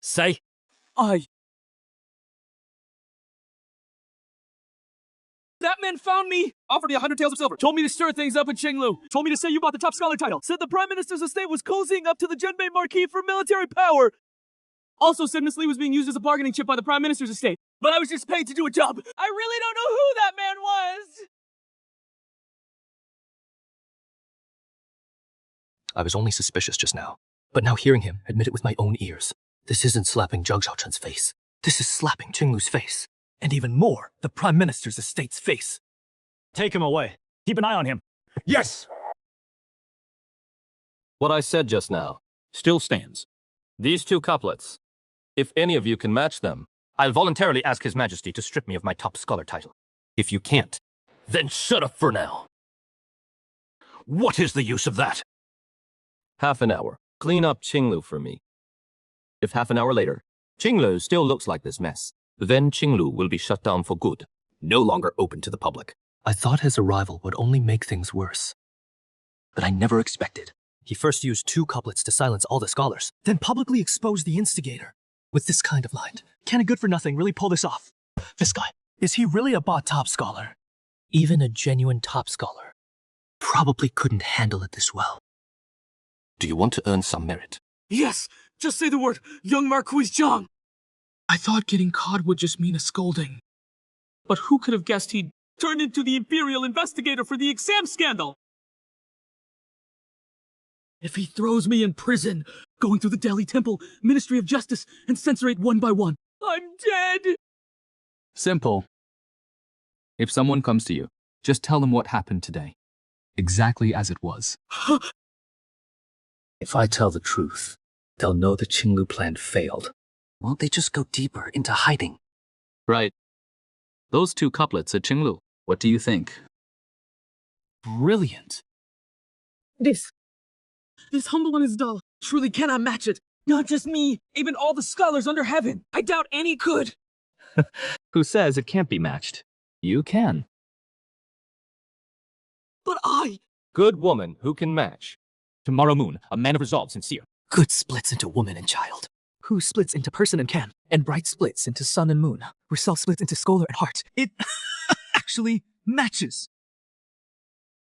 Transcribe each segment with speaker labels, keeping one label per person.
Speaker 1: Say.
Speaker 2: That man found me! Offered me 100 taels of silver. Told me to stir things up in Qinglu. Told me to say you bought the top scholar title. Said the Prime Minister's estate was cozying up to the Genbei Marquis for military power. Also said Miss Lee was being used as a bargaining chip by the Prime Minister's estate. But I was just paid to do a job. I really don't know who that man was!
Speaker 3: I was only suspicious just now, but now hearing him admit it with my own ears. This isn't slapping Zhang Xiaochun's face. This is slapping Qinglu's face. And even more, the Prime Minister's estate's face.
Speaker 1: Take him away. Keep an eye on him.
Speaker 4: Yes!
Speaker 5: What I said just now still stands. These two couplets, if any of you can match them, I'll voluntarily ask His Majesty to strip me of my top scholar title. If you can't, then shut up for now.
Speaker 4: What is the use of that?
Speaker 5: Half an hour. Clean up Qinglu for me. If half an hour later, Qinglu still looks like this mess, then Qinglu will be shut down for good. No longer open to the public.
Speaker 3: I thought his arrival would only make things worse. But I never expected. He first used 2 couplets to silence all the scholars, then publicly exposed the instigator. With this kind of line, can a good-for-nothing really pull this off? This guy, is he really a bot top scholar? Even a genuine top scholar probably couldn't handle it this well.
Speaker 5: Do you want to earn some merit?
Speaker 2: Yes! Just say the word, young Marquis Zhang! I thought getting caught would just mean a scolding. But who could have guessed he'd turned into the Imperial investigator for the exam scandal? If he throws me in prison, going through the Delhi Temple, Ministry of Justice, and censorate one by one, I'm dead!
Speaker 6: Simple. If someone comes to you, just tell them what happened today. Exactly as it was.
Speaker 3: If I tell the truth, they'll know the Qinglu plan failed. Won't they just go deeper into hiding?
Speaker 6: Right. Those 2 couplets at Qinglu, what do you think?
Speaker 2: Brilliant. This humble one is dull. Truly cannot match it. Not just me, even all the scholars under heaven. I doubt any could.
Speaker 1: Who says it can't be matched? You can.
Speaker 2: But I...
Speaker 5: Good woman who can match.
Speaker 1: Tomorrow Moon, a man of resolve, sincere.
Speaker 3: Good splits into woman and child. Who splits into person and can. And bright splits into sun and moon. Resolve splits into scholar and heart. It actually matches.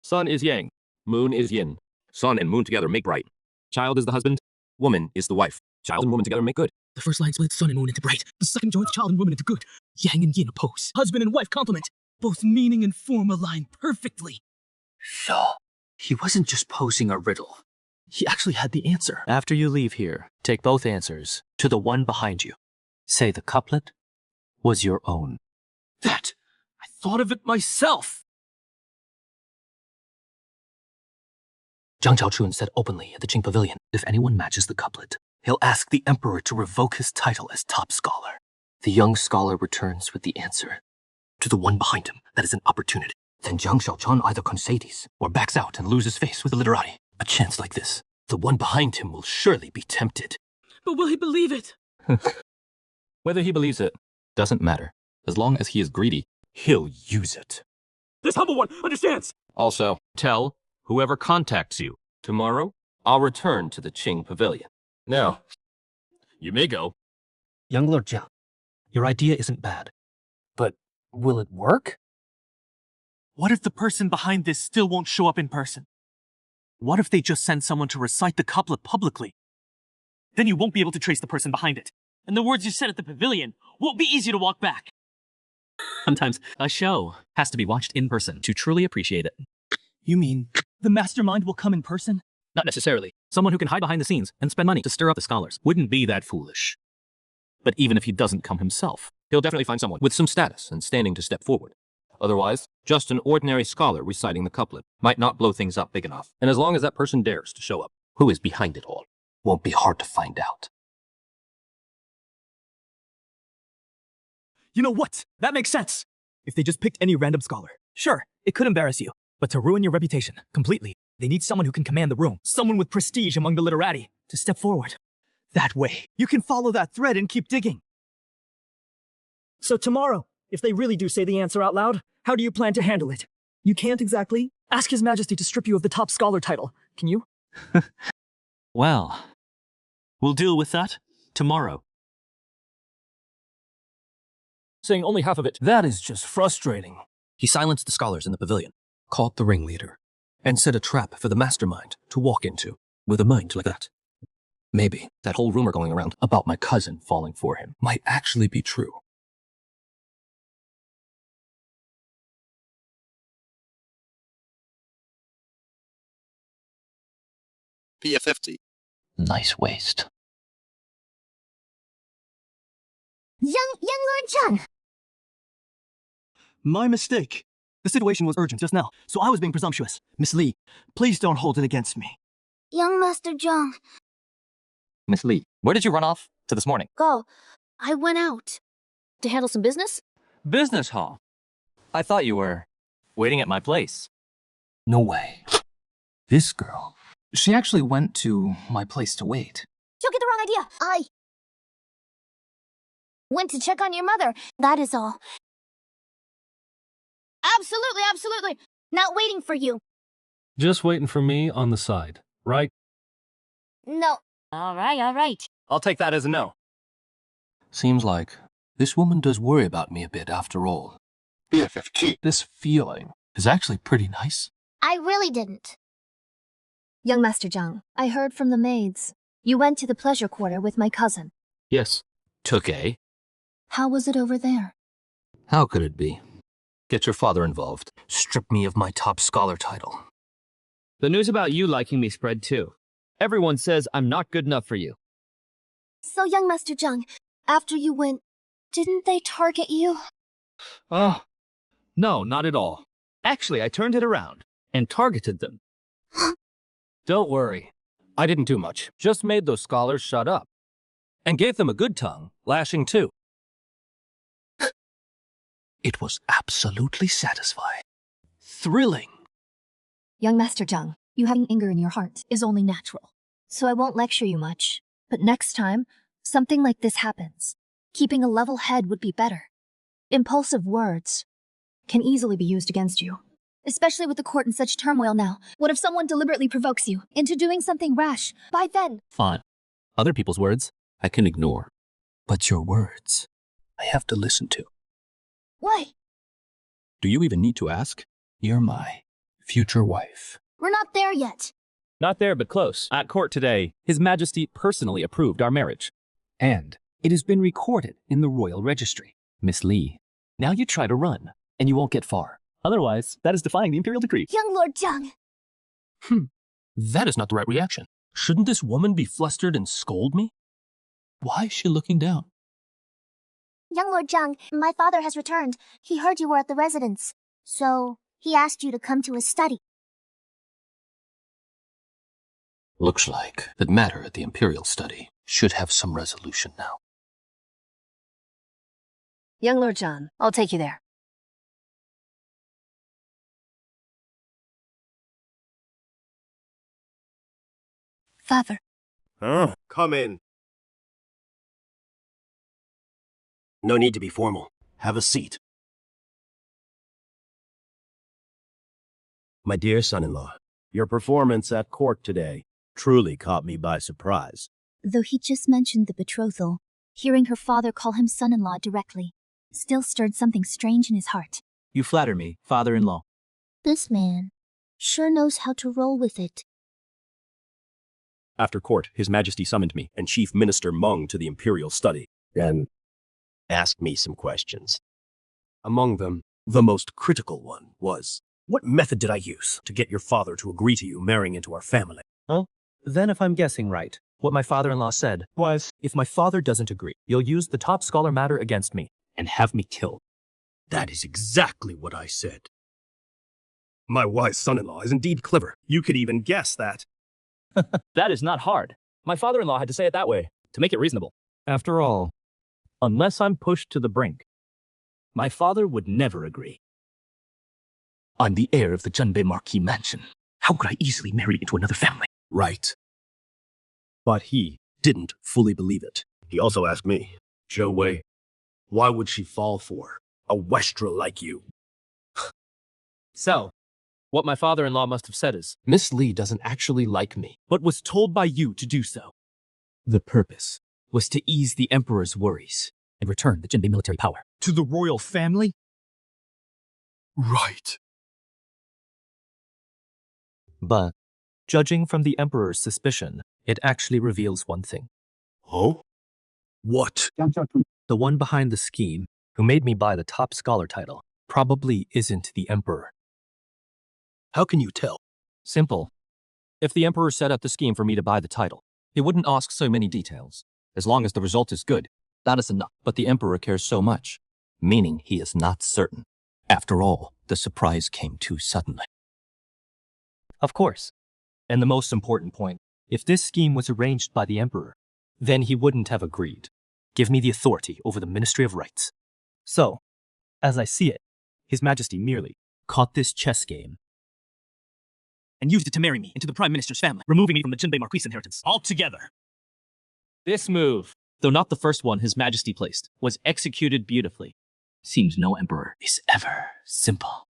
Speaker 5: Sun is yang, moon is yin. Sun and moon together make bright. Child is the husband, woman is the wife. Child and woman together make good.
Speaker 3: The first line splits sun and moon into bright. The second joins child and woman into good. Yang and yin oppose.
Speaker 2: Husband and wife complement. Both meaning and form align perfectly.
Speaker 3: So, he wasn't just posing a riddle. He actually had the answer. After you leave here, take both answers to the one behind you. Say the couplet was your own.
Speaker 2: That! I thought of it myself!
Speaker 3: Zhang Xiaochun said openly at the Qing Pavilion, if anyone matches the couplet, he'll ask the emperor to revoke his title as top scholar. The young scholar returns with the answer to the one behind him. That is an opportunity. Then Zhang Xiaochun either concedes or backs out and loses face with the literati. A chance like this, the one behind him will surely be tempted.
Speaker 2: But will he believe it?
Speaker 5: Whether he believes it doesn't matter. As long as he is greedy, he'll use it.
Speaker 2: This humble one understands!
Speaker 5: Also, tell whoever contacts you, tomorrow, I'll return to the Qing Pavilion. Now, you may go.
Speaker 3: Young Lord Jiang, your idea isn't bad. But will it work?
Speaker 2: What if the person behind this still won't show up in person? What if they just send someone to recite the couplet publicly? Then you won't be able to trace the person behind it. And the words you said at the pavilion won't be easy to walk back.
Speaker 1: Sometimes a show has to be watched in person to truly appreciate it.
Speaker 2: You mean the mastermind will come in person?
Speaker 1: Not necessarily. Someone who can hide behind the scenes and spend money to stir up the scholars wouldn't be that foolish. But even if he doesn't come himself, he'll definitely find someone with some status and standing to step forward. Otherwise, just an ordinary scholar reciting the couplet might not blow things up big enough. And as long as that person dares to show up, who is behind it all, won't be hard to find out.
Speaker 2: You know what? That makes sense. If they just picked any random scholar, sure, it could embarrass you. But to ruin your reputation completely, they need someone who can command the room, someone with prestige among the literati, to step forward. That way, you can follow that thread and keep digging. So tomorrow, if they really do say the answer out loud, how do you plan to handle it? You can't exactly ask His Majesty to strip you of the top scholar title, can you?
Speaker 1: Well, we'll deal with that tomorrow.
Speaker 5: saying only half of it. That is just frustrating.
Speaker 1: He silenced the scholars in the pavilion, caught the ringleader, and set a trap for the mastermind to walk into with a mind like that. Maybe that whole rumor going around about my cousin falling for him might actually be true.
Speaker 7: PF50.
Speaker 3: Nice waist.
Speaker 8: Young Lord Zhang!
Speaker 2: My mistake. The situation was urgent just now, so I was being presumptuous. Miss Lee, please don't hold it against me.
Speaker 8: Young Master Zhang.
Speaker 1: Miss Lee, where did you run off to this morning?
Speaker 8: Go. I went out. To handle some business?
Speaker 1: Business hall. I thought you were waiting at my place.
Speaker 3: No way. This girl. She actually went to my place to wait.
Speaker 8: You'll get the wrong idea. I went to check on your mother. That is all. Absolutely. Not waiting for you.
Speaker 5: Just waiting for me on the side, right?
Speaker 8: No. All right.
Speaker 1: I'll take that as a no. Seems like this woman does worry about me a bit after all.
Speaker 7: PF50.
Speaker 1: This feeling is actually pretty nice.
Speaker 8: I really didn't.
Speaker 9: Young Master Zhang, I heard from the maids. You went to the pleasure quarter with my cousin.
Speaker 1: Yes. Took A.
Speaker 9: How was it over there?
Speaker 1: How could it be? Get your father involved. Strip me of my top scholar title.
Speaker 10: The news about you liking me spread too. Everyone says I'm not good enough for you.
Speaker 9: So, Young Master Zhang, after you went, didn't they target you?
Speaker 10: Oh, no, not at all. Actually, I turned it around and targeted them.
Speaker 5: Don't worry. I didn't do much. Just made those scholars shut up. And gave them a good tongue, lashing too.
Speaker 1: It was absolutely satisfying. Thrilling.
Speaker 9: Young Master Zhang, you having anger in your heart is only natural. So I won't lecture you much. But next time, something like this happens, keeping a level head would be better. Impulsive words can easily be used against you. Especially with the court in such turmoil now. What if someone deliberately provokes you into doing something rash? By then...
Speaker 1: Fine. Other people's words, I can ignore. But your words, I have to listen to.
Speaker 8: Why?
Speaker 1: Do you even need to ask? You're my future wife.
Speaker 8: We're not there yet.
Speaker 5: Not there, but close. At court today, His Majesty personally approved our marriage.
Speaker 11: And it has been recorded in the royal registry. Miss Lee, now you try to run, and you won't get far. Otherwise, that is defying the imperial decree.
Speaker 8: Young Lord Zhang.
Speaker 1: That is not the right reaction. Shouldn't this woman be flustered and scold me? Why is she looking down?
Speaker 8: Young Lord Zhang, my father has returned. He heard you were at the residence. So, he asked you to come to his study.
Speaker 1: Looks like that matter at the imperial study should have some resolution now.
Speaker 9: Young Lord Zhang, I'll take you there. Father.
Speaker 7: Come in. No need to be formal. Have a seat. My dear son-in-law, your performance at court today truly caught me by surprise.
Speaker 9: Though he just mentioned the betrothal, hearing her father call him son-in-law directly still stirred something strange in his heart.
Speaker 2: You flatter me, father-in-law.
Speaker 8: This man sure knows how to roll with it.
Speaker 7: After court, His Majesty summoned me and Chief Minister Meng to the imperial study and asked me some questions. Among them, the most critical one was, what method did I use to get your father to agree to you marrying into our family?
Speaker 2: Then if I'm guessing right, what my father-in-law said was, if my father doesn't agree, you'll use the top scholar matter against me and have me killed.
Speaker 7: That is exactly what I said. My wise son-in-law is indeed clever. You could even guess that.
Speaker 5: That is not hard. My father-in-law had to say it that way, to make it reasonable. After all, unless I'm pushed to the brink, my father would never agree.
Speaker 11: I'm the heir of the Junbei Marquis mansion. How could I easily marry into another family?
Speaker 7: Right. But he didn't fully believe it. He also asked me, Zhou Wei, why would she fall for a Westra like you?
Speaker 5: So, what my father-in-law must have said is,
Speaker 1: Miss Lee doesn't actually like me.
Speaker 2: But was told by you to do so. The purpose was to ease the Emperor's worries. and return the Jinbei military power.
Speaker 10: To the royal family?
Speaker 2: Right.
Speaker 3: But, judging from the Emperor's suspicion, it actually reveals one thing.
Speaker 7: Oh? What?
Speaker 3: The one behind the scheme, who made me buy the top scholar title, probably isn't the Emperor.
Speaker 7: How can you tell?
Speaker 1: Simple. If the Emperor set up the scheme for me to buy the title, he wouldn't ask so many details. As long as the result is good, that is enough. But the Emperor cares so much, meaning he is not certain. After all, the surprise came too suddenly.
Speaker 3: Of course. And the most important point, if this scheme was arranged by the Emperor, then he wouldn't have agreed. Give me the authority over the Ministry of Rights. So, as I see it, His Majesty merely caught this chess game
Speaker 2: And used it to marry me into the Prime Minister's family, removing me from the Jinbei Marquis inheritance altogether.
Speaker 10: This move, though not the first one His Majesty placed, was executed beautifully.
Speaker 11: Seems no emperor is ever simple.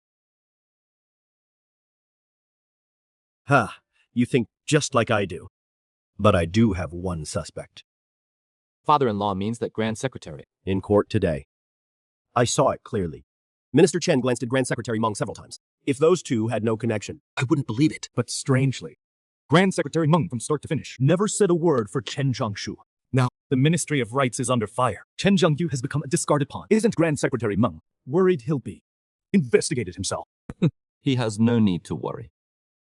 Speaker 7: Ha, you think just like I do. But I do have one suspect.
Speaker 1: Father-in-law means that Grand Secretary.
Speaker 7: In court today. I saw it clearly. Minister Chen glanced at Grand Secretary Meng several times. If those two had no connection, I wouldn't believe it.
Speaker 2: But strangely, Grand Secretary Meng from start to finish never said a word for Chen Jiangshu. Now, the Ministry of Rights is under fire. Chen Jiangyu has become a discarded pawn. Isn't Grand Secretary Meng worried he'll be investigated himself?
Speaker 1: He has no need to worry.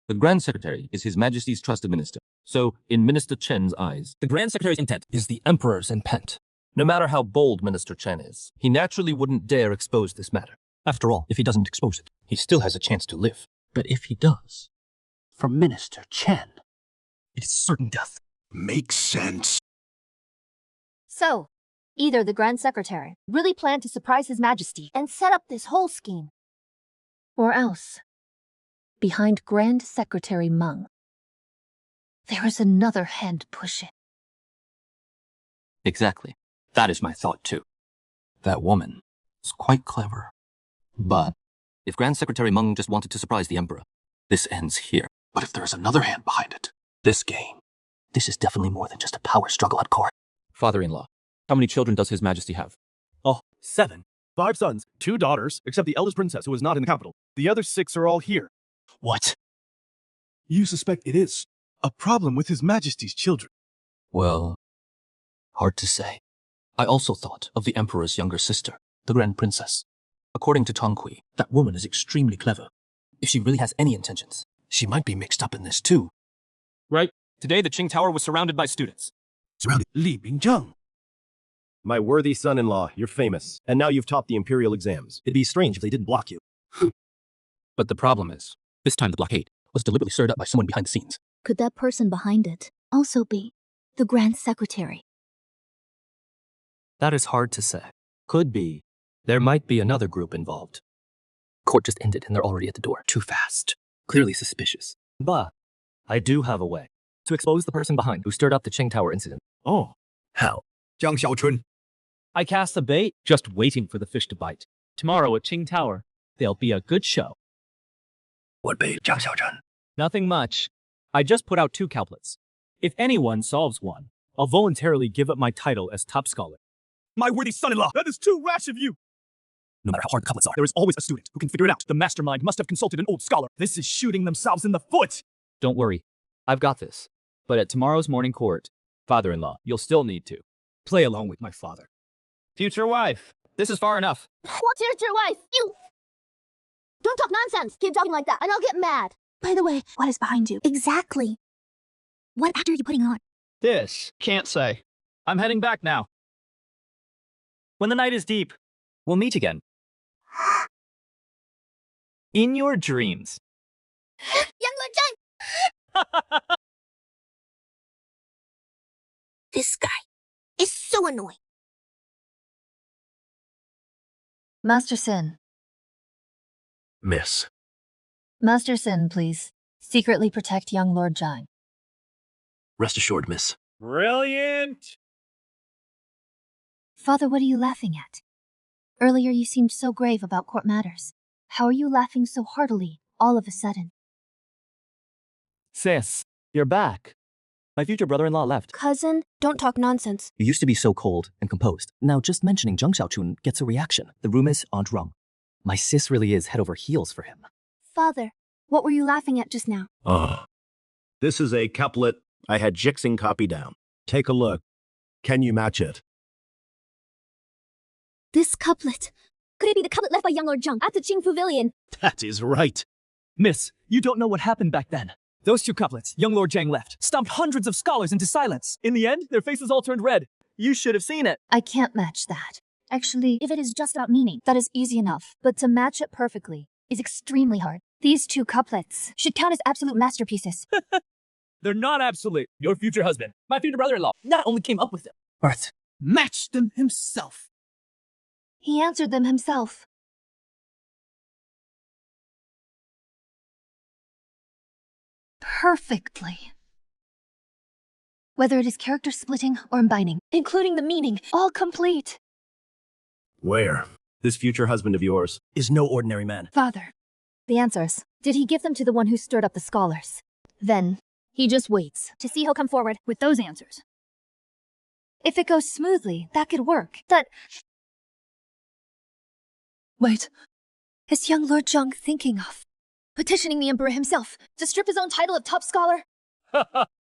Speaker 1: The Grand Secretary is His Majesty's trusted minister. So, in Minister Chen's eyes, the Grand Secretary's intent is the Emperor's intent. No matter how bold Minister Chen is, he naturally wouldn't dare expose this matter. After all, if he doesn't expose it, he still has a chance to live. But if he does,
Speaker 11: For Minister Chen.
Speaker 2: It is certain death.
Speaker 4: Makes sense.
Speaker 9: So, either the Grand Secretary really planned to surprise His Majesty
Speaker 8: And set up this whole scheme.
Speaker 9: or else, behind Grand Secretary Meng, there is another hand pushing.
Speaker 1: exactly. That is my thought too. That woman is quite clever. But if Grand Secretary Meng just wanted to surprise the Emperor, this ends here.
Speaker 4: But if there is another hand behind it,
Speaker 1: This game.
Speaker 11: This is definitely more than just a power struggle at court.
Speaker 1: Father-in-law, how many children does His Majesty have?
Speaker 2: Oh, 7. 5 sons, 2 daughters, except the eldest princess who is not in the capital. The other 6 are all here.
Speaker 11: What?
Speaker 12: You suspect it is a problem with His Majesty's children?
Speaker 1: Well, hard to say. I also thought of the Emperor's younger sister, the Grand Princess. According to Tong Kui, that woman is extremely clever. If she really has any intentions, she might be mixed up in this too. Right. Today the Qing Tower was surrounded by students.
Speaker 12: Surrounded Li Bingzheng.
Speaker 7: my worthy son-in-law, you're famous. And now you've topped the imperial exams. It'd be strange if they didn't block you.
Speaker 1: But the problem is, this time the blockade was deliberately stirred up by someone behind the scenes.
Speaker 8: Could that person behind it also be the Grand Secretary?
Speaker 3: That is hard to say. Could be. There might be another group involved.
Speaker 11: Court just ended and they're already at the door. Too fast. Clearly suspicious.
Speaker 3: But I do have a way to expose the person behind who stirred up the Qing Tower incident.
Speaker 2: Oh.
Speaker 7: How?
Speaker 12: Jiang Xiaochun.
Speaker 10: I cast the bait, just waiting for the fish to bite. Tomorrow at Qing Tower, there'll be a good show.
Speaker 12: What bait, Jiang Xiaochun?
Speaker 10: Nothing much. I just put out 2 couplets. If anyone solves one, I'll voluntarily give up my title as top scholar.
Speaker 2: My worthy son-in-law, that is too rash of you! No matter how hard the couplets are, there is always a student who can figure it out. The mastermind must have consulted an old scholar. This is shooting themselves in the foot!
Speaker 10: Don't worry, I've got this. But at tomorrow's morning court, father-in-law, you'll still need to
Speaker 2: Play along with my father.
Speaker 10: future wife. This is far enough.
Speaker 8: What's your wife? You! Don't talk nonsense! Keep talking like that, and I'll get mad! By the way, what is behind you? Exactly. What act are you putting on?
Speaker 10: This can't say. I'm heading back now. When the night is deep, we'll meet again. In your dreams.
Speaker 8: Young Lord Zhang! This guy is so annoying.
Speaker 9: Master Sin.
Speaker 7: Miss.
Speaker 9: Master Sin, please. Secretly protect young Lord Zhang.
Speaker 7: Rest assured, miss.
Speaker 10: Brilliant!
Speaker 9: Father, what are you laughing at? Earlier you seemed so grave about court matters. How are you laughing so heartily, all of a sudden?
Speaker 10: Sis, you're back.
Speaker 11: My future brother-in-law left.
Speaker 8: Cousin, don't talk nonsense.
Speaker 11: You used to be so cold and composed. Now just mentioning Zheng Xiaochun gets a reaction. The room is Aunt Rung. My sis really is head over heels for him.
Speaker 8: Father, what were you laughing at just now?
Speaker 7: This is a couplet I had Jixing copy down. Take a look. Can you match it?
Speaker 8: This couplet. Could it be the couplet left by young Lord Zheng at the Qing Pavilion?
Speaker 7: That is right.
Speaker 2: Miss, you don't know what happened back then. Those two couplets, young Lord Zhang left, stomped hundreds of scholars into silence. In the end, their faces all turned red. You should have seen it.
Speaker 9: I can't match that. Actually, if it is just about meaning, that is easy enough. But to match it perfectly is extremely hard. These two couplets should count as absolute masterpieces.
Speaker 2: They're not absolute. Your future husband, my future brother-in-law, not only came up with them, but matched them himself.
Speaker 9: He answered them himself. Perfectly. Whether it is character splitting or combining, including the meaning, all complete.
Speaker 7: Where? This future husband of yours is no ordinary man.
Speaker 9: Father. The answers. Did he give them to the one who stirred up the scholars? Then, he just waits to see who'll come forward with those answers. If it goes smoothly, that could work. Wait. Is young Lord Zheng thinking of petitioning the Emperor himself to strip his own title of top scholar?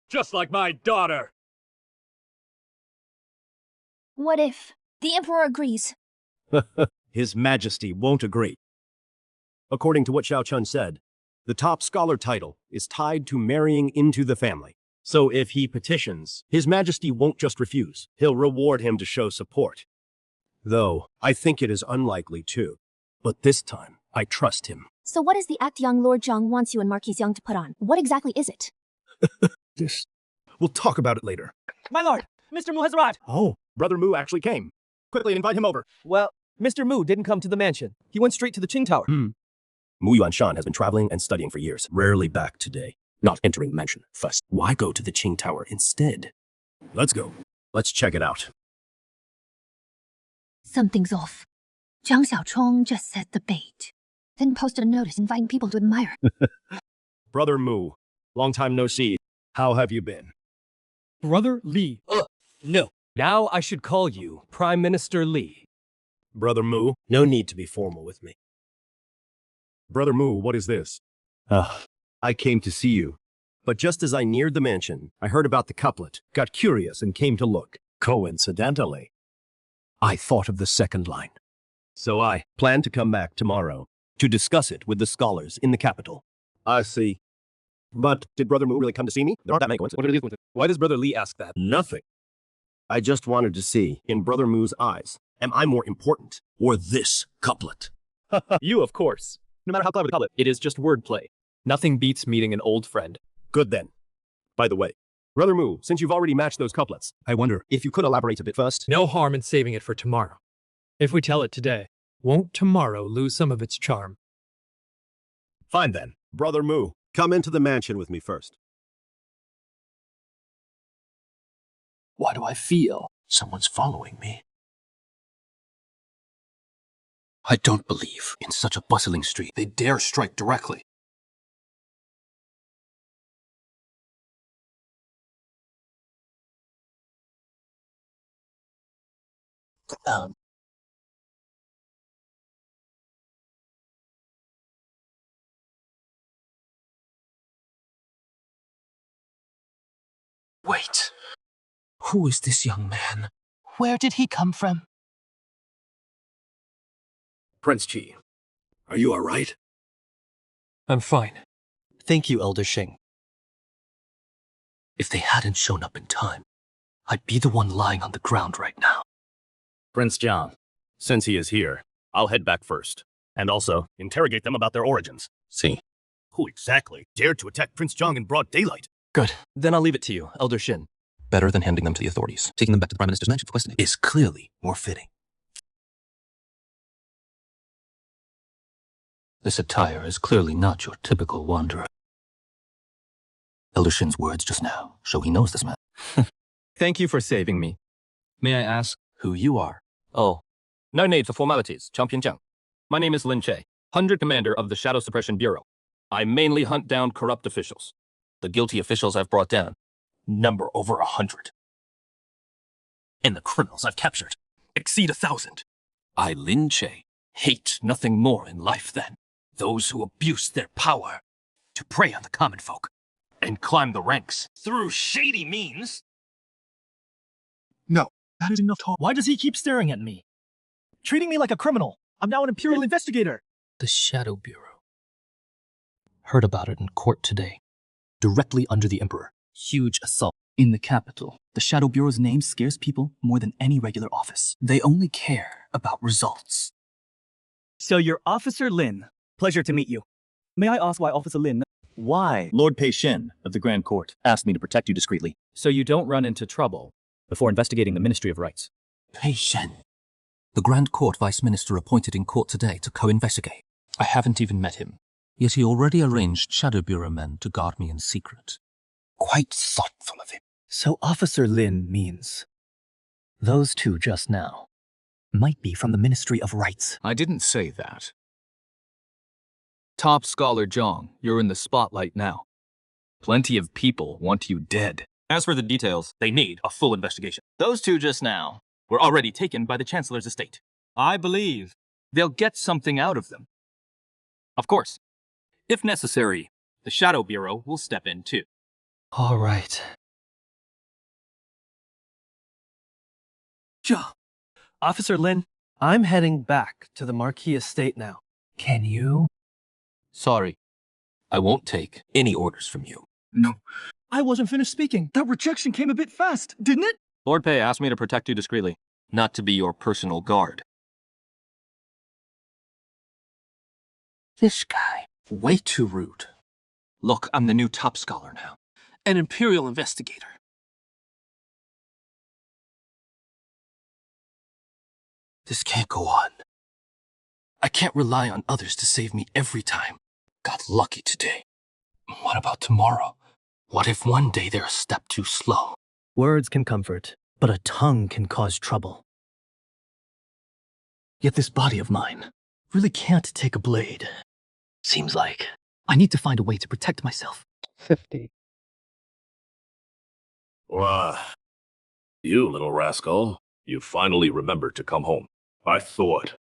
Speaker 1: Just like my daughter.
Speaker 9: What if the Emperor agrees?
Speaker 7: His Majesty won't agree. According to what Xiao Chun said, the top scholar title is tied to marrying into the family. So if he petitions, His Majesty won't just refuse. He'll reward him to show support. Though, I think it is unlikely too. But this time, I trust him.
Speaker 8: So what is the act young Lord Zheng wants you and Marquis Young to put on? What exactly is it?
Speaker 7: This. We'll talk about it later.
Speaker 2: My lord, Mr. Mu has arrived.
Speaker 7: Oh, Brother Mu actually came. Quickly invite him over.
Speaker 2: Well, Mr. Mu didn't come to the mansion. He went straight to the Qing Tower.
Speaker 7: Mu Yuanshan has been traveling and studying for years, rarely back today. Not entering the mansion first. Why go to the Qing Tower instead? Let's go. Let's check it out.
Speaker 9: Something's off. Zhang Xiaochong just set the bait. Then posted a notice inviting people to admire.
Speaker 7: Brother Mu, long time no see. How have you been?
Speaker 10: Brother Li. No. Now I should call you Prime Minister Li.
Speaker 7: Brother Mu, no need to be formal with me. Brother Mu, what is this? I came to see you. But just as I neared the mansion, I heard about the couplet, got curious and came to look. Coincidentally, I thought of the second line. So I plan to come back tomorrow to discuss it with the scholars in the capital. I see. But did Brother Mu really come to see me? There aren't that many coincidences.
Speaker 10: Why does Brother Li ask that?
Speaker 7: Nothing. I just wanted to see, in Brother Mu's eyes, am I more important or this couplet?
Speaker 10: You, of course. No matter how clever the couplet, it is just wordplay. Nothing beats meeting an old friend.
Speaker 7: Good then. By the way, Brother Mu, since you've already matched those couplets, I wonder if you could elaborate a bit first?
Speaker 13: No harm in saving it for tomorrow. If we tell it today, won't tomorrow lose some of its charm?
Speaker 7: Fine then. Brother Mu, come into the mansion with me first.
Speaker 3: Why do I feel someone's following me? I don't believe in such a bustling street they dare strike directly. Wait. Who is this young man? Where did he come from?
Speaker 7: Prince Qi, are you all right?
Speaker 13: I'm fine.
Speaker 11: Thank you, Elder Shing.
Speaker 3: If they hadn't shown up in time, I'd be the one lying on the ground right now.
Speaker 7: Prince Jiang, since he is here, I'll head back first. And also, interrogate them about their origins.
Speaker 3: See.
Speaker 7: Who exactly dared to attack Prince Jiang in broad daylight?
Speaker 11: Good. Then I'll leave it to you, Elder Shin.
Speaker 3: Better than handing them to the authorities. Taking them back to the Prime Minister's mansion for questioning is clearly more fitting. This attire is clearly not your typical wanderer. Elder Shin's words just now show he knows this man.
Speaker 10: Thank you for saving me. May I ask
Speaker 3: Who you are?
Speaker 5: Oh, no need for formalities, Champion Jiang. My name is Lin Che, 100 Commander of the Shadow Suppression Bureau. I mainly hunt down corrupt officials. The guilty officials I've brought down
Speaker 1: number over 100. And the criminals I've captured exceed 1,000. I, Lin Che, hate nothing more in life than those who abuse their power to prey on the common folk and climb the ranks through shady means.
Speaker 12: No, that is enough talk.
Speaker 2: Why does he keep staring at me? Treating me like a criminal. I'm now an Imperial investigator.
Speaker 3: The Shadow Bureau. Heard about it in court today. Directly under the Emperor. Huge assault in the capital. The Shadow Bureau's name scares people more than any regular office. They only care about results.
Speaker 2: So you're Officer Lin. Pleasure to meet you. May I ask why Officer Lin?
Speaker 10: Why? Lord Pei Shen of the Grand Court asked me to protect you discreetly, so you don't run into trouble before investigating the Ministry of Rights.
Speaker 1: Pei Shen. The Grand Court Vice Minister appointed in court today to co-investigate. I haven't even met him. Yet he already arranged Shadow Bureau men to guard me in secret.
Speaker 3: Quite thoughtful of him. So Officer Lin means those two just now might be from the Ministry of Rights.
Speaker 6: I didn't say that. Top Scholar Zhang, you're in the spotlight now. Plenty of people want you dead.
Speaker 1: As for the details, they need a full investigation. Those two just now were already taken by the Chancellor's estate. I believe they'll get something out of them. Of course, if necessary, the Shadow Bureau will step in too.
Speaker 3: All right.
Speaker 14: Officer Lin, I'm heading back to the Marquis estate now.
Speaker 3: Can you?
Speaker 1: Sorry, I won't take any orders from you.
Speaker 12: No.
Speaker 2: I wasn't finished speaking. That rejection came a bit fast, didn't it?
Speaker 1: Lord Pei asked me to protect you discreetly, not to be your personal guard.
Speaker 3: This guy. Way too rude.
Speaker 1: Look, I'm the new top scholar now.
Speaker 14: An Imperial investigator.
Speaker 3: This can't go on. I can't rely on others to save me every time. Got lucky today. What about tomorrow? What if one day they're a step too slow?
Speaker 14: Words can comfort, but a tongue can cause trouble.
Speaker 3: Yet this body of mine really can't take a blade. Seems like I need to find a way to protect myself.
Speaker 14: 50.
Speaker 15: Why, you little rascal, you finally remembered to come home. I thought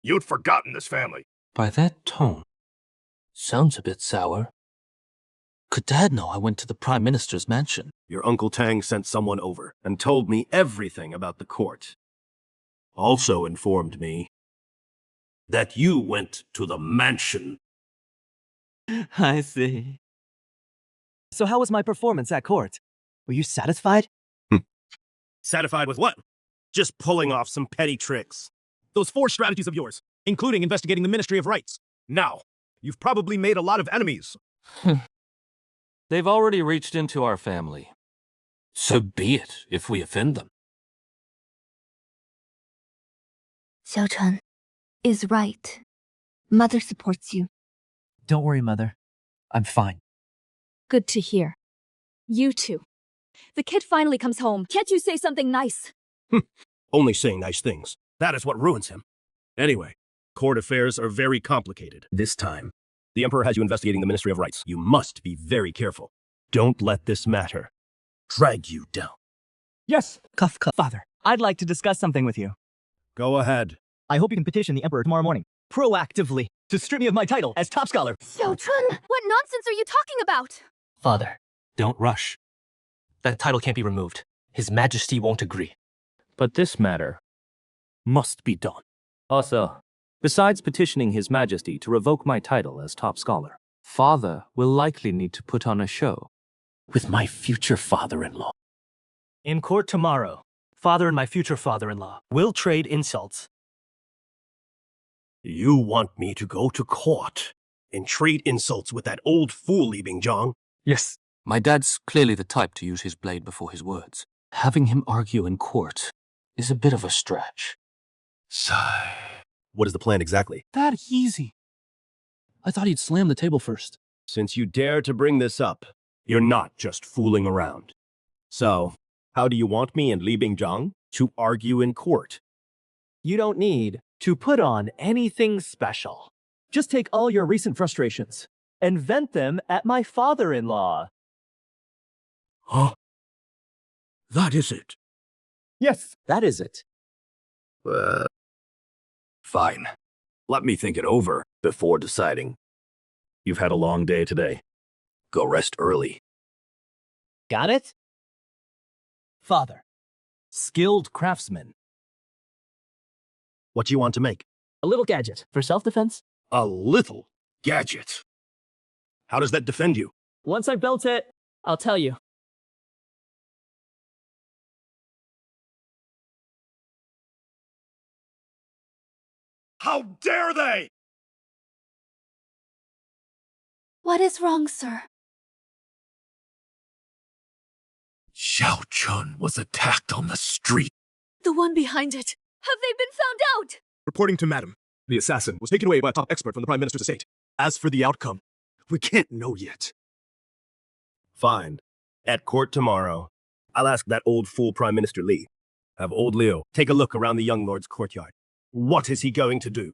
Speaker 15: you'd forgotten this family.
Speaker 3: By that tone, sounds a bit sour. Could Dad know I went to the Prime Minister's mansion?
Speaker 7: Your Uncle Tang sent someone over and told me everything about the court. Also informed me that you went to the mansion.
Speaker 14: I see. So how was my performance at court? Were you satisfied?
Speaker 7: Satisfied with what? Just pulling off some petty tricks. Those 4 strategies of yours, including investigating the Ministry of Rights. Now, you've probably made a lot of enemies.
Speaker 5: They've already reached into our family. So be it if we offend them.
Speaker 8: Xiao Chen is right. Mother supports you.
Speaker 14: Don't worry, Mother. I'm fine.
Speaker 16: Good to hear. You too. The kid finally comes home. Can't you say something nice?
Speaker 7: Only saying nice things. That is what ruins him. Anyway, court affairs are very complicated. This time, the Emperor has you investigating the Ministry of Rights. You must be very careful. Don't let this matter drag you down.
Speaker 2: Yes.
Speaker 14: Cuff, cuff.
Speaker 2: Father, I'd like to discuss something with you.
Speaker 7: Go ahead.
Speaker 2: I hope you can petition the Emperor tomorrow morning, proactively, to strip me of my title as top scholar.
Speaker 8: Xiao Chen!
Speaker 16: What nonsense are you talking about?
Speaker 3: Father, don't rush. That title can't be removed. His Majesty won't agree.
Speaker 10: But this matter must be done. Also, besides petitioning His Majesty to revoke my title as top scholar, Father will likely need to put on a show
Speaker 3: with my future father-in-law.
Speaker 14: In court tomorrow, Father and my future father-in-law will trade insults.
Speaker 7: You want me to go to court and trade insults with that old fool Li Bingzhang?
Speaker 2: Yes.
Speaker 1: My dad's clearly the type to use his blade before his words. Having him argue in court is a bit of a stretch.
Speaker 7: Sigh. What is the plan exactly?
Speaker 2: That easy.
Speaker 3: I thought he'd slam the table first.
Speaker 7: Since you dare to bring this up, you're not just fooling around. So, how do you want me and Li Bingzhang to argue in court?
Speaker 14: You don't need to put on anything special. Just take all your recent frustrations and vent them at my father-in-law.
Speaker 7: Huh?
Speaker 4: That is it.
Speaker 14: Yes, that is it.
Speaker 15: Fine. Let me think it over before deciding. You've had a long day today. Go rest early.
Speaker 14: Got it?
Speaker 2: Father. Skilled craftsman.
Speaker 7: What do you want to make?
Speaker 14: A little gadget for self-defense.
Speaker 15: A little gadget.
Speaker 7: How does that defend you?
Speaker 14: Once I've built it, I'll tell you.
Speaker 15: How dare they!
Speaker 8: What is wrong, sir?
Speaker 15: Xiao Chun was attacked on the street.
Speaker 16: The one behind it. Have they been found out?
Speaker 12: Reporting to Madam, the assassin was taken away by a top expert from the Prime Minister's estate. As for the outcome, we can't know yet.
Speaker 7: Fine. At court tomorrow, I'll ask that old fool Prime Minister Li. Have old Liu take a look around the young lord's courtyard. What is he going to do?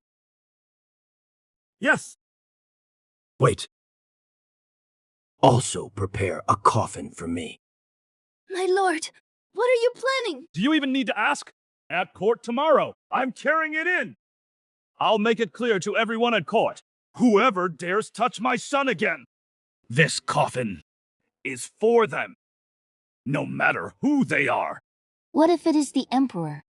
Speaker 12: Yes!
Speaker 7: Wait. Also prepare a coffin for me.
Speaker 8: My lord, what are you planning?
Speaker 12: Do you even need to ask? At court tomorrow, I'm carrying it in. I'll make it clear to everyone at court. Whoever dares touch my son again, this coffin is for them. No matter who they are.
Speaker 9: What if it is the Emperor?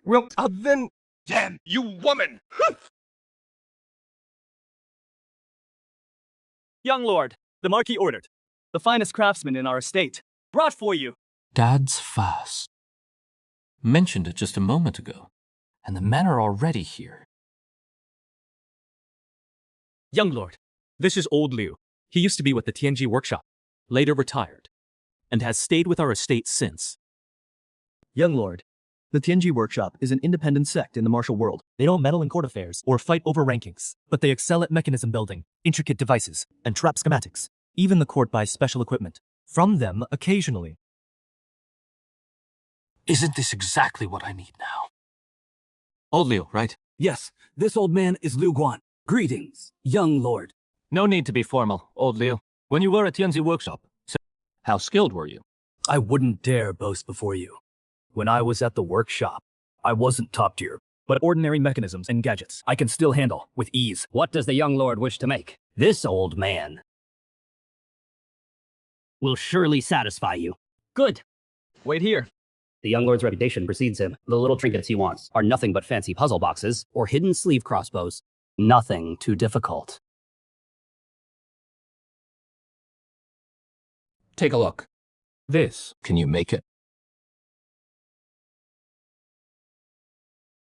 Speaker 7: Well, then...
Speaker 12: Damn you, woman!
Speaker 2: Young lord, the Marquis ordered. The finest craftsman in our estate. Brought for you.
Speaker 1: Dad's fast. Mentioned it just a moment ago, and the men are already here.
Speaker 2: Young lord, this is old Liu. He used to be with the Tianji workshop, later retired, and has stayed with our estate since.
Speaker 14: Young lord, the Tianji workshop is an independent sect in the martial world.
Speaker 2: They don't meddle in court affairs or fight over rankings, but they excel at mechanism building, intricate devices, and trap schematics. Even the court buys special equipment from them occasionally.
Speaker 1: Isn't this exactly what I need now? Old Liu, right?
Speaker 11: Yes, this old man is Liu Guan. Greetings, young lord.
Speaker 5: No need to be formal, old Liu. When you were at Tianzi workshop, how skilled were you?
Speaker 11: I wouldn't dare boast before you. When I was at the workshop, I wasn't top tier, but ordinary mechanisms and gadgets I can still handle with ease.
Speaker 17: What does the young lord wish to make? This old man will surely satisfy you. Good.
Speaker 2: Wait here.
Speaker 17: The young lord's reputation precedes him. The little trinkets he wants are nothing but fancy puzzle boxes or hidden sleeve crossbows. Nothing too difficult.
Speaker 1: Take a look. This, can you make it?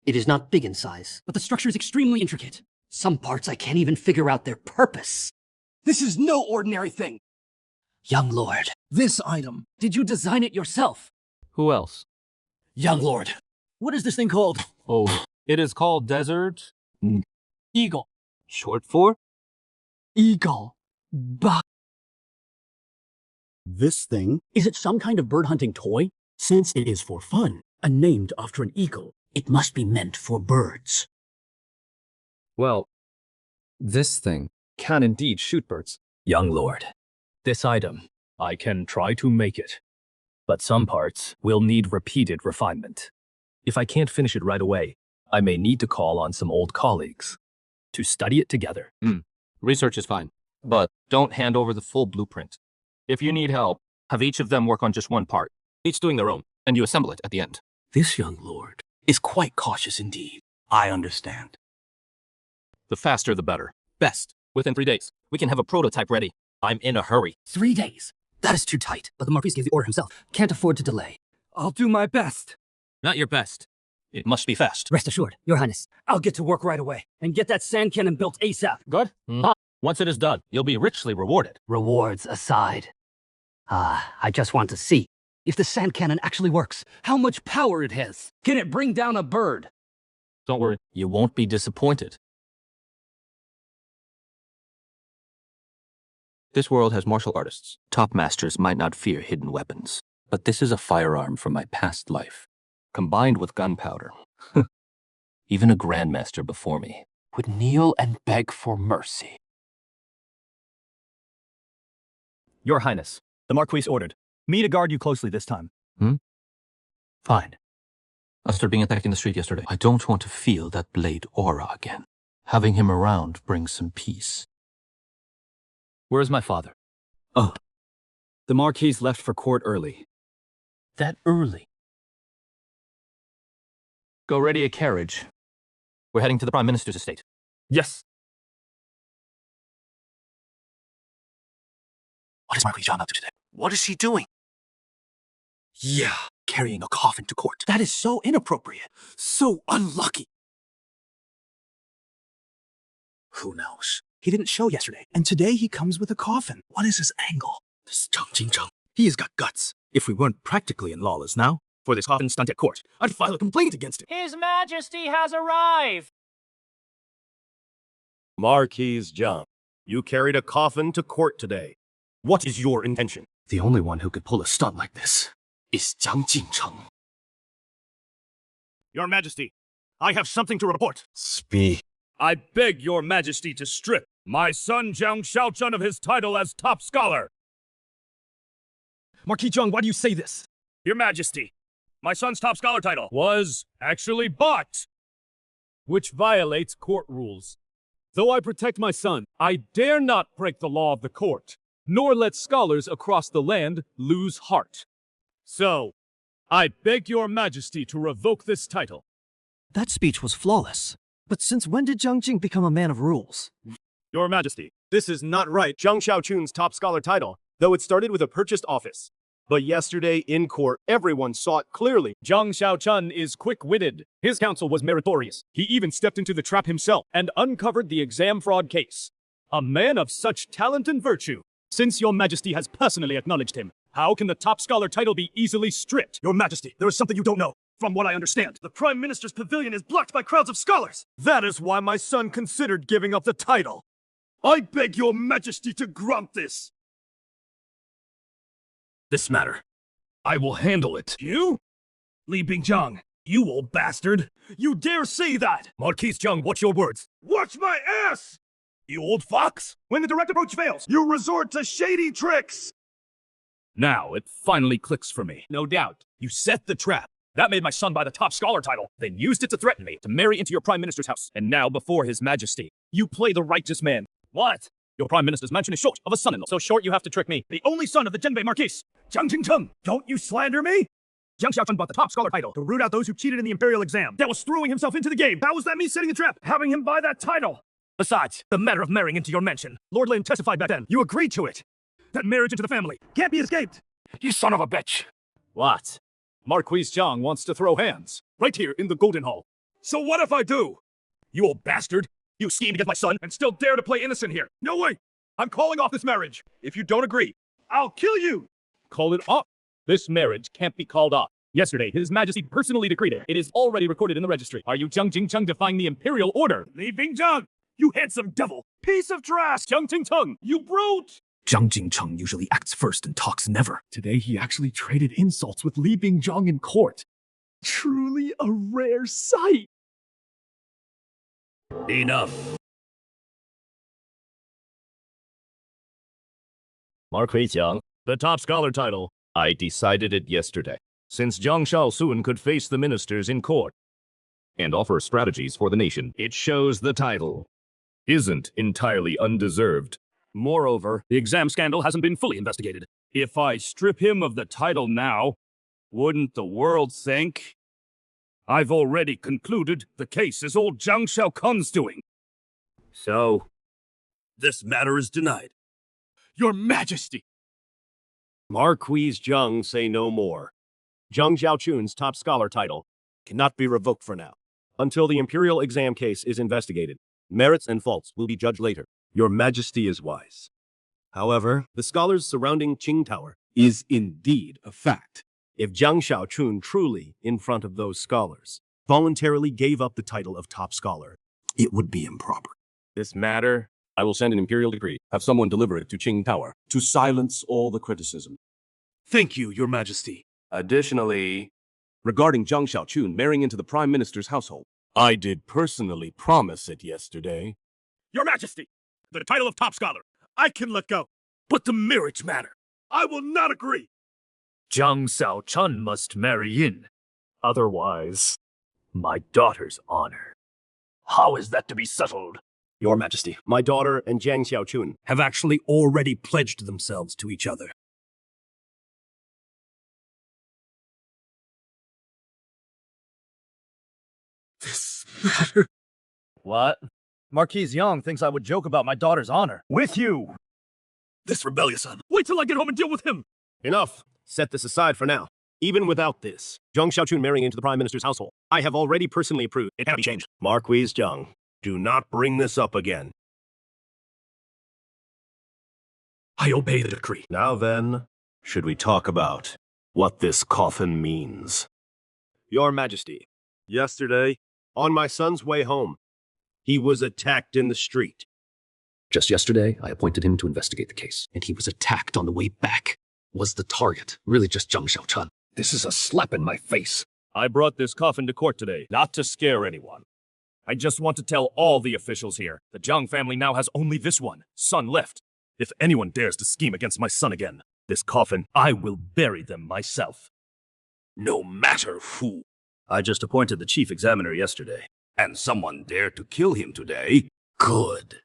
Speaker 17: It is not big in size, but the structure is extremely intricate. Some parts I can't even figure out their purpose.
Speaker 11: This is no ordinary thing.
Speaker 17: Young lord,
Speaker 11: This item,
Speaker 17: did you design it yourself?
Speaker 5: Who else?
Speaker 11: young lord, what is this thing called?
Speaker 5: Oh, it is called Desert
Speaker 11: Eagle.
Speaker 5: Short for?
Speaker 11: Eagle. Bah.
Speaker 4: This thing?
Speaker 11: Is it some kind of bird hunting toy? Since it is for fun and named after an eagle, it must be meant for birds.
Speaker 6: Well, this thing can indeed shoot birds.
Speaker 11: Young lord, this item, I can try to make it, but some parts will need repeated refinement. If I can't finish it right away, I may need to call on some old colleagues to study it together.
Speaker 5: Research is fine, but don't hand over the full blueprint. If you need help, have each of them work on just one part, each doing their own, and you assemble it at the end.
Speaker 11: This young lord is quite cautious indeed. I understand.
Speaker 5: The faster the better. Best. Within 3 days, we can have a prototype ready. I'm in a hurry.
Speaker 17: 3 days? That is too tight, but the Marquis gave the order himself. Can't afford to delay.
Speaker 11: I'll do my best.
Speaker 5: Not your best. It must be fast.
Speaker 17: Rest assured, Your Highness.
Speaker 11: I'll get to work right away and get that sand cannon built ASAP.
Speaker 5: Good? Once it is done, you'll be richly rewarded.
Speaker 17: Rewards aside. I just want to see if the sand cannon actually works, how much power it has. Can it bring down a bird?
Speaker 5: Don't worry, you won't be disappointed. This world has martial artists. Top masters might not fear hidden weapons, but this is a firearm from my past life, combined with gunpowder. Even a grandmaster before me would kneel and beg for mercy.
Speaker 2: Your Highness, the Marquis ordered me to guard you closely this time.
Speaker 3: Fine. After being attacked in the street yesterday, I don't want to feel that blade aura again. Having him around brings some peace.
Speaker 11: Where is my father?
Speaker 18: Oh. The Marquis left for court early.
Speaker 3: That early?
Speaker 10: Go ready a carriage.
Speaker 1: We're heading to the Prime Minister's estate.
Speaker 10: Yes.
Speaker 4: What is Marquis Zhang up to today?
Speaker 7: What is he doing?
Speaker 4: Yeah, carrying a coffin to court. That is so inappropriate. So unlucky. Who knows? He didn't show yesterday, and today he comes with a coffin. What is his angle? This Zhang Jingzheng. He has got guts. If we weren't practically in lawless now, for this coffin stunt at court, I'd file a complaint against him.
Speaker 19: His Majesty has arrived!
Speaker 7: Marquis Zhang, you carried a coffin to court today. What is your intention?
Speaker 4: The only one who could pull a stunt like this is Zhang Jingzheng.
Speaker 12: Your Majesty, I have something to report.
Speaker 4: Speak.
Speaker 12: I beg your Majesty to strip my son Jiang Shaochun of his title as top scholar.
Speaker 2: Marquis Zhang, why do you say this?
Speaker 12: Your Majesty, my son's top scholar title was actually bought, which violates court rules. Though I protect my son, I dare not break the law of the court, nor let scholars across the land lose heart. So, I beg your Majesty to revoke this title.
Speaker 14: That speech was flawless. But since when did Zhang Jing become a man of rules?
Speaker 12: Your Majesty,
Speaker 7: This is not right. Zhang Shaochun's top scholar title, though it started with a purchased office. But yesterday in court, everyone saw it clearly.
Speaker 12: Jiang Shaochun is quick-witted. His counsel was meritorious. He even stepped into the trap himself and uncovered the exam fraud case. A man of such talent and virtue. Since your Majesty has personally acknowledged him, how can the top scholar title be easily stripped? Your Majesty, there is something you don't know. From what I understand, the Prime Minister's pavilion is blocked by crowds of scholars. That is why my son considered giving up the title. I beg your Majesty to grant this. This matter, I will handle it. You? Li Bingjiang, you old bastard. You dare say that? Marquis Zhang, watch your words. Watch my ass! You old fox. When the direct approach fails, you resort to shady tricks. Now it finally clicks for me. No doubt. You set the trap. That made my son buy the top scholar title, then used it to threaten me to marry into your Prime Minister's house. And now, before His Majesty, you play the righteous man. What? Your Prime Minister's mansion is short of a son-in-law. So short you have to trick me. The only son of the Zhenbei Marquis. Jiang Jingcheng, don't you slander me? Jiang Xiaochun bought the top scholar title to root out those who cheated in the imperial exam. That was throwing himself into the game. How was that me setting a trap, having him buy that title? Besides, the matter of marrying into your mansion. Lord Lin testified back then. You agreed to it. That marriage into the family can't be escaped. You son of a bitch. What? Marquis Zhang wants to throw hands. Right here in the Golden Hall. So what if I do? You old bastard. You schemed against my son and still dare to play innocent here. No way. I'm calling off this marriage. If you don't agree, I'll kill you. Call it off. This marriage can't be called off. Yesterday, His Majesty personally decreed it. It is already recorded in the registry. Are you Jiang Jingcheng defying the imperial order? Li Bingjiang, you handsome devil. Piece of trash. Jiang Jingcheng, you brute.
Speaker 4: Zhang Jingcheng usually acts first and talks never. Today he actually traded insults with Li Bingjiang in court. Truly a rare sight.
Speaker 15: Enough.
Speaker 12: Marquis Jiang, the top scholar title. I decided it yesterday. Since Jiang Shaosun could face the ministers in court and offer strategies for the nation, it shows the title isn't entirely undeserved. Moreover, the exam scandal hasn't been fully investigated. If I strip him of the title now, wouldn't the world think? I've already concluded the case is old Jiang Shaokun's doing. So, this matter is denied. Your Majesty!
Speaker 7: Marquis Zhang say no more. Zhang Xiaochun's top scholar title cannot be revoked for now, until the imperial exam case is investigated. Merits and faults will be judged later. Your Majesty is wise. However, the scholars surrounding Qing Tower is indeed a fact. If Jiang Shaochun truly, in front of those scholars, voluntarily gave up the title of top scholar, it would be improper. This matter, I will send an imperial decree. Have someone deliver it to Qing Tower to silence all the criticism.
Speaker 12: Thank you, Your Majesty.
Speaker 7: Additionally, regarding Jiang Shaochun marrying into the Prime Minister's household, I did personally promise it yesterday.
Speaker 12: Your Majesty! The title of top scholar, I can let go. But the marriage matter, I will not agree.
Speaker 11: Zhang Xiaochun must marry Yin. Otherwise, my daughter's honor.
Speaker 15: How is that to be settled?
Speaker 7: Your Majesty, my daughter and Jiang Xiaochun have actually already pledged themselves to each other.
Speaker 12: This matter.
Speaker 4: What? Marquise Young thinks I would joke about my daughter's honor.
Speaker 12: With you. This rebellious son. Wait till I get home and deal with him.
Speaker 7: Enough. Set this aside for now. Even without this, Zhang Xiaochun marrying into the Prime Minister's household, I have already personally approved.
Speaker 12: It cannot be changed.
Speaker 7: Marquise Zhang, do not bring this up again.
Speaker 12: I obey the decree.
Speaker 7: Now then, should we talk about what this coffin means? Your Majesty, yesterday, on my son's way home, he was attacked in the street.
Speaker 3: Just yesterday, I appointed him to investigate the case, and he was attacked on the way back. Was the target really just Zhang Xiaochun? This is a slap in my face.
Speaker 12: I brought this coffin to court today, not to scare anyone. I just want to tell all the officials here, the Zhang family now has only this one son left. If anyone dares to scheme against my son again, this coffin, I will bury them myself.
Speaker 15: No matter who.
Speaker 12: I just appointed the chief examiner yesterday.
Speaker 15: And someone dared to kill him today. Good.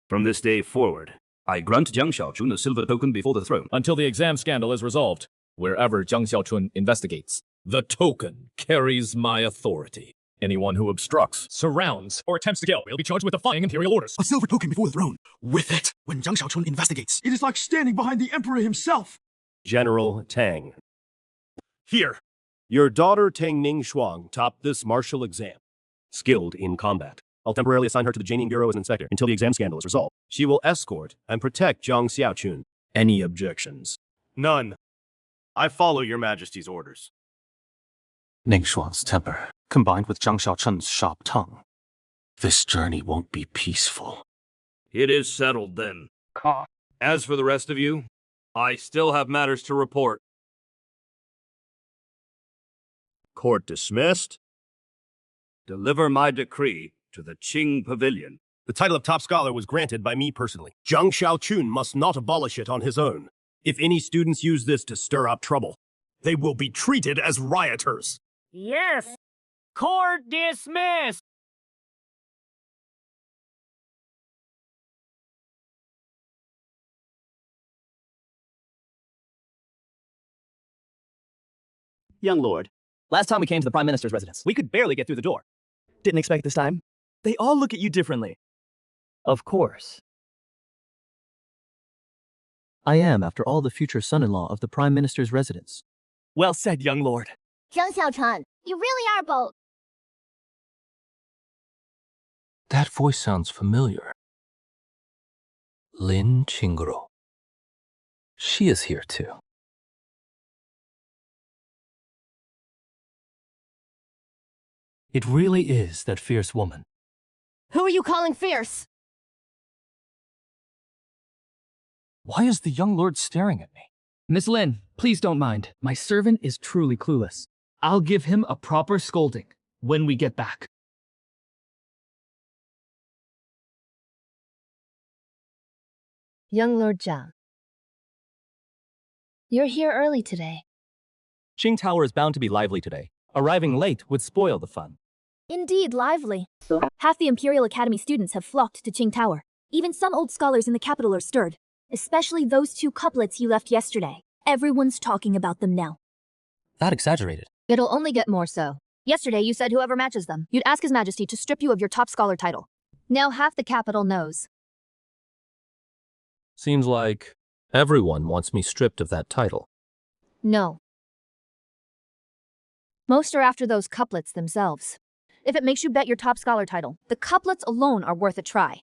Speaker 12: From this day forward, I grant Jiang Xiaochun a silver token before the throne.
Speaker 1: Until the exam scandal is resolved, wherever Jiang Xiaochun investigates, the token carries my authority. Anyone who obstructs, surrounds, or attempts to kill will be charged with defying imperial orders.
Speaker 4: A silver token before the throne. With it, when Zhang Xiaochun investigates, it is like standing behind the emperor himself.
Speaker 7: General Tang.
Speaker 12: Here.
Speaker 7: Your daughter Tang Ning Shuang topped this martial exam. Skilled in combat. I'll temporarily assign her to the Jining Bureau as an inspector until the exam scandal is resolved. She will escort and protect Zhang Xiaochun. Any objections?
Speaker 12: None. I follow your Majesty's orders.
Speaker 1: Ning Shuang's temper, combined with Zhang Xiaochun's sharp tongue. This journey won't be peaceful.
Speaker 12: It is settled then. As for the rest of you, I still have matters to report. Court dismissed. Deliver my decree to the Qing Pavilion.
Speaker 7: The title of top scholar was granted by me personally. Zhang Xiaochun must not abolish it on his own. If any students use this to stir up trouble,
Speaker 12: They will be treated as rioters.
Speaker 19: Yes! Court dismissed!
Speaker 14: Young lord, last time we came to the Prime Minister's residence, we could barely get through the door. Didn't expect this time. They all look at you differently. Of course. I am, after all, the future son-in-law of the Prime Minister's residence. Well said, young lord.
Speaker 8: Zhang Xiaochun, you really are both.
Speaker 3: That voice sounds familiar. Lin Qingro. She is here too.
Speaker 11: It really is that fierce woman.
Speaker 8: Who are you calling fierce?
Speaker 1: Why is the young lord staring at me?
Speaker 2: Miss Lin, please don't mind. My servant is truly clueless. I'll give him a proper scolding when we get back.
Speaker 9: Young Lord Zhang. You're here early today.
Speaker 10: Qing Tower is bound to be lively today. Arriving late would spoil the fun.
Speaker 16: Indeed, lively. Half the Imperial Academy students have flocked to Qing Tower. Even some old scholars in the capital are stirred. Especially those two couplets you left yesterday. Everyone's talking about them now.
Speaker 3: That exaggerated.
Speaker 9: It'll only get more so. Yesterday you said whoever matches them, you'd ask His Majesty to strip you of your top scholar title. Now half the capital knows.
Speaker 1: Seems like everyone wants me stripped of that title.
Speaker 9: No. Most are after those couplets themselves. If it makes you bet your top scholar title, the couplets alone are worth a try.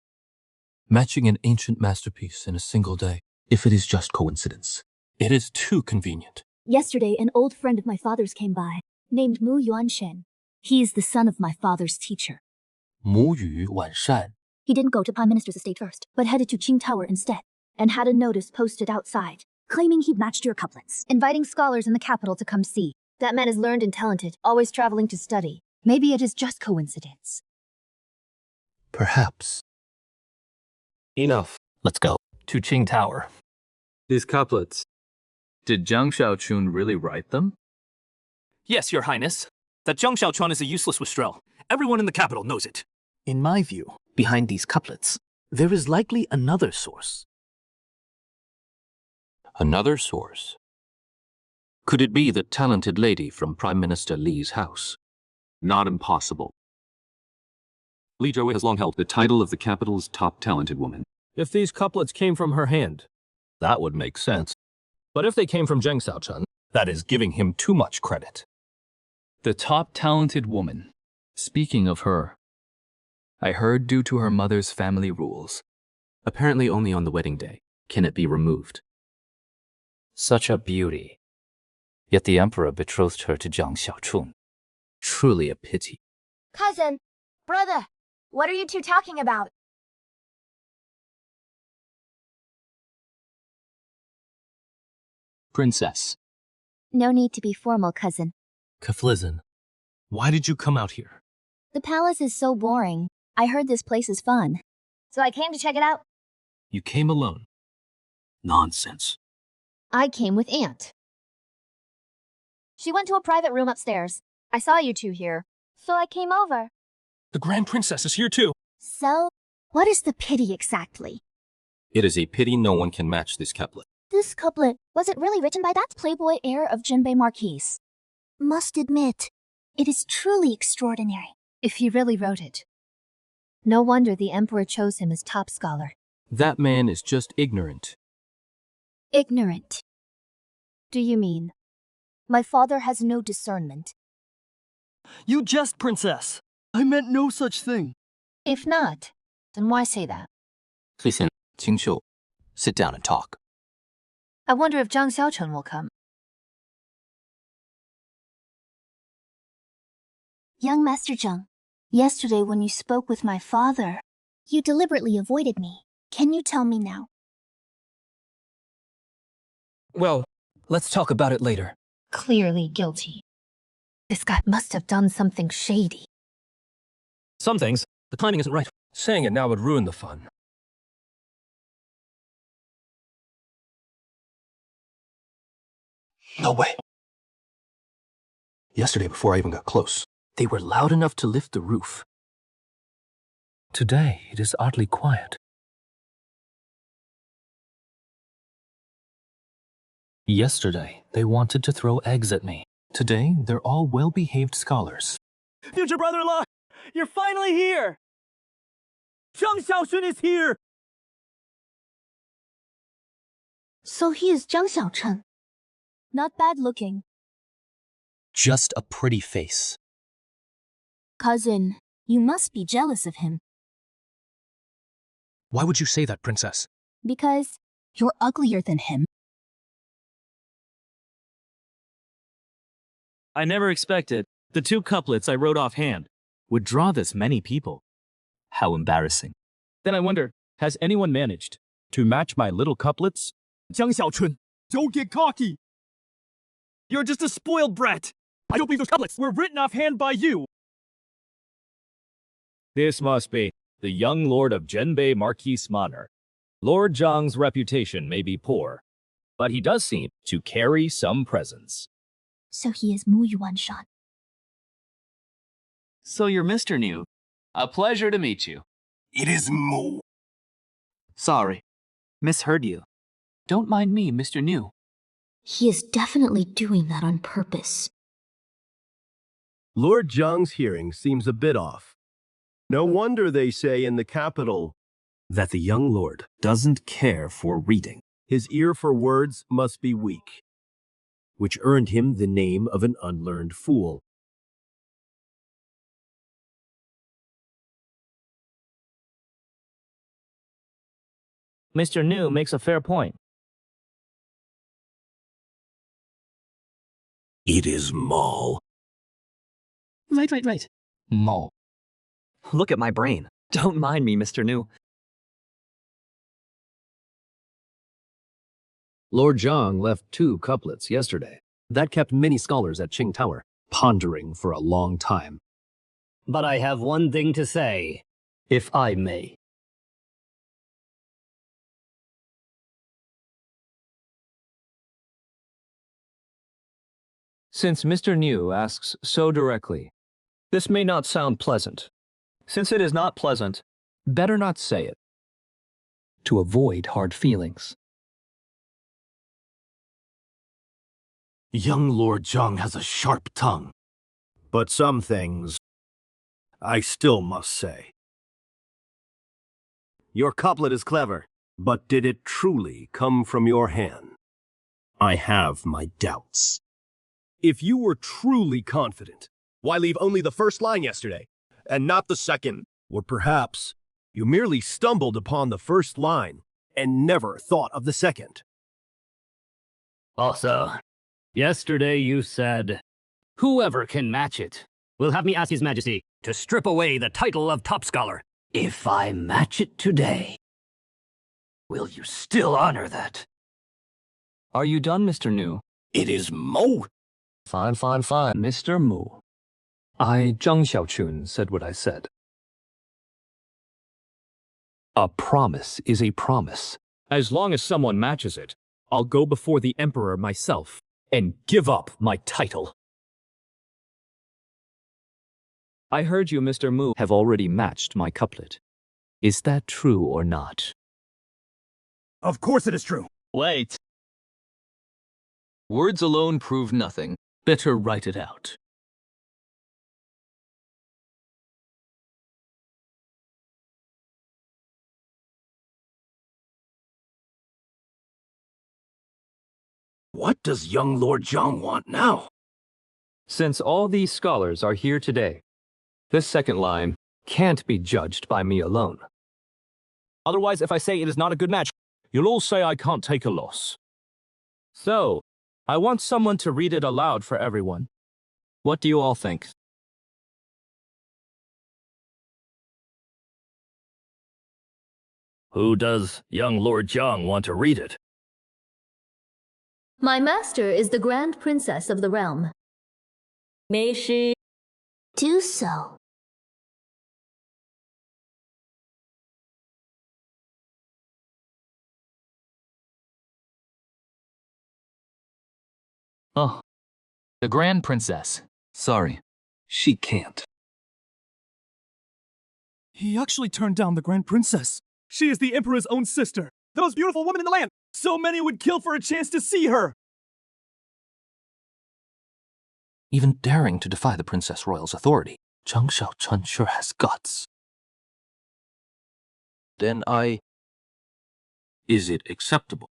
Speaker 3: Matching an ancient masterpiece in a single day, if it is just coincidence. It is too convenient.
Speaker 16: Yesterday, an old friend of my father's came by, named Mu Yuanshen. He is the son of my father's teacher.
Speaker 3: Mu Yu Wanshan.
Speaker 16: He didn't go to Prime Minister's estate first, but headed to Qing Tower instead, and had a notice posted outside, claiming he'd matched your couplets.
Speaker 9: Inviting scholars in the capital to come see. That man is learned and talented, always traveling to study. Maybe it is just coincidence.
Speaker 3: Perhaps. Enough. Let's go. To Qing Tower.
Speaker 6: These couplets. Did Zhang Xiaochun really write them?
Speaker 2: Yes, Your Highness. That Zhang Xiaochun is a useless wastrel. Everyone in the capital knows it.
Speaker 7: In my view, behind these couplets, there is likely another source.
Speaker 1: Another source? Could it be the talented lady from Prime Minister Li's house?
Speaker 20: Not impossible. Li Zhou has long held the title of the capital's top talented woman.
Speaker 5: If these couplets came from her hand, that would make sense. But if they came from Zheng Xiaochun, that is giving him too much credit.
Speaker 6: The top talented woman. Speaking of her, I heard due to her mother's family rules.
Speaker 18: Apparently only on the wedding day can it be removed.
Speaker 21: Such a beauty. Yet the emperor betrothed her to Zhang Xiaochun.
Speaker 18: Truly a pity.
Speaker 8: Cousin, brother, what are you two talking about?
Speaker 3: Princess.
Speaker 9: No need to be formal, cousin.
Speaker 3: Kaflizin. Why did you come out here?
Speaker 9: The palace is so boring. I heard this place is fun.
Speaker 8: So I came to check it out.
Speaker 3: You came alone. Nonsense.
Speaker 9: I came with Aunt.
Speaker 8: She went to a private room upstairs. I saw you two here, so I came over.
Speaker 3: The Grand Princess is here too.
Speaker 8: So, what is the pity exactly?
Speaker 1: It is a pity no one can match this couplet.
Speaker 8: This couplet, was it really written by that playboy heir of Jinbei Marquise? Must admit, it is truly extraordinary.
Speaker 9: If he really wrote it. No wonder the emperor chose him as top scholar.
Speaker 1: That man is just ignorant.
Speaker 9: Ignorant. Do you mean?
Speaker 8: My father has no discernment.
Speaker 14: You jest, princess. I meant no such thing.
Speaker 9: If not, then why say that?
Speaker 3: Listen, Qingxiu, sit down and talk.
Speaker 9: I wonder if Zhang Xiaochun will come.
Speaker 8: Young Master Zhang, yesterday when you spoke with my father, you deliberately avoided me. Can you tell me now?
Speaker 3: Well, let's talk about it later.
Speaker 9: Clearly guilty. This guy must have done something shady.
Speaker 1: Some things, the timing isn't right. Saying it now would ruin the fun.
Speaker 3: No way. Yesterday, before I even got close, they were loud enough to lift the roof. Today, it is oddly quiet. Yesterday, they wanted to throw eggs at me. Today, they're all well-behaved scholars.
Speaker 14: Future brother-in-law, you're finally here! Zhang Xiaochun is here!
Speaker 8: So he is Zhang Xiaochun. Not bad looking.
Speaker 3: Just a pretty face.
Speaker 8: Cousin, you must be jealous of him.
Speaker 3: Why would you say that, princess?
Speaker 8: Because you're uglier than him.
Speaker 2: I never expected the two couplets I wrote offhand would draw this many people.
Speaker 3: How embarrassing.
Speaker 12: Then I wonder, has anyone managed to match my little couplets?
Speaker 2: Zhang Xiaochun, don't get cocky. You're just a spoiled brat. I don't believe those couplets were written offhand by you.
Speaker 12: This must be the young lord of Jinbei Marquise Manor. Lord Zhang's reputation may be poor, but he does seem to carry some presence.
Speaker 8: So he is Mu Yuanshan.
Speaker 22: So you're Mr. New. A pleasure to meet you.
Speaker 7: It is Mu.
Speaker 22: Sorry. Misheard you. Don't mind me, Mr. New.
Speaker 8: He is definitely doing that on purpose.
Speaker 7: Lord Zhang's hearing seems a bit off. No wonder they say in the capital that the young lord doesn't care for reading. His ear for words must be weak, which earned him the name of an unlearned fool.
Speaker 10: Mr. New makes a fair point.
Speaker 7: It is Maul.
Speaker 14: Right.
Speaker 3: Maul.
Speaker 14: Look at my brain. Don't mind me, Mr. New.
Speaker 18: Lord Zhang left 2 couplets yesterday. That kept many scholars at Qing Tower pondering for a long time.
Speaker 17: But I have one thing to say, if I may.
Speaker 10: Since Mr. New asks so directly,
Speaker 14: This may not sound pleasant. Since it is not pleasant, better not say it, to avoid hard feelings.
Speaker 7: Young Lord Zhang has a sharp tongue. But some things I still must say. Your couplet is clever, but did it truly come from your hand? I have my doubts.
Speaker 13: If you were truly confident, why leave only the first line yesterday, and not the second? Or perhaps you merely stumbled upon the first line and never thought of the second.
Speaker 17: Also, yesterday you said, whoever can match it will have me ask His Majesty to strip away the title of top scholar. If I match it today, will you still honor that?
Speaker 10: Are you done, Mr. New?
Speaker 13: It is Mo.
Speaker 3: Fine, fine, fine.
Speaker 10: Mr. Mu. I, Zhang Xiaochun, said what I said.
Speaker 11: A promise is a promise. As long as someone matches it, I'll go before the Emperor myself and give up my title.
Speaker 10: I heard you, Mr. Mu, have already matched my couplet. Is that true or not?
Speaker 12: Of course it is true.
Speaker 14: Wait.
Speaker 3: Words alone prove nothing. Better write it out.
Speaker 7: What does young Lord Zhang want now?
Speaker 10: Since all these scholars are here today, this second line can't be judged by me alone.
Speaker 14: Otherwise, if I say it is not a good match,
Speaker 12: You'll all say I can't take a loss.
Speaker 10: So, I want someone to read it aloud for everyone. What do you all think?
Speaker 11: Who does young Lord Zhang want to read it?
Speaker 8: My master is the Grand Princess of the realm. May she do so?
Speaker 3: Oh, the Grand Princess. Sorry, she can't.
Speaker 2: He actually turned down the Grand Princess. She is the Emperor's own sister, the most beautiful woman in the land. So many would kill for a chance to see her.
Speaker 3: Even daring to defy the Princess Royal's authority, Zhang Xiaochun sure has guts.
Speaker 1: Then Is it acceptable?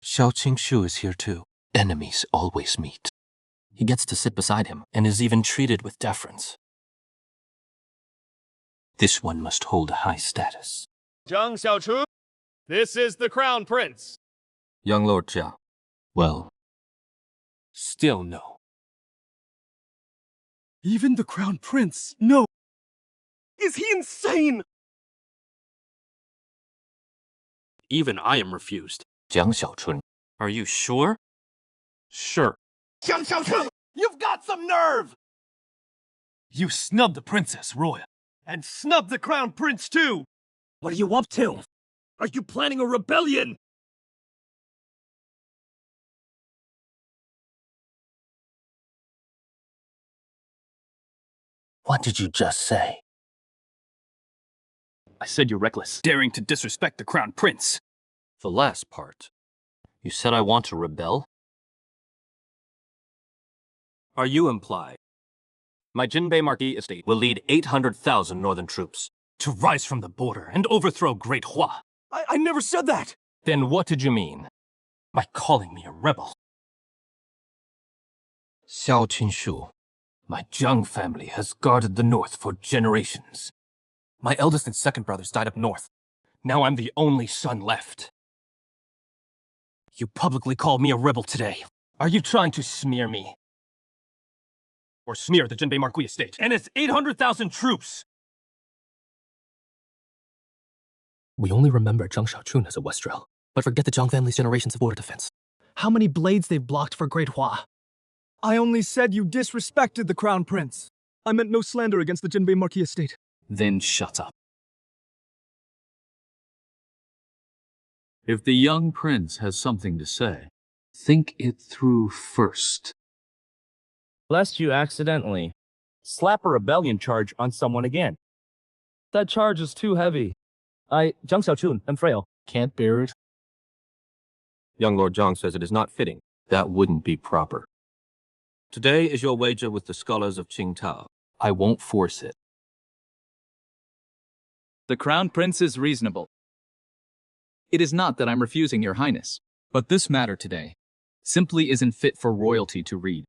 Speaker 3: Xiao Qingshu is here too. Enemies always meet. He gets to sit beside him and is even treated with deference. This one must hold a high status.
Speaker 13: Zhang Xiaochun, this is the Crown Prince.
Speaker 1: Young Lord Jia.
Speaker 3: Well,
Speaker 1: Still no.
Speaker 2: Even the Crown Prince? No. Is he insane?
Speaker 1: Even I am refused.
Speaker 3: Jiang Xiaochun.
Speaker 1: Are you sure? Sure.
Speaker 12: Zhang Xiaochun, you've got some nerve! You snubbed the Princess Royal, and snubbed the Crown Prince too!
Speaker 13: What are you up to? Are you planning a rebellion?
Speaker 3: What did you just say?
Speaker 11: I said you're reckless, daring to disrespect the Crown Prince.
Speaker 1: The last part. You said I want to rebel? Are you implied? My Jinbei Marquis estate will lead 800,000 northern troops to rise from the border and overthrow Great Hua.
Speaker 12: I never said that!
Speaker 1: Then what did you mean by calling me a rebel? Xiao Qinshu, my Zhang family has guarded the north for generations. My eldest and second brothers died up north. Now I'm the only son left. You publicly called me a rebel today. Are you trying to smear me? Or smear the Jinbei Marquis estate and its 800,000 troops?
Speaker 3: We only remember Zhang Xiaochun as a Westrel, but forget the Zhang family's generations of border defense.
Speaker 2: How many blades they've blocked for Great Hua? I only said you disrespected the Crown Prince. I meant no slander against the Jinbei Marquis estate.
Speaker 6: Then shut up. If the young prince has something to say, Think it through first.
Speaker 10: Lest you accidentally slap a rebellion charge on someone again. That charge is too heavy. Zhang Xiaochun, am frail.
Speaker 6: Can't bear it.
Speaker 1: Young Lord Zhang says it is not fitting.
Speaker 20: That wouldn't be proper.
Speaker 1: Today is your wager with the scholars of Qingtao.
Speaker 6: I won't force it.
Speaker 22: The Crown Prince is reasonable. It is not that I'm refusing your highness, but this matter today simply isn't fit for royalty to read.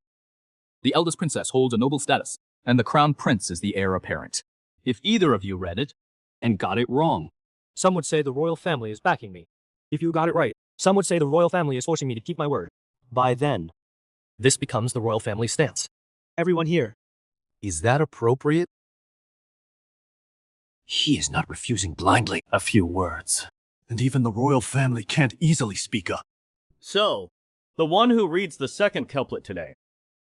Speaker 22: The eldest princess holds a noble status, and the Crown Prince is the heir apparent.
Speaker 11: If either of you read it and got it wrong,
Speaker 14: Some would say the royal family is backing me. If you got it right, some would say the royal family is forcing me to keep my word. By then, this becomes the royal family stance. Everyone here.
Speaker 13: Is that appropriate? He is not refusing blindly.
Speaker 12: A few words, and even the royal family can't easily speak up.
Speaker 14: So, the one who reads the second couplet today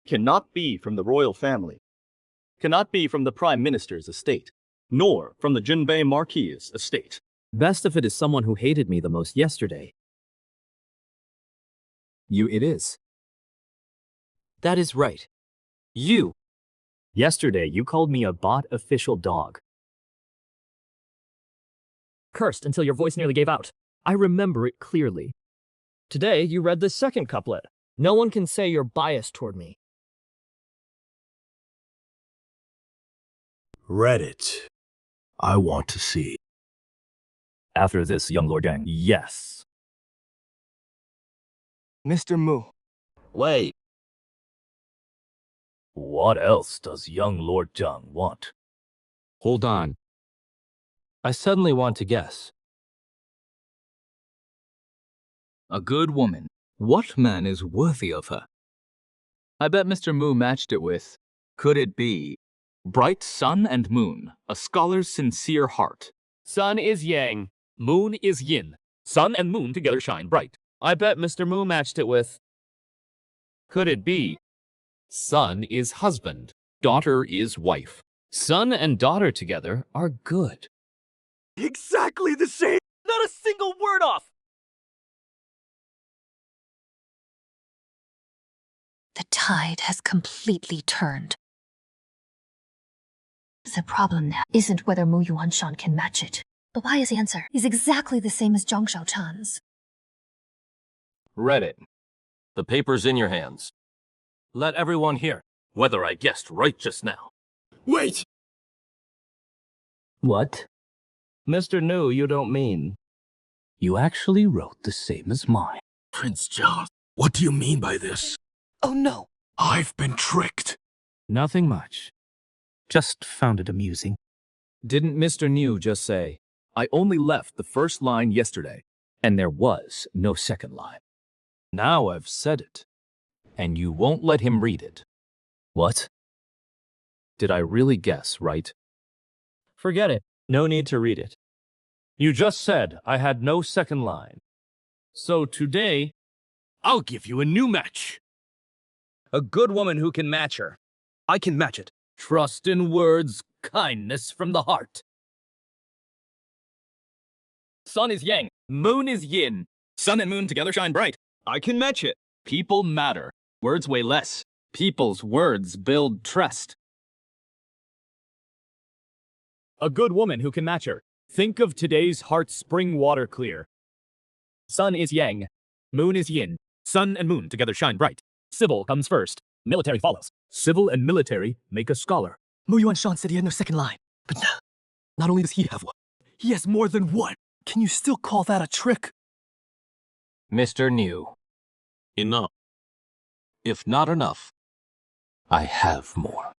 Speaker 14: cannot be from the royal family, cannot be from the prime minister's estate, nor from the Jinbei Marquis's estate.
Speaker 4: Best if it is someone who hated me the most yesterday.
Speaker 14: It is.
Speaker 4: That is right. You.
Speaker 14: Yesterday, you called me a bot official dog. Cursed until your voice nearly gave out. I remember it clearly. Today, you read the second couplet. No one can say you're biased toward me.
Speaker 12: Read it. I want to see.
Speaker 11: after this, young Lord Yang, yes.
Speaker 14: Mr. Mu.
Speaker 11: Wait. What else does young Lord Zhang want?
Speaker 1: Hold on. I suddenly want to guess.
Speaker 22: A good woman. What man is worthy of her? I bet Mr. Mu matched it with, could it be, bright sun and moon, a scholar's sincere heart.
Speaker 19: Sun is yang, moon is yin. Sun and moon together shine bright. I bet Mr. Mu matched it with, could it be, son is husband, daughter is wife. Son and daughter together are good.
Speaker 12: Exactly the same!
Speaker 14: Not a single word off!
Speaker 9: The tide has completely turned. The problem now isn't whether Mu Yuanshan can match it, but why his answer is exactly the same as Zhang Shaochan's.
Speaker 1: Read it. The paper's in your hands. Let everyone hear whether I guessed right just now.
Speaker 12: Wait!
Speaker 10: What? Mr. Nu, you don't mean. You actually wrote the same as mine.
Speaker 12: Prince Zhang, what do you mean by this?
Speaker 9: Oh no!
Speaker 12: I've been tricked.
Speaker 10: Nothing much. Just found it amusing.
Speaker 11: Didn't Mr. New just say, I only left the first line yesterday, and there was no second line?
Speaker 10: Now I've said it, and you won't let him read it.
Speaker 11: What? Did I really guess right?
Speaker 14: Forget it. No need to read it.
Speaker 10: You just said I had no second line. So today,
Speaker 12: I'll give you a new match.
Speaker 14: A good woman who can match her. I can match it.
Speaker 11: Trust in words, kindness from the heart.
Speaker 14: Sun is yang, moon is yin. Sun and moon together shine bright. I can match it.
Speaker 22: People matter. Words weigh less. People's words build trust.
Speaker 14: A good woman who can match her. Think of today's heart spring water clear. Sun is yang, moon is yin. Sun and moon together shine bright. Civil comes first, military follows. Civil and military make a scholar.
Speaker 2: Mu Yuanshan said he had no second line. But now, not only does he have one, he has more than one. Can you still call that a trick?
Speaker 1: Mr. New. Enough. If not enough, I have more.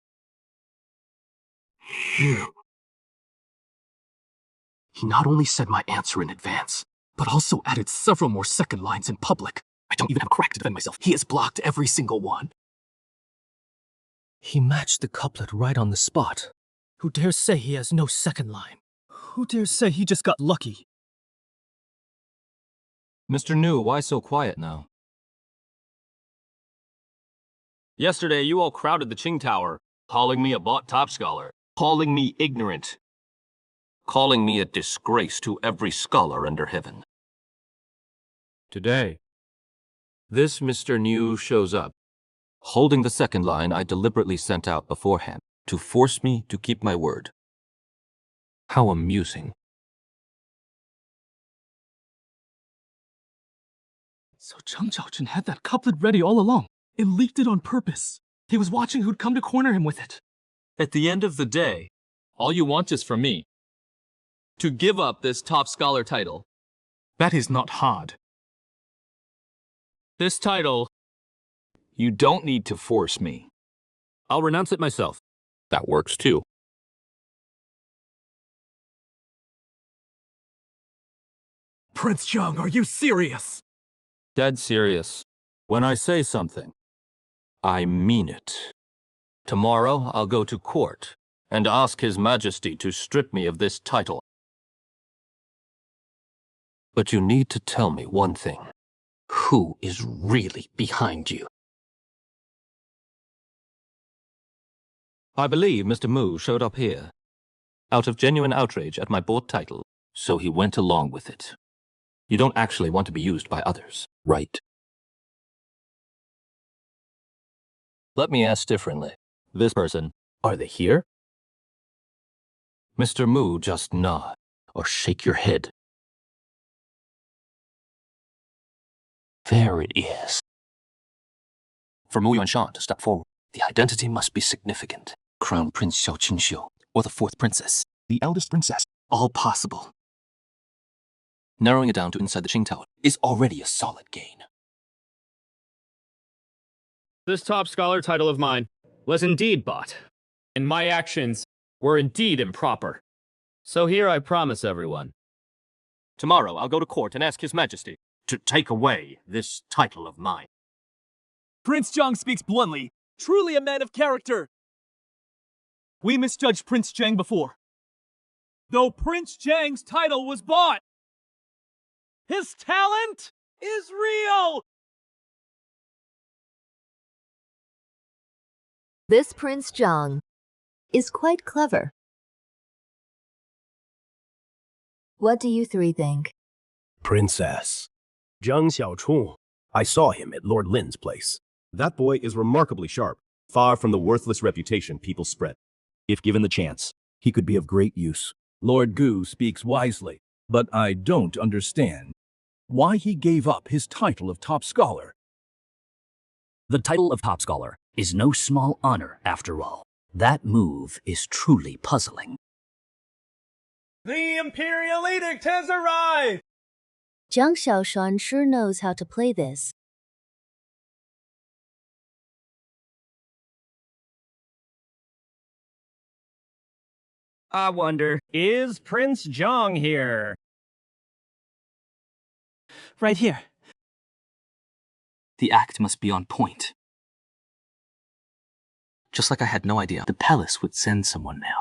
Speaker 7: He not only said my answer in advance, but also added several more second lines in public. I don't even have a crack to defend myself. He has blocked every single one.
Speaker 3: He matched the couplet right on the spot.
Speaker 2: Who dares say he has no second line? Who dares say he just got lucky?
Speaker 1: Mr. New, why so quiet now? Yesterday, you all crowded the Qing Tower, calling me a bought top scholar, calling me ignorant, calling me a disgrace to every scholar under heaven. Today,
Speaker 5: This Mr. New shows up, holding the second line I deliberately sent out beforehand to force me to keep my word. How amusing.
Speaker 2: So Zhang Xiaojun had that couplet ready all along. It leaked it on purpose. He was watching who'd come to corner him with it.
Speaker 22: At the end of the day, all you want is for me to give up this top scholar title.
Speaker 2: That is not hard.
Speaker 22: This title,
Speaker 1: You don't need to force me.
Speaker 5: I'll renounce it myself. That works too.
Speaker 2: Prince Zhang, are you serious?
Speaker 5: Dead serious. When I say something, I mean it. Tomorrow I'll go to court and ask His Majesty to strip me of this title. But you need to tell me one thing. Who is really behind you? I believe Mr. Mu showed up here, out of genuine outrage at my bought title, so he went along with it. You don't actually want to be used by others, right? Let me ask differently. This person, are they here? Mr. Mu, just nod or shake your head. There it is. For Mu Yuanshan to step forward, the identity must be significant. Crown Prince Xiao Qingxiu, or the fourth princess, the eldest princess, all possible. Narrowing it down to inside the Qing Tower is already a solid gain.
Speaker 14: This top scholar title of mine was indeed bought, and my actions were indeed improper. So here I promise everyone.
Speaker 5: Tomorrow I'll go to court and ask His Majesty to take away this title of mine.
Speaker 2: Prince Zhang speaks bluntly, truly a man of character. We misjudged Prince Zhang before. Though Prince Zhang's title was bought, his talent is real!
Speaker 15: This Prince Zhang is quite clever. What do you three think?
Speaker 13: Princess. Zhang Xiaochun. I saw him at Lord Lin's place.
Speaker 7: That boy is remarkably sharp, far from the worthless reputation people spread. If given the chance, he could be of great use.
Speaker 12: Lord Gu speaks wisely, but I don't understand why he gave up his title of top scholar.
Speaker 17: The title of top scholar is no small honor, after all. That move is truly puzzling.
Speaker 2: The Imperial Edict has arrived!
Speaker 15: Zhang Xiaoshan sure knows how to play this.
Speaker 14: I wonder, is Prince Zhang here?
Speaker 2: Right here.
Speaker 3: The act must be on point. Just like I had no idea the palace would send someone now.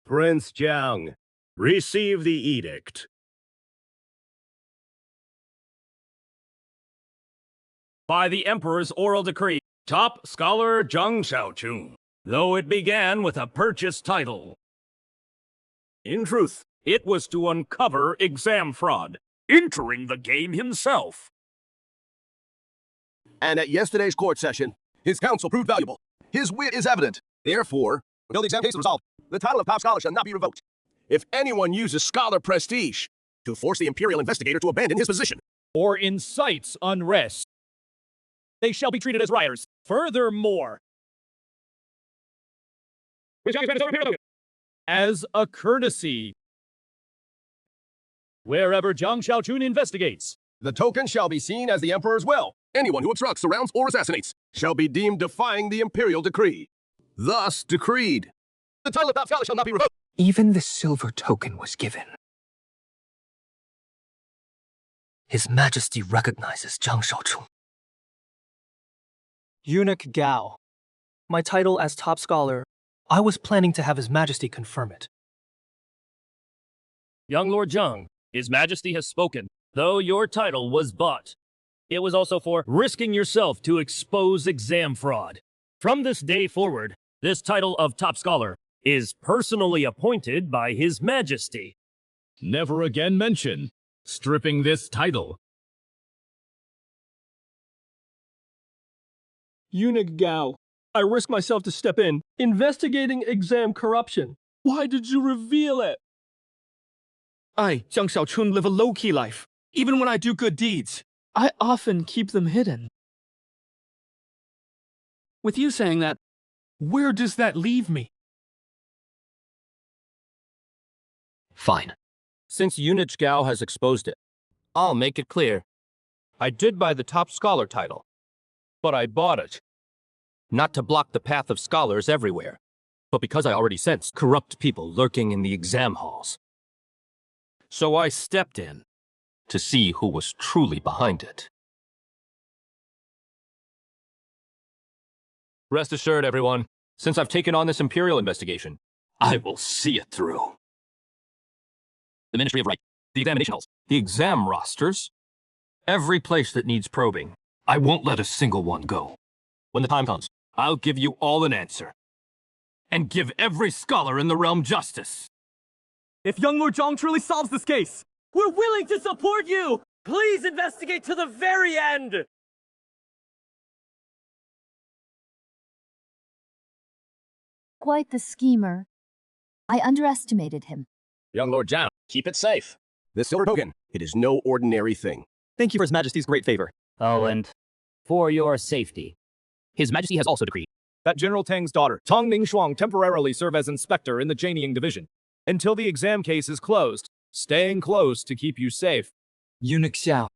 Speaker 13: Prince Zhang, receive the edict.
Speaker 12: By the Emperor's oral decree, top scholar Zhang Xiaoqun, though it began with a purchased title. In truth, it was to uncover exam fraud, entering the game himself.
Speaker 13: And at yesterday's court session, his counsel proved valuable. His wit is evident. Therefore, until the exam case is resolved, the title of top scholar shall not be revoked. If anyone uses scholar prestige to force the imperial investigator to abandon his position,
Speaker 14: or incites unrest, they shall be treated as rioters. Furthermore, as a courtesy, wherever Zhang Xiaochun investigates,
Speaker 13: the token shall be seen as the emperor's will. Anyone who obstructs, surrounds, or assassinates shall be deemed defying the imperial decree. Thus decreed. The title of top scholar shall not be revoked.
Speaker 3: Even the silver token was given. His Majesty recognizes Zhang Xiaochun.
Speaker 2: Eunuch Gao. My title as top scholar, I was planning to have His Majesty confirm it.
Speaker 14: Young Lord Zhang, His Majesty has spoken. Though your title was bought, it was also for risking yourself to expose exam fraud. From this day forward, this title of top scholar is personally appointed by His Majesty.
Speaker 12: Never again mention stripping this title.
Speaker 16: Eunuch Gao, I risk myself to step in, investigating exam corruption. Why did you reveal it?
Speaker 2: I, Jiang Xiaochun, live a low-key life. Even when I do good deeds, I often keep them hidden. With you saying that, where does that leave me?
Speaker 18: Fine.
Speaker 5: Since Eunuch Gao has exposed it, I'll make it clear. I did buy the top scholar title, but I bought it. Not to block the path of scholars everywhere, but because I already sensed corrupt people lurking in the exam halls. So I stepped in to see who was truly behind it. Rest assured, everyone, since I've taken on this Imperial investigation, I will see it through. The Ministry of Right, the examination halls, the exam rosters, every place that needs probing. I won't let a single one go. When the time comes, I'll give you all an answer. And give every scholar in the realm justice.
Speaker 2: If young Lord Zhang truly solves this case, we're willing to support you! Please investigate to the very end!
Speaker 9: Quite the schemer. I underestimated him.
Speaker 13: Young Lord Zhang, keep it safe. This silver token, it is no ordinary thing.
Speaker 2: Thank you for His Majesty's great favor.
Speaker 17: Oh, and for your safety. His Majesty has also decreed
Speaker 14: that General Tang's daughter, Tang Ningshuang, temporarily serve as inspector in the Jianying division until the exam case is closed, staying close to keep you safe.
Speaker 2: Eunuch Xiao,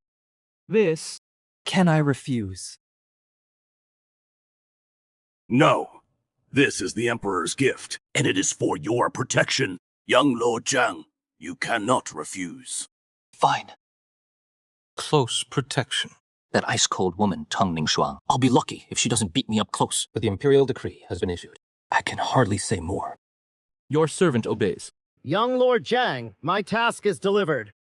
Speaker 2: this can I refuse?
Speaker 12: No. This is the Emperor's gift, and it is for your protection. Young Lord Zhang, you cannot refuse.
Speaker 3: Fine. Close protection. That ice-cold woman, Tang Ningshuang. I'll be lucky if she doesn't beat me up close. But the imperial decree has been issued. I can hardly say more.
Speaker 5: Your servant obeys.
Speaker 21: Young Lord Zhang, my task is delivered.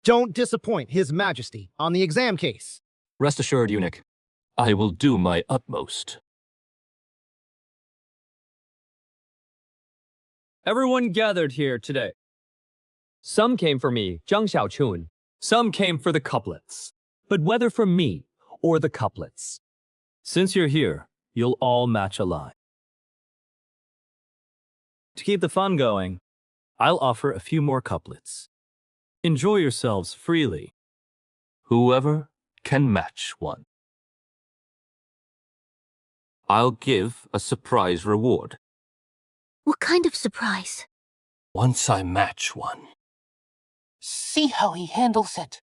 Speaker 21: Don't disappoint His Majesty on the exam case.
Speaker 5: Rest assured, Eunuch, I will do my utmost.
Speaker 14: Everyone gathered here today. Some came for me, Jiang Xiaochun. Some came for the couplets. But whether for me or the couplets, since you're here, you'll all match a line. To keep the fun going, I'll offer a few more couplets. Enjoy yourselves freely.
Speaker 5: Whoever can match one. I'll give a surprise reward.
Speaker 8: What kind of surprise?
Speaker 3: Once I match one. See how he handles it.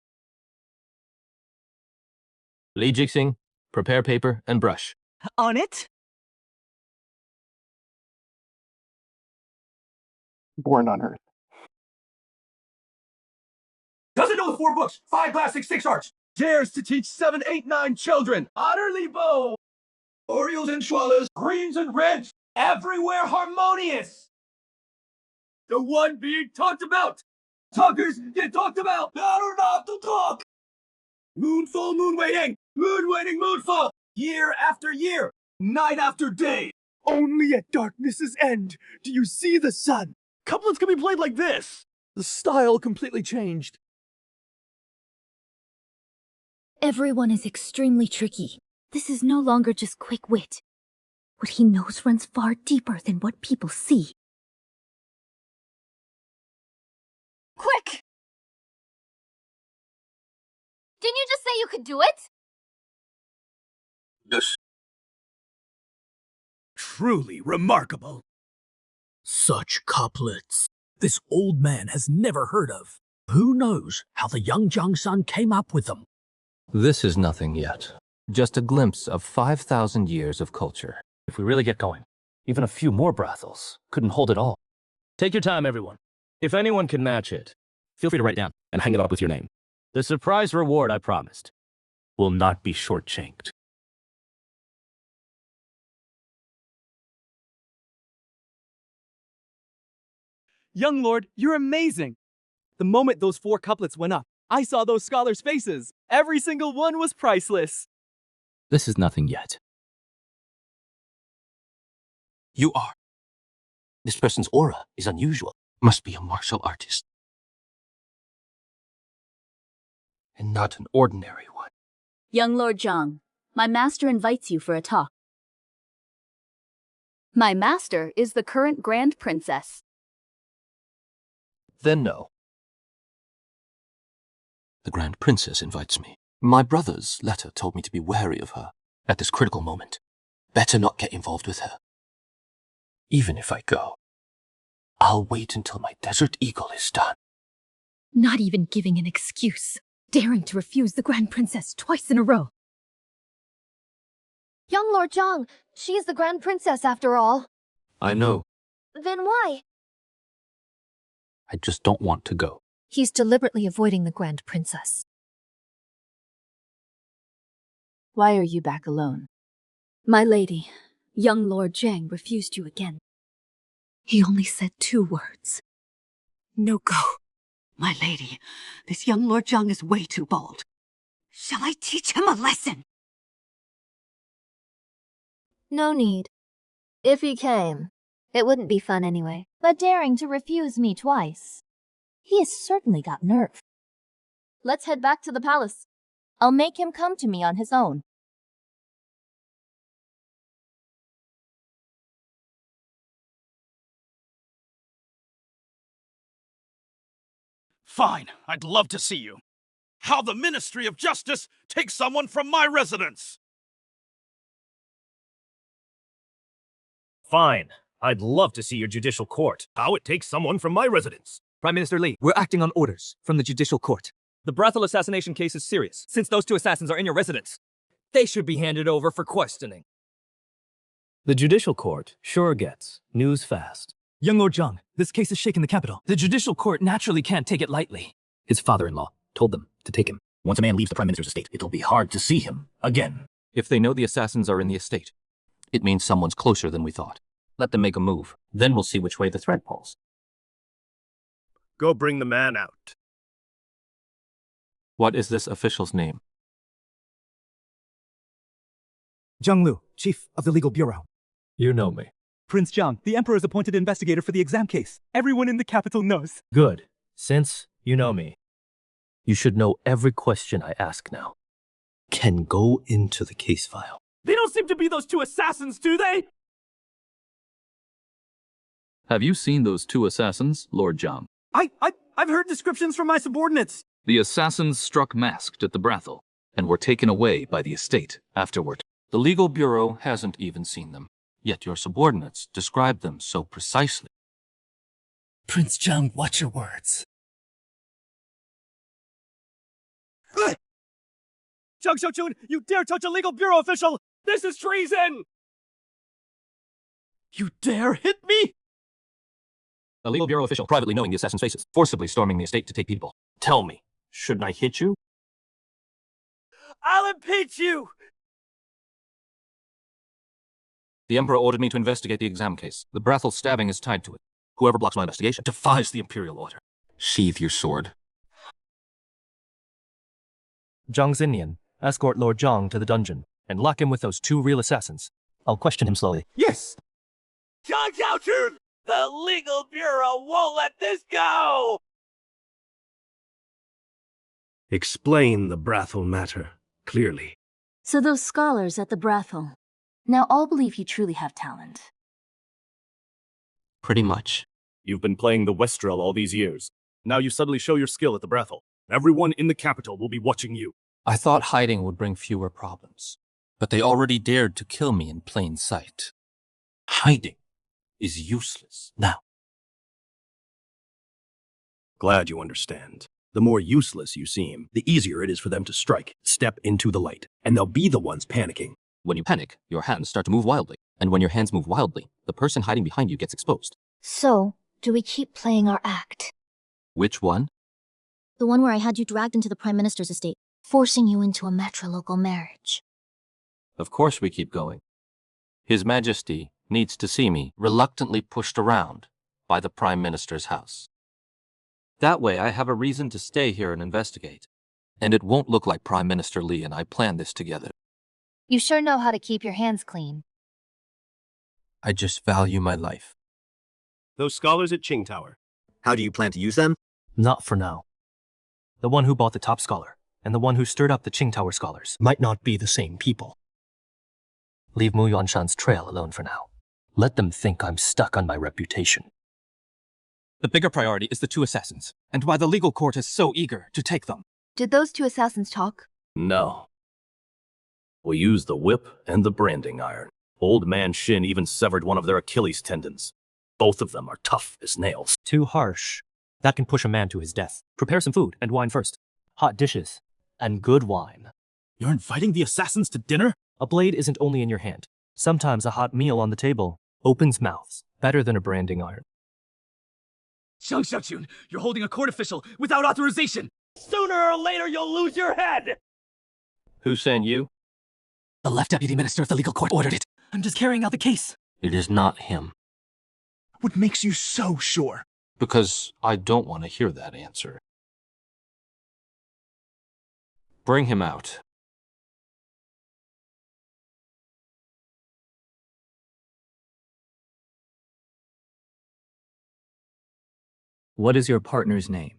Speaker 5: Li Jixing, prepare paper and brush.
Speaker 2: On it?
Speaker 23: Born on Earth.
Speaker 12: Doesn't know the 4 books, 5 classics, 6 arts. Dares to teach 7, 8, 9 children. Utterly bold. Orioles and Schwallas, greens and reds, everywhere harmonious. The one being talked about. Talkers get talked about. Better not to talk. Moonfall, moon waning, moonfall. Year after year, night after day.
Speaker 2: Only at darkness's end do you see the sun. Couplets can be played like this. The style completely changed.
Speaker 8: Everyone is extremely tricky. This is no longer just quick wit. What he knows runs far deeper than what people see. Quick! Didn't you just say you could do it?
Speaker 12: Yes. Truly remarkable.
Speaker 2: Such couplets. This old man has never heard of. Who knows how the young Jiangsan came up with them?
Speaker 5: This is nothing yet. Just a glimpse of 5,000 years of culture.
Speaker 10: If we really get going, even a few more brothels couldn't hold it all.
Speaker 14: Take your time, everyone. If anyone can match it, feel free to write it down and hang it up with your name. The surprise reward I promised will not be shortchanged.
Speaker 2: Young Lord, you're amazing. The moment those 4 couplets went up, I saw those scholars' faces. Every single one was priceless.
Speaker 10: This is nothing yet.
Speaker 3: You are. This person's aura is unusual. Must be a martial artist. And not an ordinary one.
Speaker 24: Young Lord Zhang,
Speaker 6: My master invites you for a talk. My master is the current Grand Princess.
Speaker 1: Then no. The Grand Princess invites me. My brother's letter told me to be wary of her at this critical moment. Better not get involved with her. Even if I go, I'll wait until my Desert Eagle is done.
Speaker 20: Not even giving an excuse. Daring to refuse the Grand Princess twice in a row.
Speaker 9: Young Lord Zhang, she is the Grand Princess after all.
Speaker 1: I know.
Speaker 9: Then why?
Speaker 1: I just don't want to go.
Speaker 9: He's deliberately avoiding the Grand Princess.
Speaker 6: Why are you back alone?
Speaker 20: My lady, young Lord Zhang refused you again. He only said 2 words.
Speaker 23: No go. My lady, this young Lord Zhang is way too bold. Shall I teach him a lesson?
Speaker 9: No need. If he came, it wouldn't be fun anyway. But daring to refuse me twice. He has certainly got nerve. Let's head back to the palace. I'll make him come to me on his own.
Speaker 12: Fine, I'd love to see you. How the Ministry of Justice takes someone from my residence!
Speaker 11: Fine. I'd love to see your judicial court. How it takes someone from my residence.
Speaker 2: Prime Minister Li, we're acting on orders from the judicial court. The Brathel assassination case is serious, since those 2 assassins are in your residence. They should be handed over for questioning.
Speaker 11: The judicial court sure gets news fast.
Speaker 2: Young Lord Zhang, this case has shaken the capital. The judicial court naturally can't take it lightly.
Speaker 18: His father-in-law told them to take him.
Speaker 1: Once a man leaves the Prime Minister's estate, it'll be hard to see him again. If they know the assassins are in the estate, it means someone's closer than we thought. Let them make a move. Then we'll see which way the thread pulls.
Speaker 13: Go bring the man out.
Speaker 1: What is this official's name?
Speaker 2: Zhang Lu, Chief of the Legal Bureau.
Speaker 11: You know me.
Speaker 2: Prince Zhang, the Emperor's appointed investigator for the exam case. Everyone in the capital knows.
Speaker 11: Good. Since you know me, you should know every question I ask now.
Speaker 18: Can go into the case file.
Speaker 12: They don't seem to be those 2 assassins, do they?
Speaker 22: Have you seen those 2 assassins, Lord Zhang?
Speaker 2: I've heard descriptions from my subordinates.
Speaker 22: The assassins struck masked at the Brathel and were taken away by the estate afterward.
Speaker 1: The legal bureau hasn't even seen them, yet your subordinates described them so precisely.
Speaker 2: Prince Zhang, watch your words.
Speaker 12: Zhang Xiaochun, you dare touch a legal bureau official! This is treason! You dare hit me?
Speaker 1: A legal bureau official, privately knowing the assassin's faces, forcibly storming the estate to take people. Tell me, shouldn't I hit you?
Speaker 12: I'll impeach you!
Speaker 1: The Emperor ordered me to investigate the exam case. The Brathel stabbing is tied to it. Whoever blocks my investigation defies the Imperial order. Sheathe your sword.
Speaker 3: Zhang Xinyan, escort Lord Zhang to the dungeon and lock him with those 2 real assassins. I'll question him slowly.
Speaker 12: Yes! Zhang Xiaochun! The legal bureau won't let this go!
Speaker 13: Explain the Brathel matter clearly.
Speaker 6: So those scholars at the Brathel, now all believe you truly have talent.
Speaker 1: Pretty much.
Speaker 12: You've been playing the Westrel all these years. Now you suddenly show your skill at the Brathel. Everyone in the capital will be watching you.
Speaker 1: I thought hiding would bring fewer problems, but they already dared to kill me in plain sight. Hiding is useless now.
Speaker 13: Glad you understand. The more useless you seem, the easier it is for them to strike. Step into the light, and they'll be the ones panicking.
Speaker 1: When you panic, your hands start to move wildly, and when your hands move wildly, the person hiding behind you gets exposed.
Speaker 9: So, do we keep playing our act?
Speaker 1: Which one?
Speaker 8: The one where I had you dragged into the Prime Minister's estate, forcing you into a matrilocal marriage.
Speaker 1: Of course we keep going. His Majesty needs to see me reluctantly pushed around by the Prime Minister's house. That way I have a reason to stay here and investigate. And it won't look like Prime Minister Li and I planned this together.
Speaker 9: You sure know how to keep your hands clean.
Speaker 1: I just value my life.
Speaker 13: Those scholars at Qing Tower.
Speaker 7: How do you plan to use them?
Speaker 3: Not for now. The one who bought the top scholar and the one who stirred up the Qing Tower scholars might not be the same people. Leave Mu Yuanshan's trail alone for now. Let them think I'm stuck on my reputation.
Speaker 1: The bigger priority is the 2 assassins, and why the legal court is so eager to take them.
Speaker 9: Did those 2 assassins talk?
Speaker 11: No. We used the whip and the branding iron. Old Man Shin even severed one of their Achilles tendons. Both of them are tough as nails.
Speaker 1: Too harsh. That can push a man to his death. Prepare some food and wine first.
Speaker 3: Hot dishes and good wine.
Speaker 2: You're inviting the assassins to dinner?
Speaker 1: A blade isn't only in your hand. Sometimes a hot meal on the table opens mouths better than a branding iron.
Speaker 2: Zhang Xiaochun, you're holding a court official without authorization! Sooner or later you'll lose your head!
Speaker 5: Who sent you?
Speaker 2: The left deputy minister of the legal court ordered it. I'm just carrying out the case.
Speaker 5: It is not him.
Speaker 2: What makes you so sure?
Speaker 5: Because I don't want to hear that answer. Bring him out.
Speaker 22: What is your partner's name?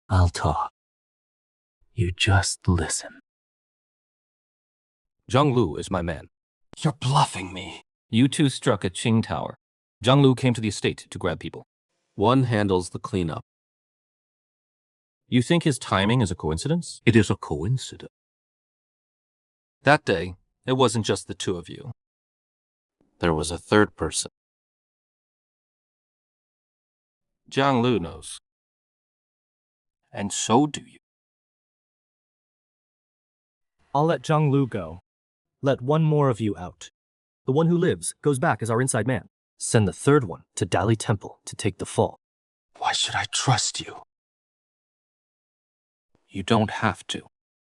Speaker 3: I'll talk. You just listen.
Speaker 5: Zhang Lu is my man.
Speaker 3: You're bluffing me.
Speaker 5: You two struck at Qing Tower. Zhang Lu came to the estate to grab people.
Speaker 3: One handles the cleanup.
Speaker 5: You think his timing is a coincidence?
Speaker 3: It is a coincidence.
Speaker 5: That day, it wasn't just the 2 of you. There was a 3rd person. Zhang Lu knows. And so do you.
Speaker 1: I'll let Zhang Lu go. Let one more of you out. The one who lives goes back as our inside man. Send the 3rd one to Dali Temple to take the fall.
Speaker 3: Why should I trust you?
Speaker 5: You don't have to.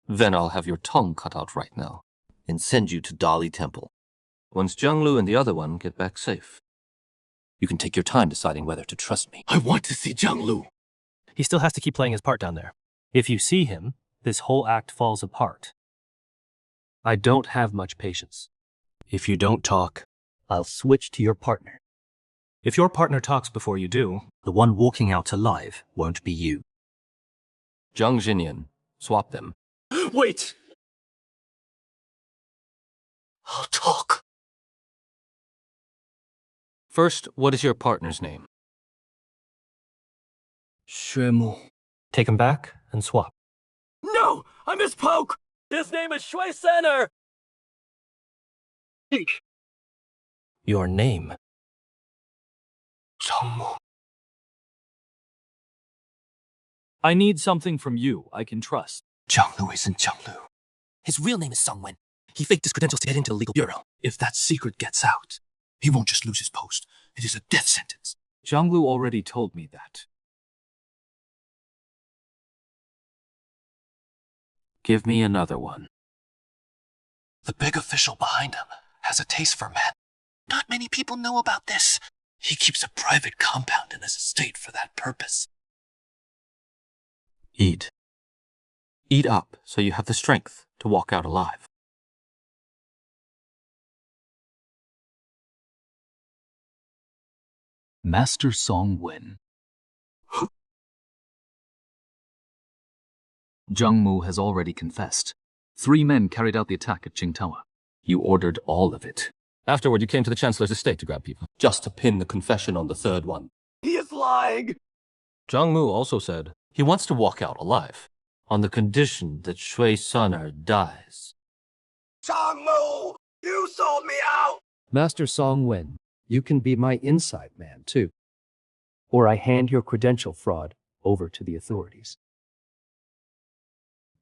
Speaker 5: Then I'll have your tongue cut out right now and send you to Dali Temple. Once Zhang Lu and the other one get back safe, you can take your time deciding whether to trust me.
Speaker 3: I want to see Zhang Lu.
Speaker 1: He still has to keep playing his part down there. If you see him, this whole act falls apart. I don't have much patience. If you don't talk, I'll switch to your partner. If your partner talks before you do, the one walking out alive won't be you.
Speaker 5: Zhang Xinyan, swap them.
Speaker 3: Wait! I'll talk.
Speaker 5: First, what is your partner's name?
Speaker 3: Xue Mu.
Speaker 1: Take him back and swap.
Speaker 3: No! I misspoke! His name is Shui Center!
Speaker 1: Your name?
Speaker 3: Zhang Mu.
Speaker 22: I need something from you I can trust.
Speaker 3: Zhang Lu isn't Zhang Lu. His real name is Song Wen. He faked his credentials to get into the legal bureau. If that secret gets out, he won't just lose his post. It is a death sentence.
Speaker 22: Zhang Lu already told me that.
Speaker 5: Give me another one.
Speaker 3: The big official behind him has a taste for men. Not many people know about this. He keeps a private compound in his estate for that purpose.
Speaker 5: Eat. Eat up so you have the strength to walk out alive.
Speaker 22: Master Song Wen. Zhang Mu has already confessed. 3 men carried out the attack at Qing Tower. You ordered all of it.
Speaker 5: Afterward, you came to the Chancellor's estate to grab people, just to pin the confession on the 3rd one.
Speaker 3: He is lying!
Speaker 5: Zhang Mu also said he wants to walk out alive, on the condition that Shui Suner dies.
Speaker 3: Zhang Mu! You sold me out!
Speaker 18: Master Song Wen, you can be my inside man, too. Or I hand your credential fraud over to the authorities.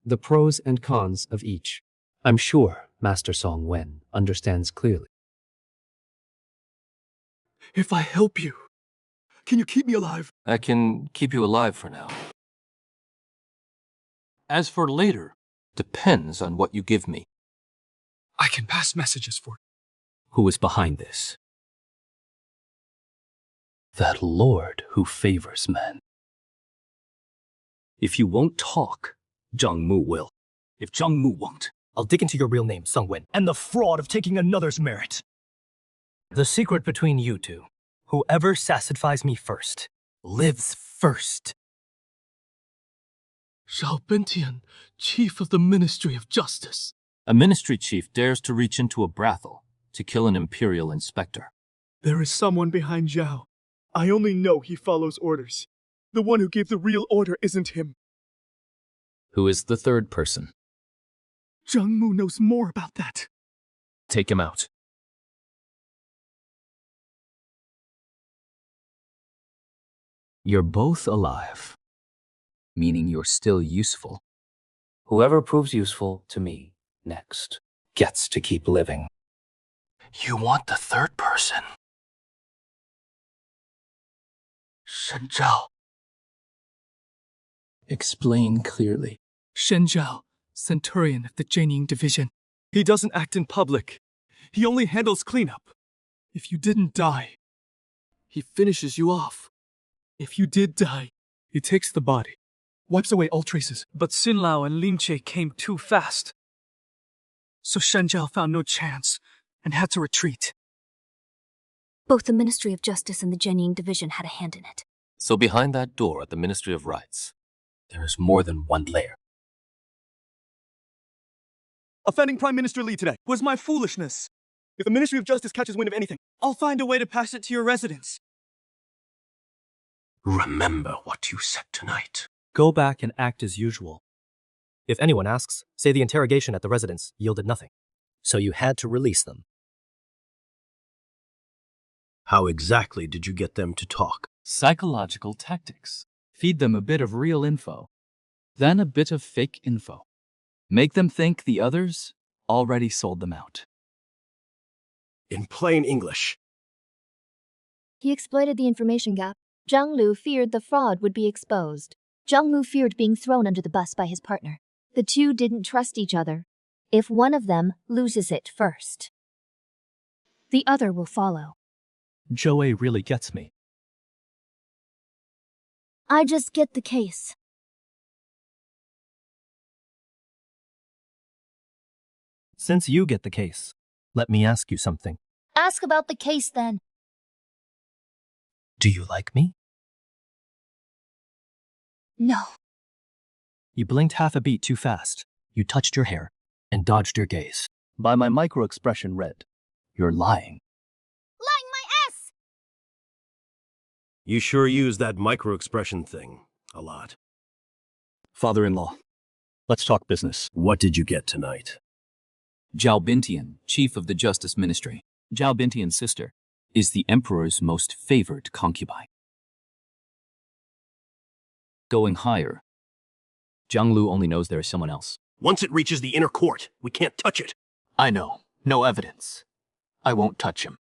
Speaker 18: The pros and cons of each. I'm sure Master Song Wen understands clearly.
Speaker 3: If I help you, can you keep me alive?
Speaker 5: I can keep you alive for now. As for later, depends on what you give me.
Speaker 3: I can pass messages for it.
Speaker 11: Who is behind this?
Speaker 3: That lord who favors men.
Speaker 11: If you won't talk, Zhang Mu will. If Zhang Mu won't,
Speaker 2: I'll dig into your real name, Song Wen, and the fraud of taking another's merit. The secret between you two, whoever satisfies me first, lives first.
Speaker 3: Zhao Bentian, Chief of the Ministry of Justice.
Speaker 1: A ministry chief dares to reach into a brothel to kill an imperial inspector.
Speaker 4: There is someone behind Zhao. I only know he follows orders. The one who gave the real order isn't him.
Speaker 11: Who is the third person?
Speaker 4: Zhang Mu knows more about that.
Speaker 11: Take him out. You're both alive, meaning you're still useful. Whoever proves useful to me next gets to keep living.
Speaker 3: You want the third person? Shen Zhao.
Speaker 11: Explain clearly.
Speaker 4: Shen Zhao, Centurion of the Jianying Division. He doesn't act in public. He only handles cleanup. If you didn't die, he finishes you off. If you did die, he takes the body, wipes away all traces. But Xin Lao and Lin Che came too fast. So Shen Zhao found no chance and had to retreat.
Speaker 6: Both the Ministry of Justice and the Jianying Division had a hand in it.
Speaker 1: So behind that door at the Ministry of Rights, there is more than one layer.
Speaker 4: Offending Prime Minister Li today was my foolishness. If the Ministry of Justice catches wind of anything, I'll find a way to pass it to your residence.
Speaker 7: Remember what you said tonight.
Speaker 2: Go back and act as usual. If anyone asks, say the interrogation at the residence yielded nothing. So you had to release them.
Speaker 7: How exactly did you get them to talk?
Speaker 22: Psychological tactics. Feed them a bit of real info, then a bit of fake info. Make them think the others already sold them out.
Speaker 7: In plain English.
Speaker 9: He exploited the information gap. Zhang Lu feared the fraud would be exposed. Zhang Lu feared being thrown under the bus by his partner. The two didn't trust each other. If one of them loses it first, the other will follow.
Speaker 2: Zhou Wei really gets me.
Speaker 6: I just get the case.
Speaker 2: Since you get the case, let me ask you something.
Speaker 6: Ask about the case then.
Speaker 2: Do you like me?
Speaker 6: No.
Speaker 2: You blinked half a beat too fast. You touched your hair and dodged your gaze. By my micro-expression read, you're lying.
Speaker 8: Lying my ass!
Speaker 7: You sure use that micro-expression thing a lot.
Speaker 12: Father-in-law, let's talk business.
Speaker 7: What did you get tonight?
Speaker 22: Zhao Bintian, chief of the Justice Ministry. Zhao Bintian's sister is the Emperor's most favored concubine. Going higher, Zhang Lu only knows there is someone else.
Speaker 7: Once it reaches the inner court, we can't touch it.
Speaker 3: I know. No evidence. I won't touch him.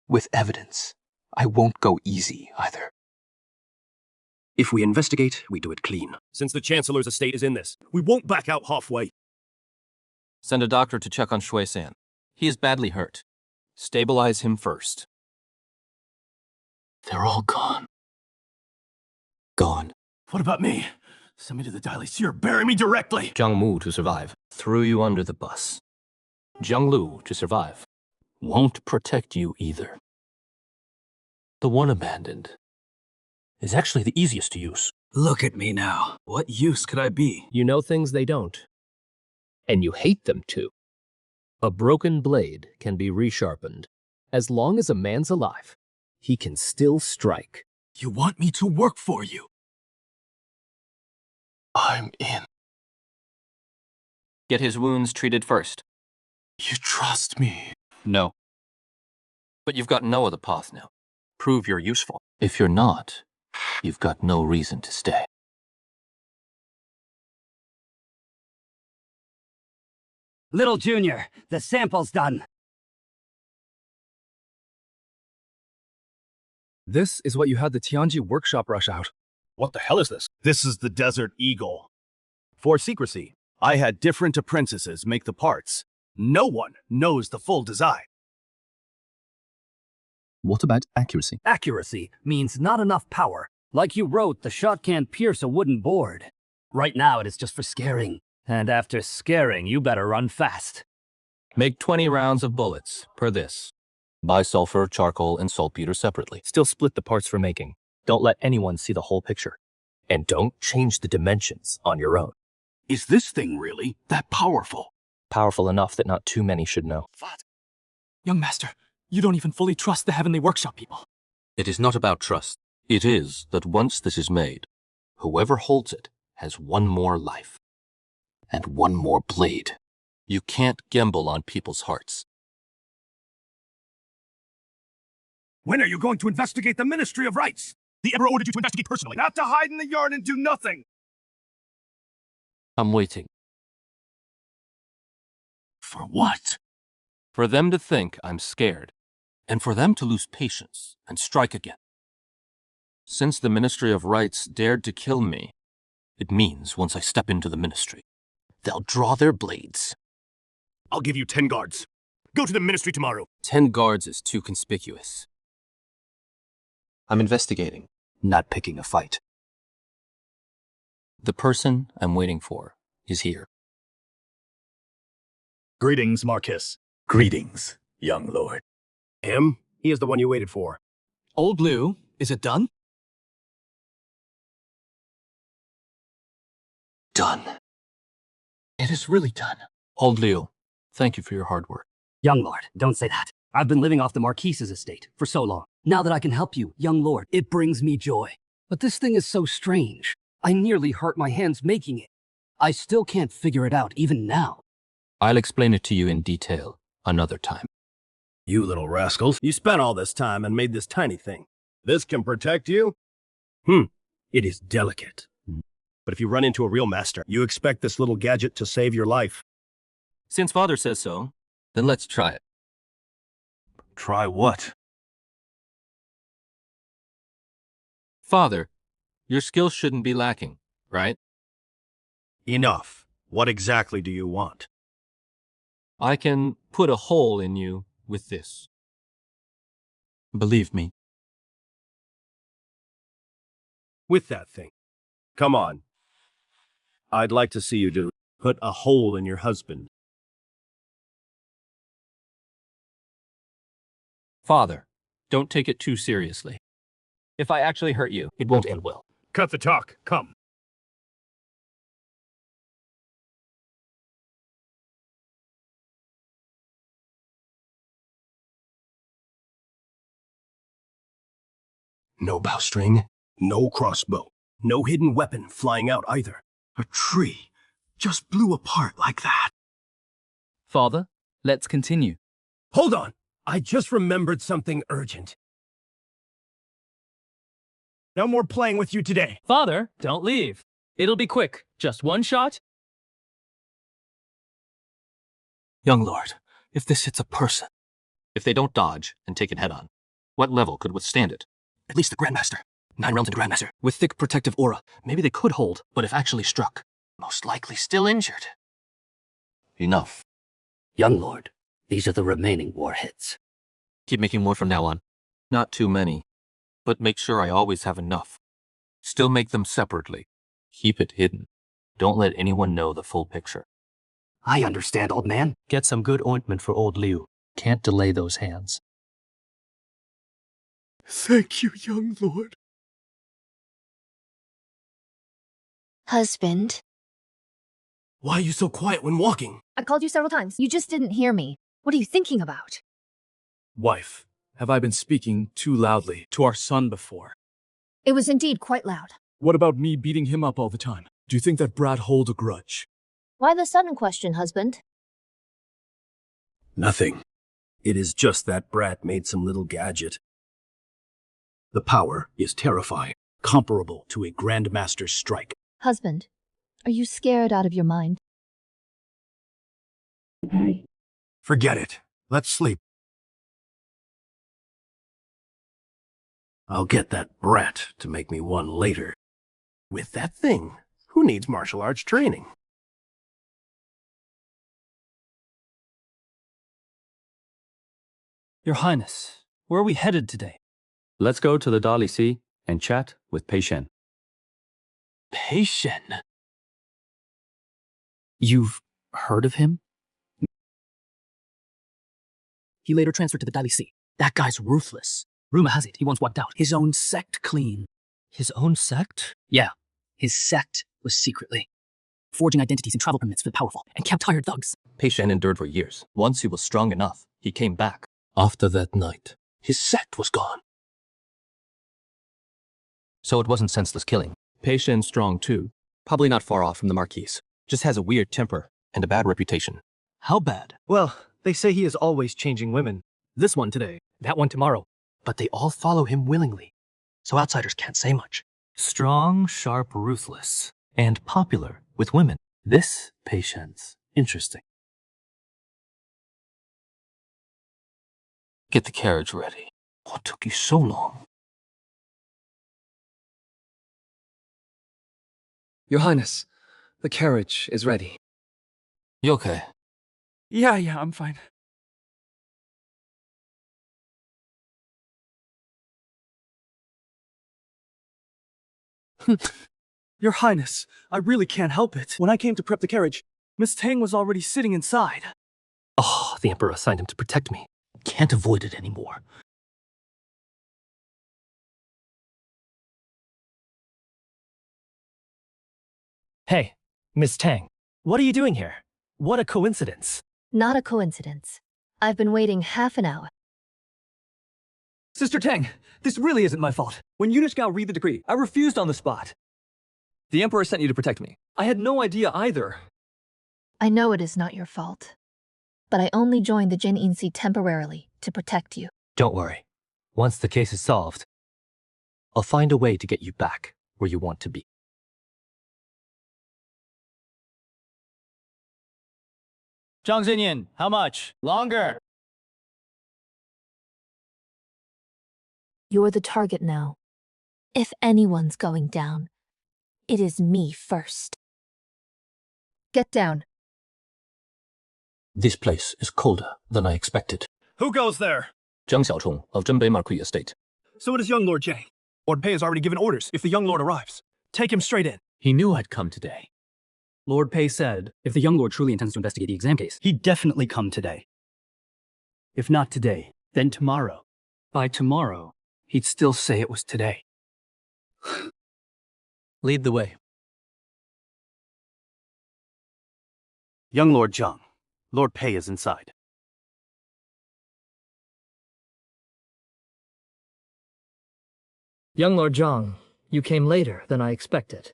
Speaker 3: With evidence, I won't go easy either.
Speaker 7: If we investigate, we do it clean. Since the Chancellor's estate is in this, we won't back out halfway.
Speaker 1: Send a doctor to check on Shui San. He is badly hurt. Stabilize him first.
Speaker 3: They're all gone.
Speaker 1: Gone.
Speaker 7: What about me? Send me to the Daily Seer. Bury me directly.
Speaker 5: Zhang Mu to survive. Threw you under the bus. Zhang Lu to survive. Won't protect you either.
Speaker 1: The one abandoned is actually the easiest to use.
Speaker 15: Look at me now. What use could I be?
Speaker 11: You know things they don't. And you hate them too. A broken blade can be resharpened. As long as a man's alive, he can still strike.
Speaker 15: You want me to work for you?
Speaker 3: I'm in.
Speaker 1: Get his wounds treated first.
Speaker 15: You trust me?
Speaker 1: No. But you've got no other path now. Prove you're useful. If you're not, you've got no reason to stay.
Speaker 17: Little Junior, the sample's done.
Speaker 2: This is what you had the Tianji workshop rush out.
Speaker 12: What the hell is this?
Speaker 13: This is the Desert Eagle. For secrecy, I had different apprentices make the parts. No one knows the full design.
Speaker 10: What about accuracy?
Speaker 17: Accuracy means not enough power. Like you wrote, the shot can't pierce a wooden board. Right now it is just for scaring. And after scaring, you better run fast.
Speaker 1: Make 20 rounds of bullets per this. Buy sulfur, charcoal, and saltpeter separately.
Speaker 2: Still split the parts for making. Don't let anyone see the whole picture. And don't change the dimensions on your own.
Speaker 15: Is this thing really that powerful?
Speaker 3: powerful enough that not too many should know.
Speaker 2: Young master, you don't even fully trust the Heavenly Workshop people.
Speaker 1: It is not about trust. It is that once this is made, whoever holds it has one more life. And one more blade. You can't gamble on people's hearts.
Speaker 12: When are you going to investigate the Ministry of Rights? The Emperor ordered you to investigate personally, not to hide in the yard and do nothing.
Speaker 1: I'm waiting.
Speaker 15: For what?
Speaker 1: For them to think I'm scared, and for them to lose patience and strike again. Since the Ministry of Rights dared to kill me, it means once I step into the ministry, they'll draw their blades.
Speaker 13: I'll give you 10 guards. Go to the ministry tomorrow.
Speaker 1: 10 guards is too conspicuous. I'm investigating, not picking a fight. The person I'm waiting for is here.
Speaker 12: Greetings, Marquis. Greetings, young lord.
Speaker 13: Him? He is the one you waited for.
Speaker 2: Old Liu, is it done?
Speaker 1: Done. It is really done. Old Liu, thank you for your hard work.
Speaker 17: Young lord, don't say that. I've been living off the Marquise's estate for so long. Now that I can help you, young lord, it brings me joy. But this thing is so strange. I nearly hurt my hands making it. I still can't figure it out, even now.
Speaker 1: I'll explain it to you in detail another time.
Speaker 13: You little rascals. You spent all this time and made this tiny thing. This can protect you? It is delicate. But if you run into a real master, you expect this little gadget to save your life.
Speaker 1: Since father says so, then let's try it.
Speaker 15: Try what?
Speaker 1: Father, your skills shouldn't be lacking, right?
Speaker 13: Enough. What exactly do you want?
Speaker 1: I can put a hole in you with this. Believe me.
Speaker 13: With that thing. Come on. I'd like to see you put a hole in your husband.
Speaker 1: Father, don't take it too seriously. If I actually hurt you, it won't end well.
Speaker 12: Cut the talk. Come.
Speaker 13: No bowstring, no crossbow, no hidden weapon flying out either.
Speaker 15: A tree just blew apart like that.
Speaker 14: Father, let's continue.
Speaker 13: Hold on! I just remembered something urgent.
Speaker 12: No more playing with you today.
Speaker 14: Father, don't leave. It'll be quick. Just one shot.
Speaker 2: Young lord, if this hits a person...
Speaker 1: If they don't dodge and take it head-on, what level could withstand it?
Speaker 2: At least the Grandmaster. 9 realms into Grandmaster. With thick protective aura, maybe they could hold, but if actually struck, most likely still injured.
Speaker 1: Enough.
Speaker 17: Young lord, these are the remaining warheads.
Speaker 1: Keep making more from now on. Not too many, but make sure I always have enough. Still make them separately. Keep it hidden. Don't let anyone know the full picture.
Speaker 17: I understand, old man.
Speaker 3: Get some good ointment for old Liu. Can't delay those hands.
Speaker 15: Thank you, young lord.
Speaker 9: Husband.
Speaker 13: Why are you so quiet when walking?
Speaker 9: I called you several times. You just didn't hear me. What are you thinking about?
Speaker 2: Wife, have I been speaking too loudly to our son before?
Speaker 9: It was indeed quite loud.
Speaker 2: What about me beating him up all the time? Do you think that brat hold a grudge?
Speaker 6: Why the sudden question, husband?
Speaker 13: Nothing. It is just that brat made some little gadget. The power is terrifying, comparable to a Grandmaster's strike.
Speaker 9: Husband, are you scared out of your mind?
Speaker 13: Forget it. Let's sleep. I'll get that brat to make me one later. With that thing, who needs martial arts training?
Speaker 14: Your Highness, where are we headed today?
Speaker 10: Let's go to the Dali Sea and chat with Pei Shen.
Speaker 2: Pei Shen? You've heard of him? He later transferred to the Dali Sea. That guy's ruthless. Rumor has it he once wiped out his own sect clean. His own sect? Yeah, his sect was secretly. forging identities and travel permits for the powerful, and kept hired thugs.
Speaker 5: Pei Shen endured for years. Once he was strong enough, he came back.
Speaker 3: After that night, his set was gone.
Speaker 5: So it wasn't senseless killing. Pei Shen's strong too. Probably not far off from the Marquise. Just has a weird temper and a bad reputation.
Speaker 2: How bad?
Speaker 11: Well, they say he is always changing women. This one today, that one tomorrow.
Speaker 3: But they all follow him willingly, so outsiders can't say much.
Speaker 10: Strong, sharp, ruthless, and popular with women.
Speaker 3: This patience, interesting.
Speaker 5: Get the carriage ready.
Speaker 3: What took you so long?
Speaker 4: Your Highness, the carriage is ready.
Speaker 5: You okay?
Speaker 4: Yeah, I'm fine. Your Highness, I really can't help it. When I came to prep the carriage, Miss Tang was already sitting inside.
Speaker 3: Oh, the Emperor assigned him to protect me. Can't avoid it anymore.
Speaker 2: Hey, Miss Tang, what are you doing here? What a coincidence.
Speaker 9: Not a coincidence. I've been waiting half an hour.
Speaker 14: Sister Tang, this really isn't my fault. When Eunice Gao read the decree, I refused on the spot. The Emperor sent you to protect me. I had no idea either.
Speaker 9: I know it is not your fault. But I only joined the Jin Insi temporarily to protect you.
Speaker 3: Don't worry. Once the case is solved, I'll find a way to get you back where you want to be.
Speaker 2: Zhang Xinyan, how much? Longer!
Speaker 9: You're the target now. If anyone's going down, it is me first. Get down.
Speaker 3: This place is colder than I expected.
Speaker 13: Who goes there?
Speaker 5: Jiang Xiaochong of Zhenbei Marquis Estate.
Speaker 15: So it is young Lord Jang. Lord Pei has already given orders if the young lord arrives. Take him straight in.
Speaker 10: He knew I'd come today.
Speaker 14: Lord Pei said, if the young lord truly intends to investigate the exam case, he'd definitely come today. If not today, then tomorrow. By tomorrow, he'd still say it was today.
Speaker 3: Lead the way.
Speaker 14: Young Lord Zhang, Lord Pei is inside.
Speaker 16: Young Lord Zhang, you came later than I expected.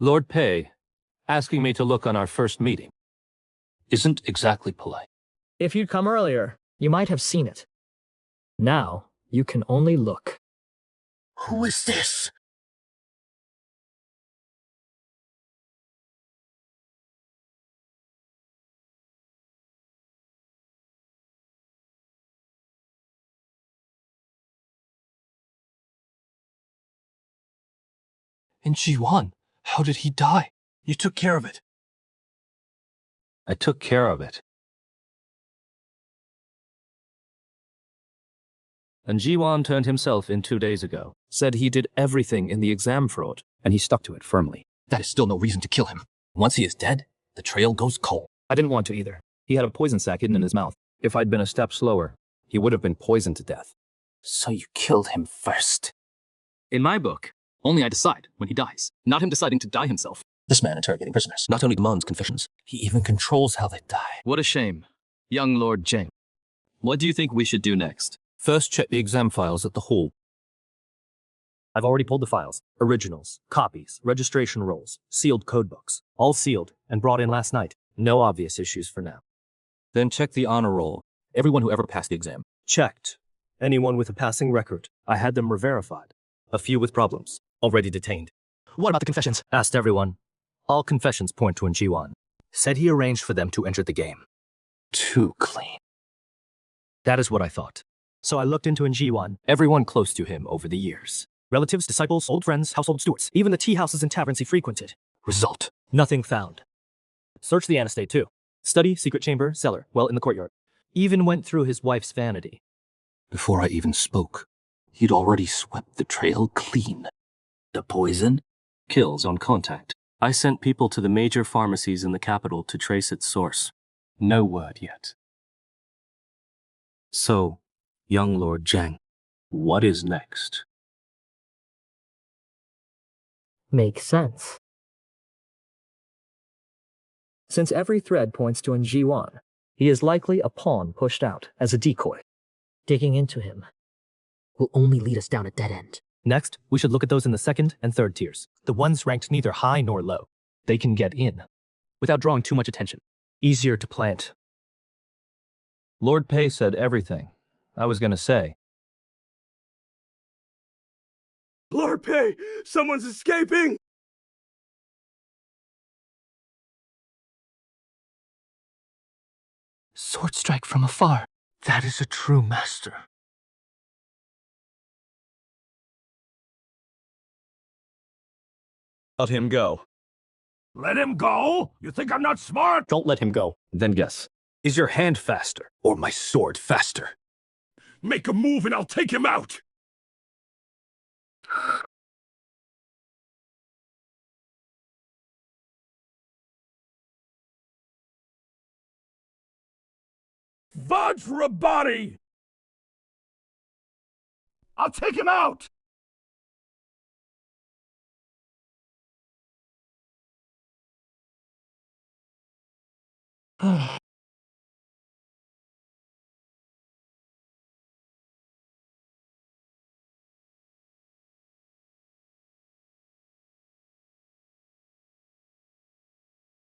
Speaker 5: Lord Pei, asking me to look on our first meeting, isn't exactly polite.
Speaker 16: If you'd come earlier, you might have seen it. Now, you can only look.
Speaker 15: Who is this?
Speaker 3: And Ji-wan, how did he die?
Speaker 15: You took care of it.
Speaker 5: I took care of it.
Speaker 10: And Ji-wan turned himself in 2 days ago. Said he did everything in the exam fraud, and he stuck to it firmly.
Speaker 3: That is still no reason to kill him. Once he is dead, the trail goes cold.
Speaker 22: I didn't want to either. He had a poison sac hidden in his mouth. If I'd been a step slower, he would have been poisoned to death.
Speaker 3: So you killed him first.
Speaker 22: In my book, only I decide when he dies, not him deciding to die himself.
Speaker 3: This man interrogating prisoners not only demands confessions, he even controls how they die.
Speaker 22: What a shame. Young Lord Jang. What do you think we should do next?
Speaker 5: First, check the exam files at the hall.
Speaker 11: I've already pulled the files. Originals, copies, registration rolls, sealed codebooks. All sealed and brought in last night. No obvious issues for now.
Speaker 5: Then check the honor roll. Everyone who ever passed the exam.
Speaker 11: Checked. Anyone with a passing record. I had them re-verified. A few with problems. Already detained.
Speaker 2: What about the confessions?
Speaker 11: Asked everyone. All confessions point to Ji-wan. Said he arranged for them to enter the game.
Speaker 3: Too clean.
Speaker 11: That is what I thought. So I looked into Ji-wan, everyone close to him over the years. Relatives, disciples, old friends, household stewards, even the tea houses and taverns he frequented.
Speaker 3: Result.
Speaker 11: Nothing found. Searched the anestate too. Study, secret chamber, cellar, well in the courtyard. Even went through his wife's vanity.
Speaker 3: Before I even spoke, he'd already swept the trail clean.
Speaker 10: The poison? Kills on contact. I sent people to the major pharmacies in the capital to trace its source. No word yet. So, young Lord Jang, what is next?
Speaker 16: Makes sense. Since every thread points to Ji-won, he is likely a pawn pushed out as a decoy.
Speaker 3: Digging into him will only lead us down a dead end.
Speaker 11: Next, we should look at those in the second and third tiers, the ones ranked neither high nor low. They can get in, without drawing too much attention. Easier to plant.
Speaker 10: Lord Pei said everything. I was gonna say.
Speaker 12: Lord Pei, someone's escaping!
Speaker 3: Sword strike from afar. That is a true master.
Speaker 13: Let him go.
Speaker 12: Let him go? You think I'm not smart?
Speaker 11: Don't let him go. Then guess. Is your hand faster, or my sword faster?
Speaker 12: Make a move and I'll take him out! Vajrabody! I'll take him out!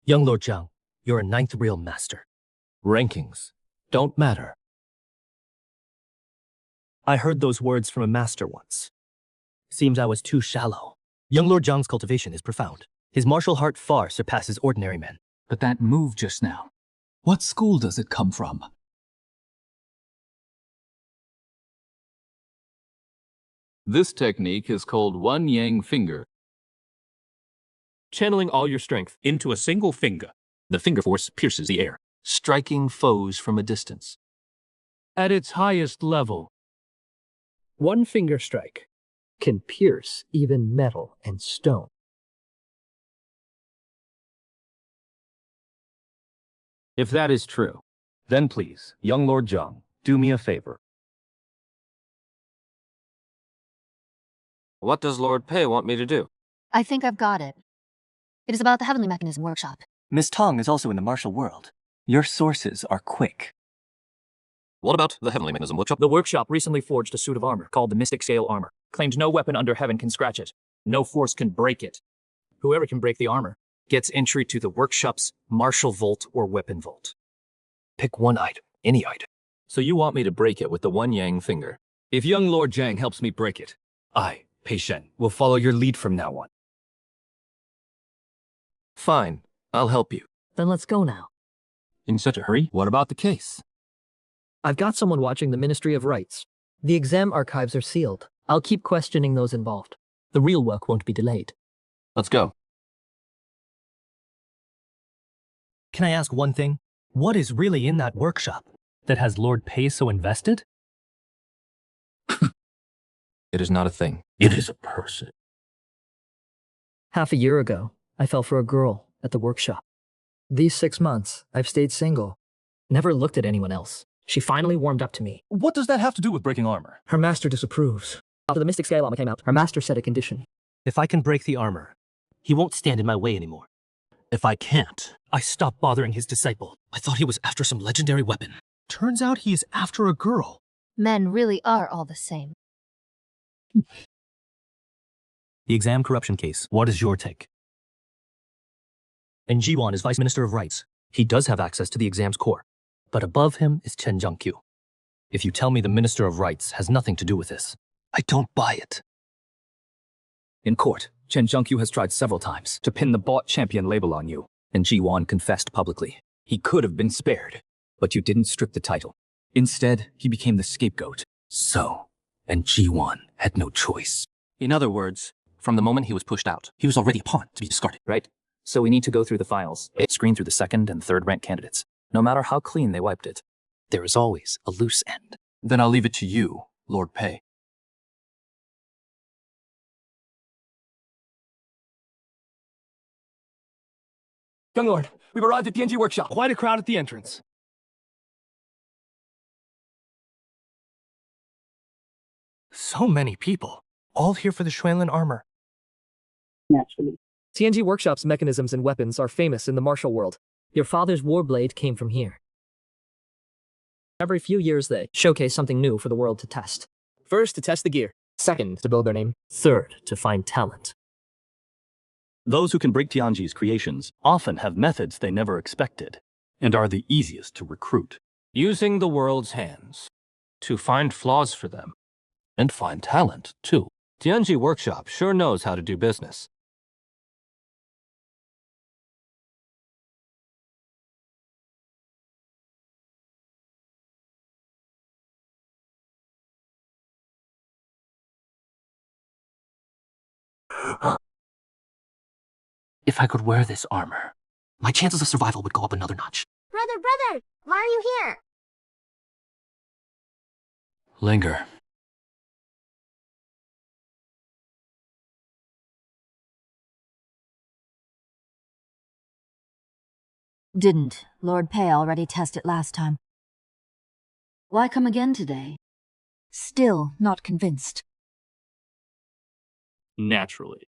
Speaker 11: Young Lord Zhang, you're a 9th real master. Rankings don't matter. I heard those words from a master once. Seems I was too shallow. Young Lord Zhang's cultivation is profound. His martial heart far surpasses ordinary men.
Speaker 22: But that move just now, what school does it come from? This technique is called One Yang Finger.
Speaker 1: Channeling all your strength into a single finger. The finger force pierces the air, striking foes from a distance.
Speaker 10: At its highest level,
Speaker 16: One finger strike can pierce even metal and stone.
Speaker 10: if that is true, then please, young Lord Zhang, do me a favor.
Speaker 1: What does Lord Pei want me to do?
Speaker 9: I think I've got it. It is about the Heavenly Mechanism Workshop.
Speaker 19: Miss Tong is also in the martial world. Your sources are quick.
Speaker 1: What about the Heavenly Mechanism Workshop?
Speaker 14: The workshop recently forged a suit of armor called the Mystic Scale Armor. Claimed no weapon under heaven can scratch it. No force can break it. Whoever can break the armor gets entry to the workshop's martial vault or weapon vault.
Speaker 11: Pick one item, any item.
Speaker 1: So you want me to break it with the One Yang finger?
Speaker 14: If young Lord Zhang helps me break it, I, Pei Shen, will follow your lead from now on.
Speaker 1: Fine, I'll help you.
Speaker 16: Then let's go now.
Speaker 1: In such a hurry? What about the case?
Speaker 16: I've got someone watching the Ministry of Rights. The exam archives are sealed. I'll keep questioning those involved. The real work won't be delayed.
Speaker 1: Let's go.
Speaker 11: Can I ask one thing? What is really in that workshop that has Lord Pei so invested?
Speaker 1: It is not a thing. It is a person.
Speaker 16: Half a year ago, I fell for a girl at the workshop. These 6 months, I've stayed single. Never looked at anyone else. She finally warmed up to me.
Speaker 15: What does that have to do with breaking armor?
Speaker 16: Her master disapproves. After the Mystic Scale Armor came out, her master set a condition.
Speaker 11: If I can break the armor, he won't stand in my way anymore. If I can't, I stop bothering his disciple. I thought he was after some legendary weapon. Turns out he is after a girl.
Speaker 9: Men really are all the same.
Speaker 11: The exam corruption case, what is your take? And Jiwon is Vice Minister of Rights. He does have access to the exam's core. But above him is Chen Jiangqiu. If you tell me the Minister of Rights has nothing to do with this, I don't buy it.
Speaker 22: In court, Chen Jiangqiu has tried several times to pin the bought champion label on you, and Ji-won confessed publicly. He could have been spared, but you didn't strip the title. Instead, he became the scapegoat.
Speaker 11: So, and Ji-won had no choice.
Speaker 1: In other words, from the moment he was pushed out, he was already a pawn to be discarded.
Speaker 22: Right? So we need to go through the files, screen through the second and third rank candidates, no matter how clean they wiped it.
Speaker 11: There is always a loose end.
Speaker 1: Then I'll leave it to you, Lord Pei.
Speaker 15: Young Lord, we've arrived at PNG Workshop. Quite a crowd at the entrance.
Speaker 11: So many people, all here for the Xuanlin armor.
Speaker 16: Naturally. TNG Workshop's mechanisms and weapons are famous in the martial world. Your father's warblade came from here. Every few years they showcase something new for the world to test.
Speaker 14: First, to test the gear. Second, to build their name.
Speaker 16: Third, to find talent.
Speaker 11: Those who can break Tianji's creations often have methods they never expected, and are the easiest to recruit.
Speaker 5: Using the world's hands to find flaws for them. And find talent, too. Tianji Workshop sure knows how to do business.
Speaker 3: If I could wear this armor, my chances of survival would go up another notch.
Speaker 8: Brother, why are you here?
Speaker 3: Linger.
Speaker 6: Didn't Lord Pei already test it last time? Why come again today? Still not convinced.
Speaker 5: Naturally.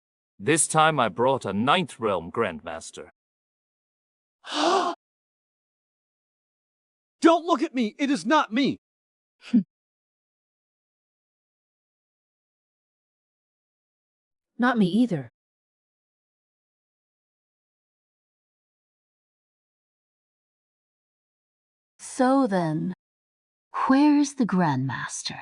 Speaker 5: This time I brought a 9th Realm Grandmaster.
Speaker 13: Don't look at me! It is not me!
Speaker 6: Not me either. So then, where's the Grandmaster?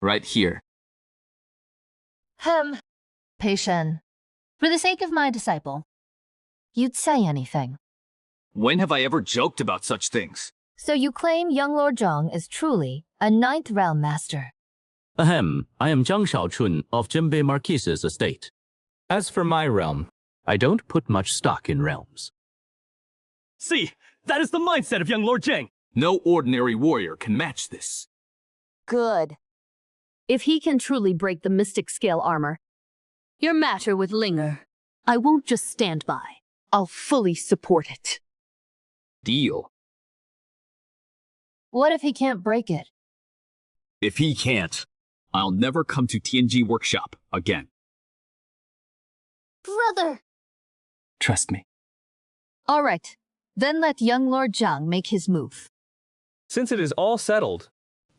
Speaker 22: Right here.
Speaker 9: Pei Shen, for the sake of my disciple, you'd say anything.
Speaker 22: When have I ever joked about such things?
Speaker 9: So you claim young Lord Zhang is truly a 9th Realm Master.
Speaker 10: Ahem, I am Zhang Shaochun of Jinbei Marquise's estate. As for my realm, I don't put much stock in realms.
Speaker 15: See, that is the mindset of young Lord Zhang.
Speaker 22: No ordinary warrior can match this.
Speaker 20: Good. If he can truly break the Mystic Scale armor, your matter with Linger, I won't just stand by. I'll fully support it.
Speaker 14: Deal.
Speaker 9: What if he can't break it?
Speaker 14: If he can't, I'll never come to TNG Workshop again.
Speaker 8: Brother!
Speaker 3: Trust me.
Speaker 9: All right, then let young Lord Zhang make his move.
Speaker 14: Since it is all settled,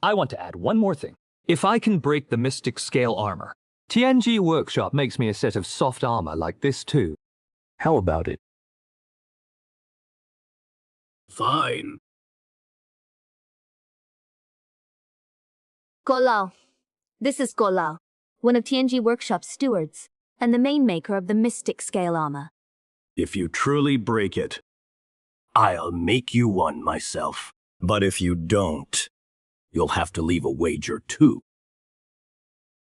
Speaker 14: I want to add one more thing. If I can break the Mystic Scale armor, TNG Workshop makes me a set of soft armor like this too.
Speaker 11: How about it?
Speaker 13: Fine.
Speaker 20: Guo Lao. This is Guo Lao, one of TNG Workshop's stewards, and the main maker of the Mystic Scale armor.
Speaker 7: If you truly break it, I'll make you one myself. But if you don't, you'll have to leave a wager too.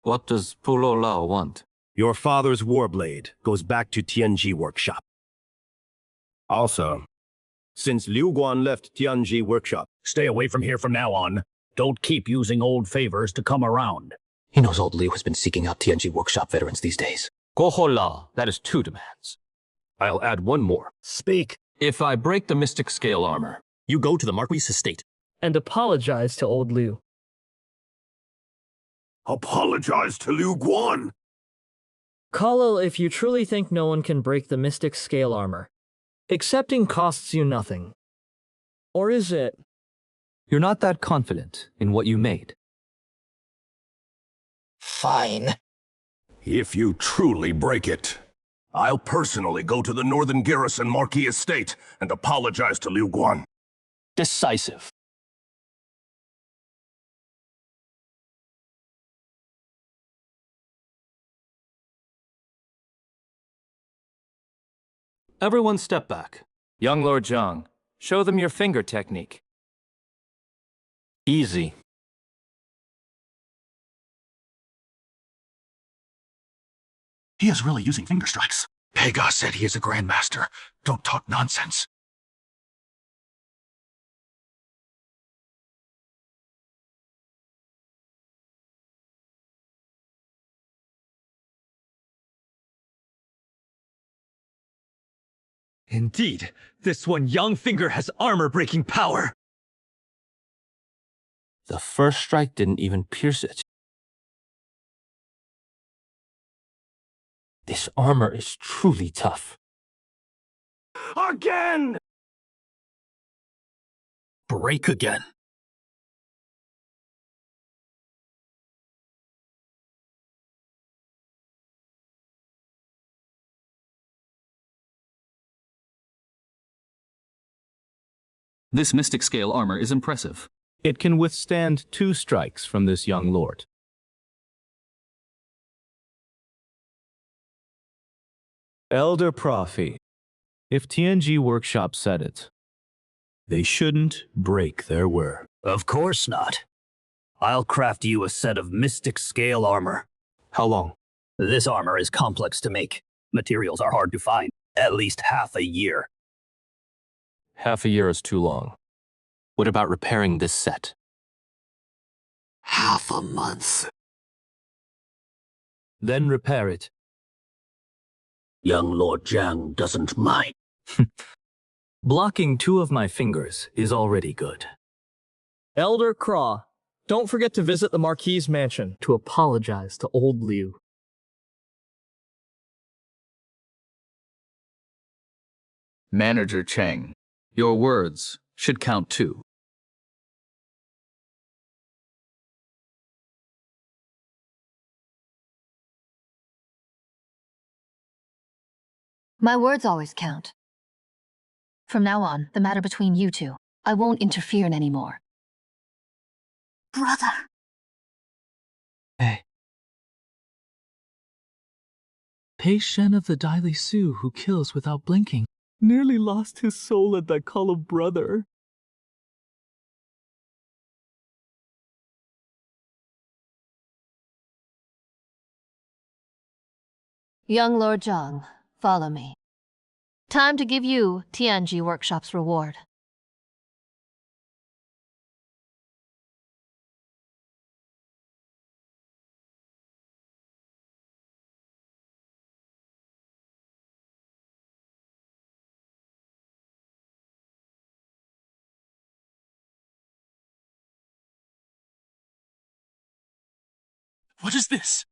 Speaker 5: What does Pulo Lao want?
Speaker 7: Your father's warblade goes back to Tianji Workshop. Also, since Liu Guan left Tianji Workshop,
Speaker 12: Stay away from here from now on. Don't keep using old favors to come around.
Speaker 3: He knows old Liu has been seeking out TNG Workshop veterans these days.
Speaker 5: Guo Lao, that is 2 demands.
Speaker 7: I'll add one more.
Speaker 12: Speak.
Speaker 5: If I break the Mystic Scale armor,
Speaker 7: You go to the Marquis' estate.
Speaker 16: And apologize to old Liu.
Speaker 12: Apologize to Liu Guan.
Speaker 16: Kalo, if you truly think no one can break the Mystic Scale armor, accepting costs you nothing. Or is it?
Speaker 14: You're not that confident in what you made.
Speaker 12: Fine. If you truly break it, I'll personally go to the Northern Garrison Marquis estate and apologize to Liu Guan.
Speaker 11: Decisive.
Speaker 5: Everyone step back. Young Lord Zhang, show them your finger technique. Easy.
Speaker 12: He is really using finger strikes. Pega said he is a grandmaster. Don't talk nonsense.
Speaker 15: Indeed, this one young finger has armor-breaking power.
Speaker 5: The first strike didn't even pierce it.
Speaker 3: This armor is truly tough.
Speaker 13: Again!
Speaker 11: Break again.
Speaker 22: This mystic scale armor is impressive.
Speaker 11: It can withstand 2 strikes from this young lord. Elder Prophy, if TNG Workshop said it, they shouldn't break their word.
Speaker 17: Of course not. I'll craft you a set of mystic scale armor.
Speaker 3: How long?
Speaker 17: This armor is complex to make. Materials are hard to find. At least half a year.
Speaker 3: Half a year is too long. What about repairing this set?
Speaker 17: Half a month.
Speaker 11: Then repair it.
Speaker 17: Young Lord Jiang doesn't mind.
Speaker 11: Blocking 2 of my fingers is already good.
Speaker 2: Elder Craw, don't forget to visit the Marquis's mansion to apologize to old Liu.
Speaker 22: Manager Chang, your words should count too.
Speaker 9: My words always count. From now on, the matter between you two, I won't interfere in anymore.
Speaker 8: Brother.
Speaker 3: Hey.
Speaker 4: Pei Shen of the Dai Li Su, who kills without blinking, nearly lost his soul at that call of brother.
Speaker 9: Young Lord Zhang, follow me. Time to give you Tianji Workshop's reward.
Speaker 4: What is this?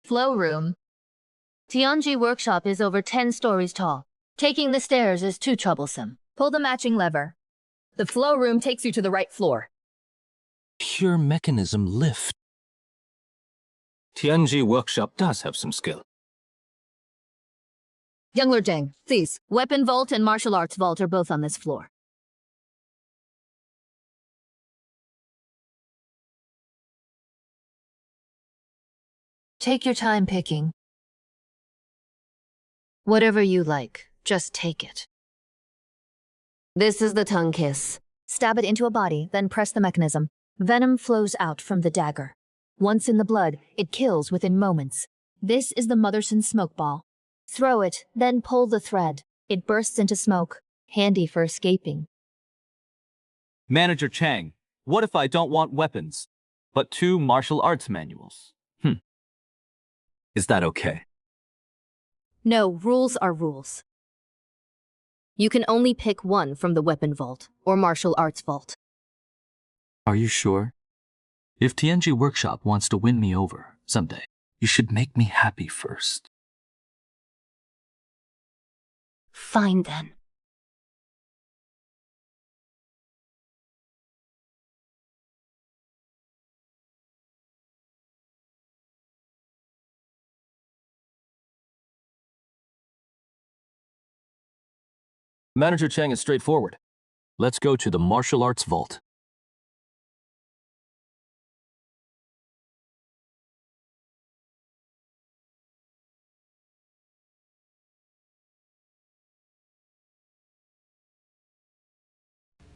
Speaker 6: Flow room. Tianji Workshop is over 10 stories tall. Taking the stairs is too troublesome.
Speaker 18: Pull the matching lever. The flow room takes you to the right floor.
Speaker 3: Pure mechanism lift. Tianji Workshop does have some skill.
Speaker 18: Young Lord Zhang, please.
Speaker 6: Weapon vault and martial arts vault are both on this floor.
Speaker 9: Take your time picking.
Speaker 6: Whatever you like, just take it. This is the tongue kiss.
Speaker 18: Stab it into a body, then press the mechanism.
Speaker 6: Venom flows out from the dagger.
Speaker 18: Once in the blood, it kills within moments. This is the Motherson smoke ball.
Speaker 6: Throw it, then pull the thread.
Speaker 18: It bursts into smoke, handy for escaping.
Speaker 22: Manager Chang, what if I don't want weapons, but 2 martial arts manuals?
Speaker 11: Is that okay?
Speaker 6: No, rules are rules. You can only pick one from the weapon vault or martial arts vault.
Speaker 10: Are you sure? If TNG Workshop wants to win me over someday, you should make me happy first.
Speaker 6: Fine then.
Speaker 1: Manager Chang is straightforward. Let's go to the martial arts vault.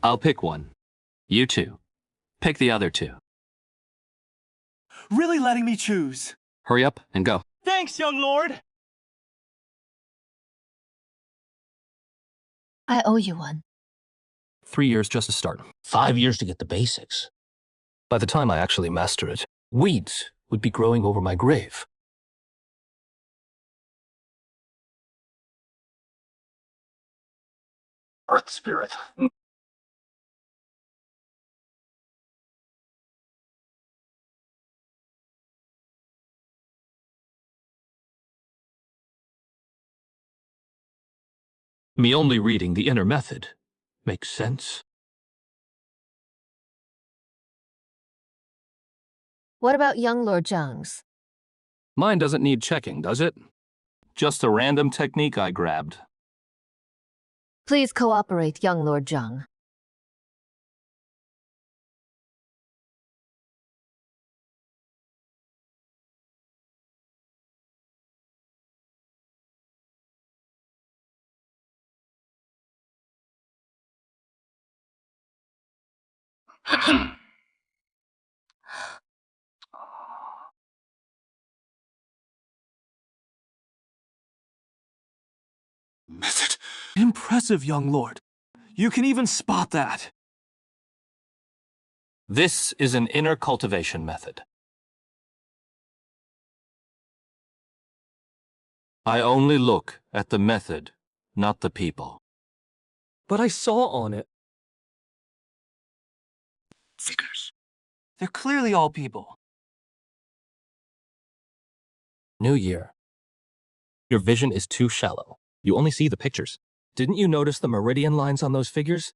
Speaker 1: I'll pick one. You two. Pick the other 2.
Speaker 15: Really letting me choose.
Speaker 1: Hurry up and go.
Speaker 15: Thanks, young lord.
Speaker 9: I owe you one.
Speaker 3: 3 years just to start.
Speaker 19: 5 years to get the basics.
Speaker 3: By the time I actually master it, weeds would be growing over my grave.
Speaker 19: Earth Spirit.
Speaker 5: Me only reading the inner method makes sense.
Speaker 18: What about young Lord Zhang's?
Speaker 5: Mine doesn't need checking, does it? Just a random technique I grabbed.
Speaker 18: Please cooperate, young Lord Zhang.
Speaker 15: Method. Impressive, young lord. You can even spot that.
Speaker 5: This is an inner cultivation method. I only look at the method, not the people.
Speaker 3: But I saw on it.
Speaker 15: Figures.
Speaker 3: They're clearly all people.
Speaker 1: New year. Your vision is too shallow. You only see the pictures. Didn't you notice the meridian lines on those figures?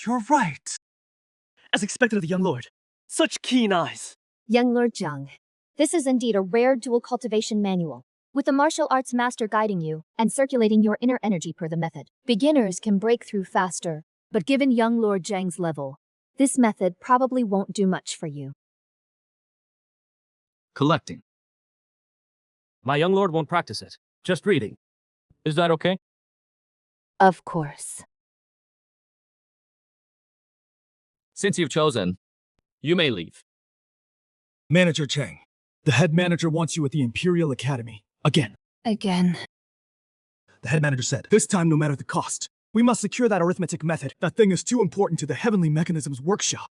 Speaker 2: You're right. As expected of the young lord. Such keen eyes.
Speaker 9: Young Lord Zhang, this is indeed a rare dual cultivation manual. With a martial arts master guiding you and circulating your inner energy per the method, beginners can break through faster. But given young Lord Zhang's level, this method probably won't do much for you.
Speaker 22: Collecting.
Speaker 10: My young lord won't practice it. Just reading. Is that okay?
Speaker 18: Of course.
Speaker 22: Since you've chosen, you may leave.
Speaker 2: Manager Chang, the head manager wants you at the Imperial Academy. Again.
Speaker 9: Again.
Speaker 2: The head manager said, this time no matter the cost. We must secure that arithmetic method. That thing is too important to the Heavenly Mechanisms workshop.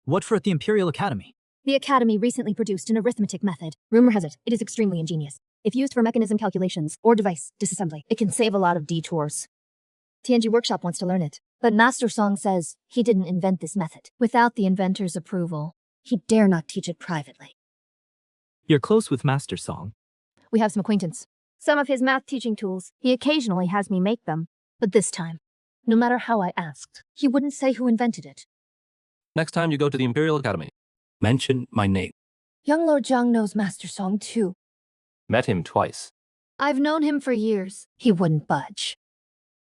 Speaker 2: What for at the Imperial Academy?
Speaker 9: The Academy recently produced an arithmetic method. Rumor has it, it is extremely ingenious. If used for mechanism calculations or device disassembly, it can save a lot of detours. Tianji Workshop wants to learn it, but Master Song says he didn't invent this method. Without the inventor's approval, he dare not teach it privately.
Speaker 2: You're close with Master Song.
Speaker 9: We have some acquaintance. Some of his math teaching tools, he occasionally has me make them. But this time, no matter how I asked, he wouldn't say who invented it.
Speaker 1: Next time you go to the Imperial Academy, mention my name.
Speaker 9: Young Lord Zhang knows Master Song too.
Speaker 1: Met him twice.
Speaker 9: I've known him for years. He wouldn't budge.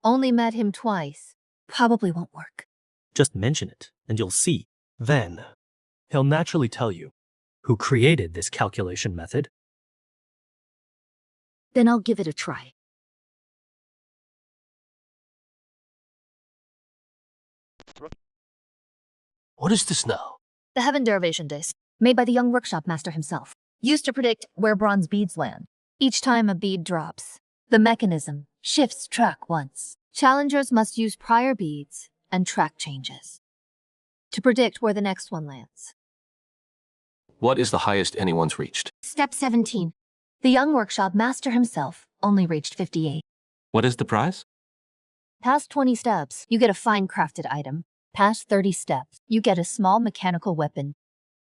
Speaker 9: Only met him twice. Probably won't work.
Speaker 11: Just mention it, and you'll see. Then, he'll naturally tell you who created this calculation method.
Speaker 9: Then I'll give it a try.
Speaker 3: What is this now?
Speaker 9: The Heaven Derivation Dice, made by the young workshop master himself, used to predict where bronze beads land. Each time a bead drops, the mechanism shifts track once. Challengers must use prior beads and track changes to predict where the next one lands.
Speaker 1: What is the highest anyone's reached?
Speaker 9: Step 17. The young workshop master himself only reached 58.
Speaker 1: What is the prize?
Speaker 9: Past 20 steps, you get a fine crafted item. Past 30 steps, you get a small mechanical weapon.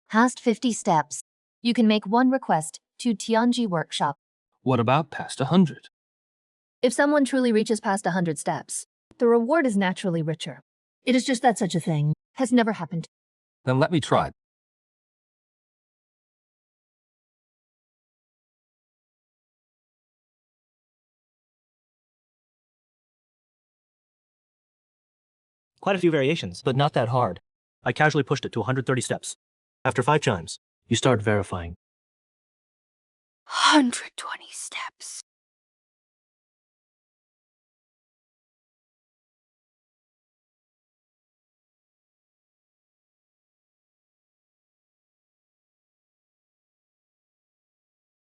Speaker 9: Past 50 steps, you can make one request to Tianji Workshop.
Speaker 1: What about past 100?
Speaker 9: If someone truly reaches past 100 steps, the reward is naturally richer. It is just that such a thing has never happened.
Speaker 1: Then let me try.
Speaker 11: Quite a few variations, but not that hard. I casually pushed it to 130 steps. After 5 chimes, you start verifying.
Speaker 9: 120 steps.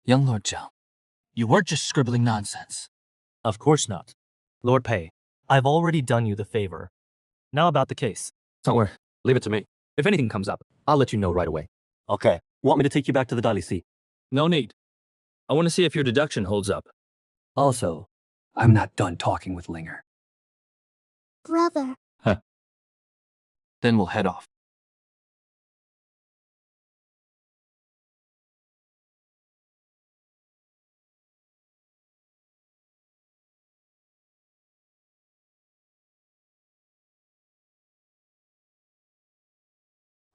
Speaker 3: Young Lord Zhao, you weren't just scribbling nonsense.
Speaker 11: Of course not. Lord Pei, I've already done you the favor. Now about the case.
Speaker 1: Don't worry. Leave it to me. If anything comes up, I'll let you know right away.
Speaker 11: Okay. Want me to take you back to the Dalisi?
Speaker 10: No need. I want to see if your deduction holds up.
Speaker 3: Also, I'm not done talking with Linger.
Speaker 8: Brother.
Speaker 1: Then we'll head off.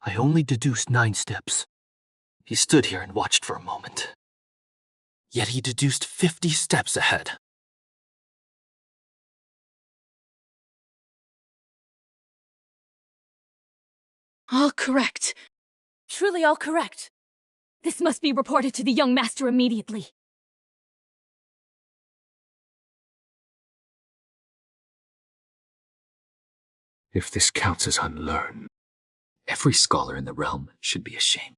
Speaker 3: I only deduced 9 steps. He stood here and watched for a moment. Yet he deduced 50 steps ahead.
Speaker 20: All correct. Truly all correct. This must be reported to the young master immediately.
Speaker 3: If this counts as unlearned, every scholar in the realm should be ashamed.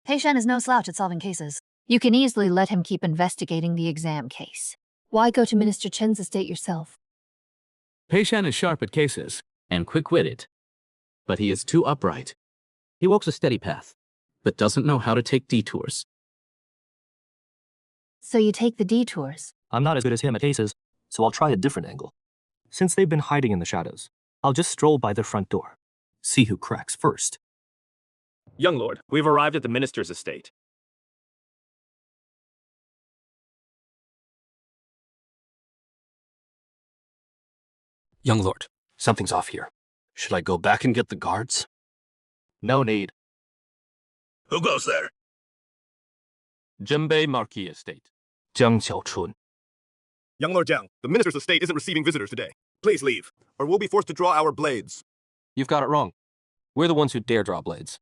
Speaker 18: Pei Shan is no slouch at solving cases. You can easily let him keep investigating the exam case. Why go to Minister Chen's estate yourself?
Speaker 22: Pei Shan is sharp at cases and quick-witted, but he is too upright. He walks a steady path, but doesn't know how to take detours.
Speaker 18: So you take the detours.
Speaker 1: I'm not as good as him at cases, so I'll try a different angle. Since they've been hiding in the shadows, I'll just stroll by their front door. See who cracks first.
Speaker 12: Young lord, we've arrived at the minister's estate.
Speaker 3: Young lord, something's off here. Should I go back and get the guards?
Speaker 1: No need.
Speaker 12: Who goes there?
Speaker 5: Jinbei Marquis Estate.
Speaker 1: Jiang Xiaochun.
Speaker 13: Young Lord Jiang, the minister's estate isn't receiving visitors today. Please leave, or we'll be forced to draw our blades.
Speaker 5: You've got it wrong. We're the ones who dare draw blades.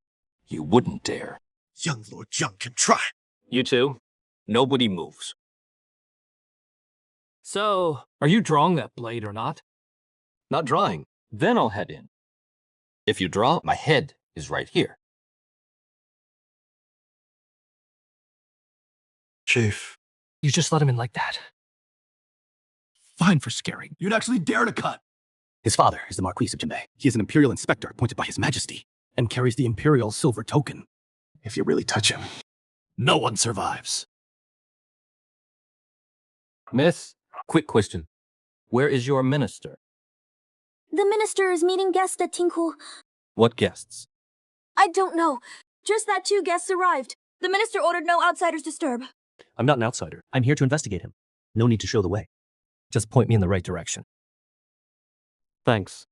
Speaker 3: You wouldn't dare.
Speaker 13: Young Lord Jiang can try.
Speaker 5: You two, nobody moves.
Speaker 10: So, are you drawing that blade or not?
Speaker 5: Not drawing. Then I'll head in. If you draw, my head is right here.
Speaker 3: Chief. You just let him in like that.
Speaker 15: Fine for scaring. You'd actually dare to cut.
Speaker 21: His father is the Marquis of Jinbei. He is an imperial inspector appointed by His Majesty and carries the imperial silver token. If you really touch him, no one survives.
Speaker 5: Miss, quick question. Where is your minister?
Speaker 8: The minister is meeting guests at Tinku.
Speaker 5: What guests?
Speaker 8: I don't know. Just that 2 guests arrived. The minister ordered no outsiders disturb.
Speaker 1: I'm not an outsider. I'm here to investigate him. No need to show the way. Just point me in the right direction.
Speaker 5: Thanks.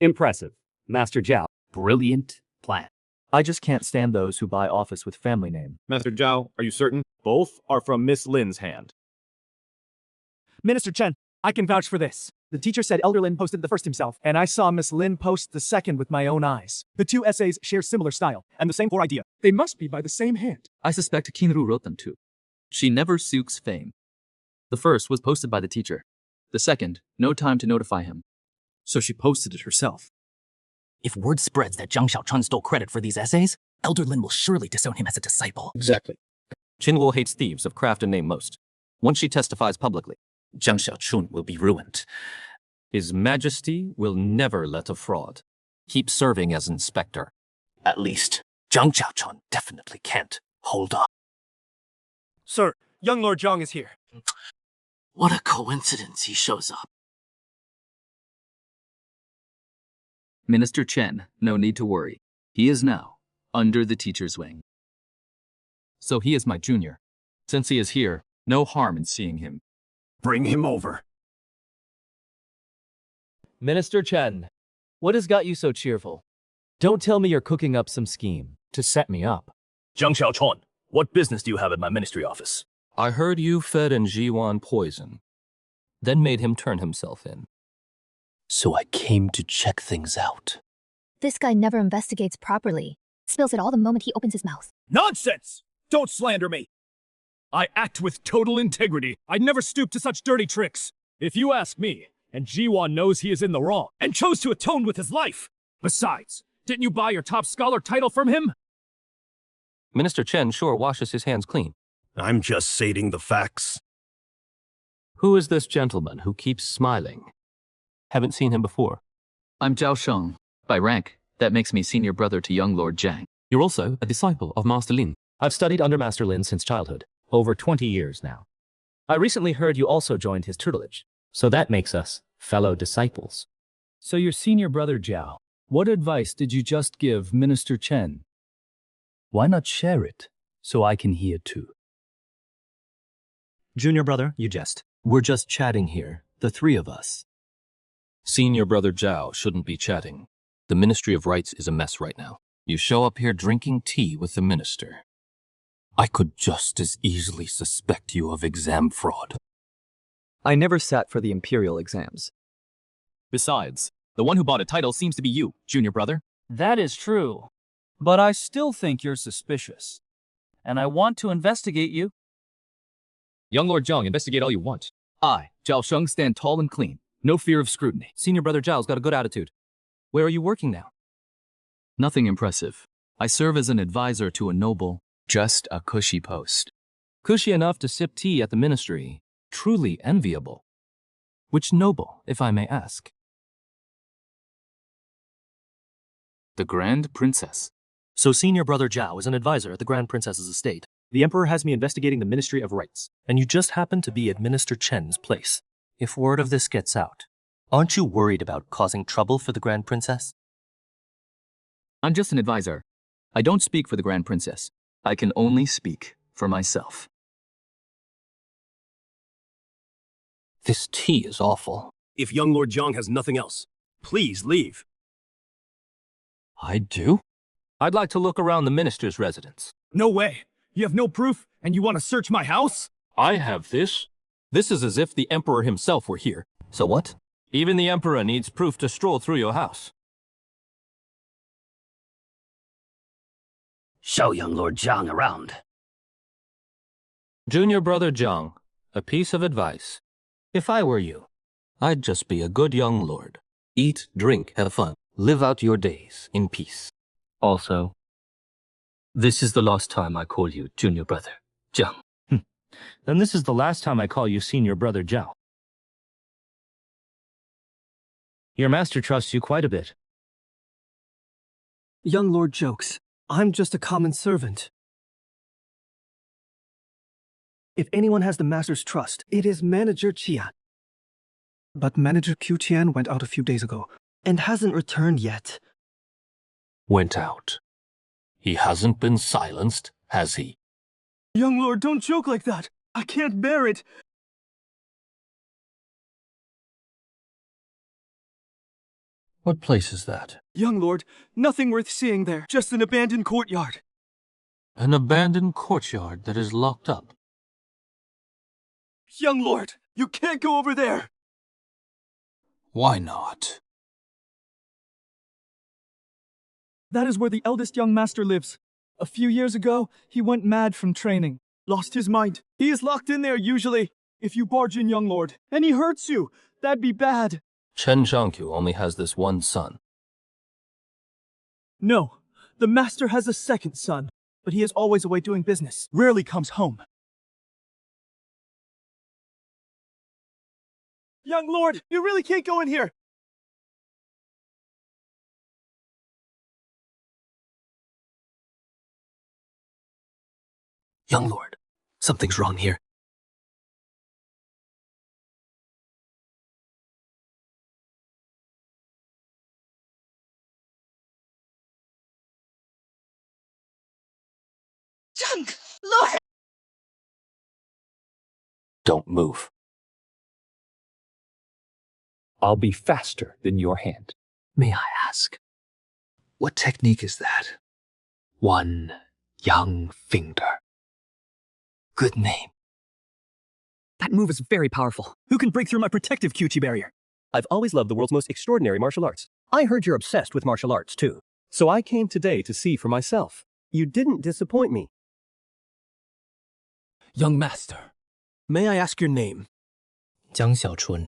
Speaker 14: Impressive. Master Zhao, brilliant plan.
Speaker 22: I just can't stand those who buy office with family name.
Speaker 12: Master Zhao, are you certain? Both are from Miss Lin's hand.
Speaker 2: Minister Chen, I can vouch for this. The teacher said Elder Lin posted the first himself, and I saw Miss Lin post the second with my own eyes. The 2 essays share similar style, and the same core idea. They must be by the same hand.
Speaker 22: I suspect Kinru wrote them too. She never seeks fame. The first was posted by the teacher. The second, no time to notify him. So she posted it herself.
Speaker 2: If word spreads that Jiang Xiaochun stole credit for these essays, Elder Lin will surely disown him as a disciple.
Speaker 5: Exactly. Qinluo hates thieves of craft and name most. Once she testifies publicly,
Speaker 2: Jiang Xiaochun will be ruined.
Speaker 5: His Majesty will never let a fraud. Keep serving as inspector.
Speaker 3: At least, Jiang Xiaochun definitely can't hold on.
Speaker 15: Sir, young Lord Jiang is here.
Speaker 3: What a coincidence he shows up.
Speaker 22: Minister Chen, no need to worry. He is now under the teacher's wing. So he is my junior. Since he is here, no harm in seeing him.
Speaker 13: Bring him over.
Speaker 10: Minister Chen, what has got you so cheerful? Don't tell me you're cooking up some scheme to set me up.
Speaker 11: Jiang Xiaochun, what business do you have at my ministry office?
Speaker 5: I heard you fed Ji-wan poison, then made him turn himself in.
Speaker 3: So I came to check things out.
Speaker 9: This guy never investigates properly. Spills it all the moment he opens his mouth.
Speaker 12: Nonsense! Don't slander me! I act with total integrity. I'd never stoop to such dirty tricks. If you ask me, and Ji-wan knows he is in the wrong, and chose to atone with his life. Besides, didn't you buy your top scholar title from him?
Speaker 5: Minister Chen sure washes his hands clean.
Speaker 13: I'm just stating the facts.
Speaker 5: Who is this gentleman who keeps smiling? Haven't seen him before.
Speaker 22: I'm Zhao Sheng. By rank, that makes me senior brother to young Lord Jiang.
Speaker 1: You're also a disciple of Master Lin. I've studied under Master Lin since childhood, over 20 years now. I recently heard you also joined his tutelage, so that makes us fellow disciples.
Speaker 22: So your senior brother Zhao, what advice did you just give Minister Chen? Why not share it, so I can hear too?
Speaker 1: Junior brother, you jest. We're just chatting here, the 3 of us.
Speaker 5: Senior Brother Zhao shouldn't be chatting. The Ministry of Rights is a mess right now. You show up here drinking tea with the minister. I could just as easily suspect you of exam fraud.
Speaker 7: I never sat for the imperial exams.
Speaker 14: Besides, the one who bought a title seems to be you, junior brother.
Speaker 16: That is true. But I still think you're suspicious. And I want to investigate you.
Speaker 22: Young Lord Zhang, investigate all you want. I, Zhao Sheng, stand tall and clean. No fear of scrutiny.
Speaker 1: Senior Brother Zhao's got a good attitude. Where are you working now?
Speaker 22: Nothing impressive. I serve as an advisor to a noble. Just a cushy post.
Speaker 1: Cushy enough to sip tea at the ministry. Truly enviable. Which noble, if I may ask?
Speaker 22: The Grand Princess.
Speaker 10: So Senior Brother Zhao is an advisor at the Grand Princess's estate. The Emperor has me investigating the Ministry of Rights, and you just happen to be at Minister Chen's place.
Speaker 3: If word of this gets out, aren't you worried about causing trouble for the Grand Princess?
Speaker 22: I'm just an advisor. I don't speak for the Grand Princess. I can only speak for myself.
Speaker 5: This tea is awful.
Speaker 13: If young Lord Zhang has nothing else, please leave.
Speaker 5: I do? I'd like to look around the minister's residence.
Speaker 15: No way. You have no proof, and you want to search my house?
Speaker 5: I have this. This is as if the Emperor himself were here.
Speaker 3: So what?
Speaker 5: Even the Emperor needs proof to stroll through your house.
Speaker 17: Show young Lord Zhang around.
Speaker 5: Junior Brother Zhang, a piece of advice. If I were you, I'd just be a good young lord. Eat, drink, have fun. Live out your days in peace.
Speaker 3: Also, this is the last time I call you Junior Brother Zhang.
Speaker 10: Then this is the last time I call you Senior Brother Zhao. Your master trusts you quite a bit.
Speaker 2: Young Lord jokes. I'm just a common servant. If anyone has the master's trust, it is Manager Qian. But Manager Q Qian went out a few days ago and hasn't returned yet.
Speaker 5: Went out. He hasn't been silenced, has he?
Speaker 15: Young Lord, don't joke like that. I can't bear it.
Speaker 5: What place is that?
Speaker 15: Young Lord, nothing worth seeing there. Just an abandoned courtyard.
Speaker 5: An abandoned courtyard that is locked up.
Speaker 15: Young Lord, you can't go over there.
Speaker 5: Why not?
Speaker 15: That is where the eldest young master lives. A few years ago, he went mad from training. Lost his mind. He is locked in there usually. If you barge in, young lord, and he hurts you, that'd be bad.
Speaker 5: Chen Zhangqiu only has this one son.
Speaker 15: No, the master has a second son, but he is always away doing business. Rarely comes home. Young lord, you really can't go in here.
Speaker 3: Young Lord, something's wrong here.
Speaker 8: Junk! Lord!
Speaker 5: Don't move.
Speaker 11: I'll be faster than your hand.
Speaker 3: May I ask, what technique is that? One young finger. Good name.
Speaker 2: That move is very powerful. Who can break through my protective QT barrier?
Speaker 23: I've always loved the world's most extraordinary martial arts. I heard you're obsessed with martial arts, too. So I came today to see for myself. You didn't disappoint me.
Speaker 2: Young master, may I ask your name?
Speaker 3: Jiang Xiaochun.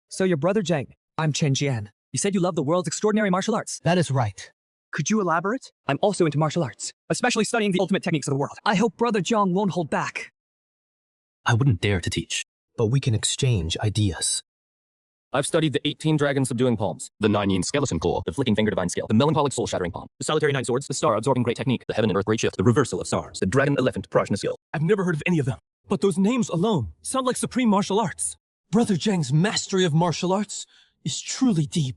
Speaker 2: So your brother Zhang. I'm Chen Jian. You said you love the world's extraordinary martial arts.
Speaker 3: That is right.
Speaker 2: Could you elaborate? I'm also into martial arts, especially studying the ultimate techniques of the world. I hope Brother Zhang won't hold back.
Speaker 3: I wouldn't dare to teach, but we can exchange ideas.
Speaker 5: I've studied the 18 dragon subduing palms, the 9 yin skeleton claw, the flicking finger divine skill, the melancholic soul shattering palm, the solitary 9 swords, the star absorbing great technique, the heaven and earth great shift, the reversal of stars, the dragon elephant prajna skill.
Speaker 2: I've never heard of any of them, but those names alone sound like supreme martial arts. Brother Zhang's mastery of martial arts is truly deep.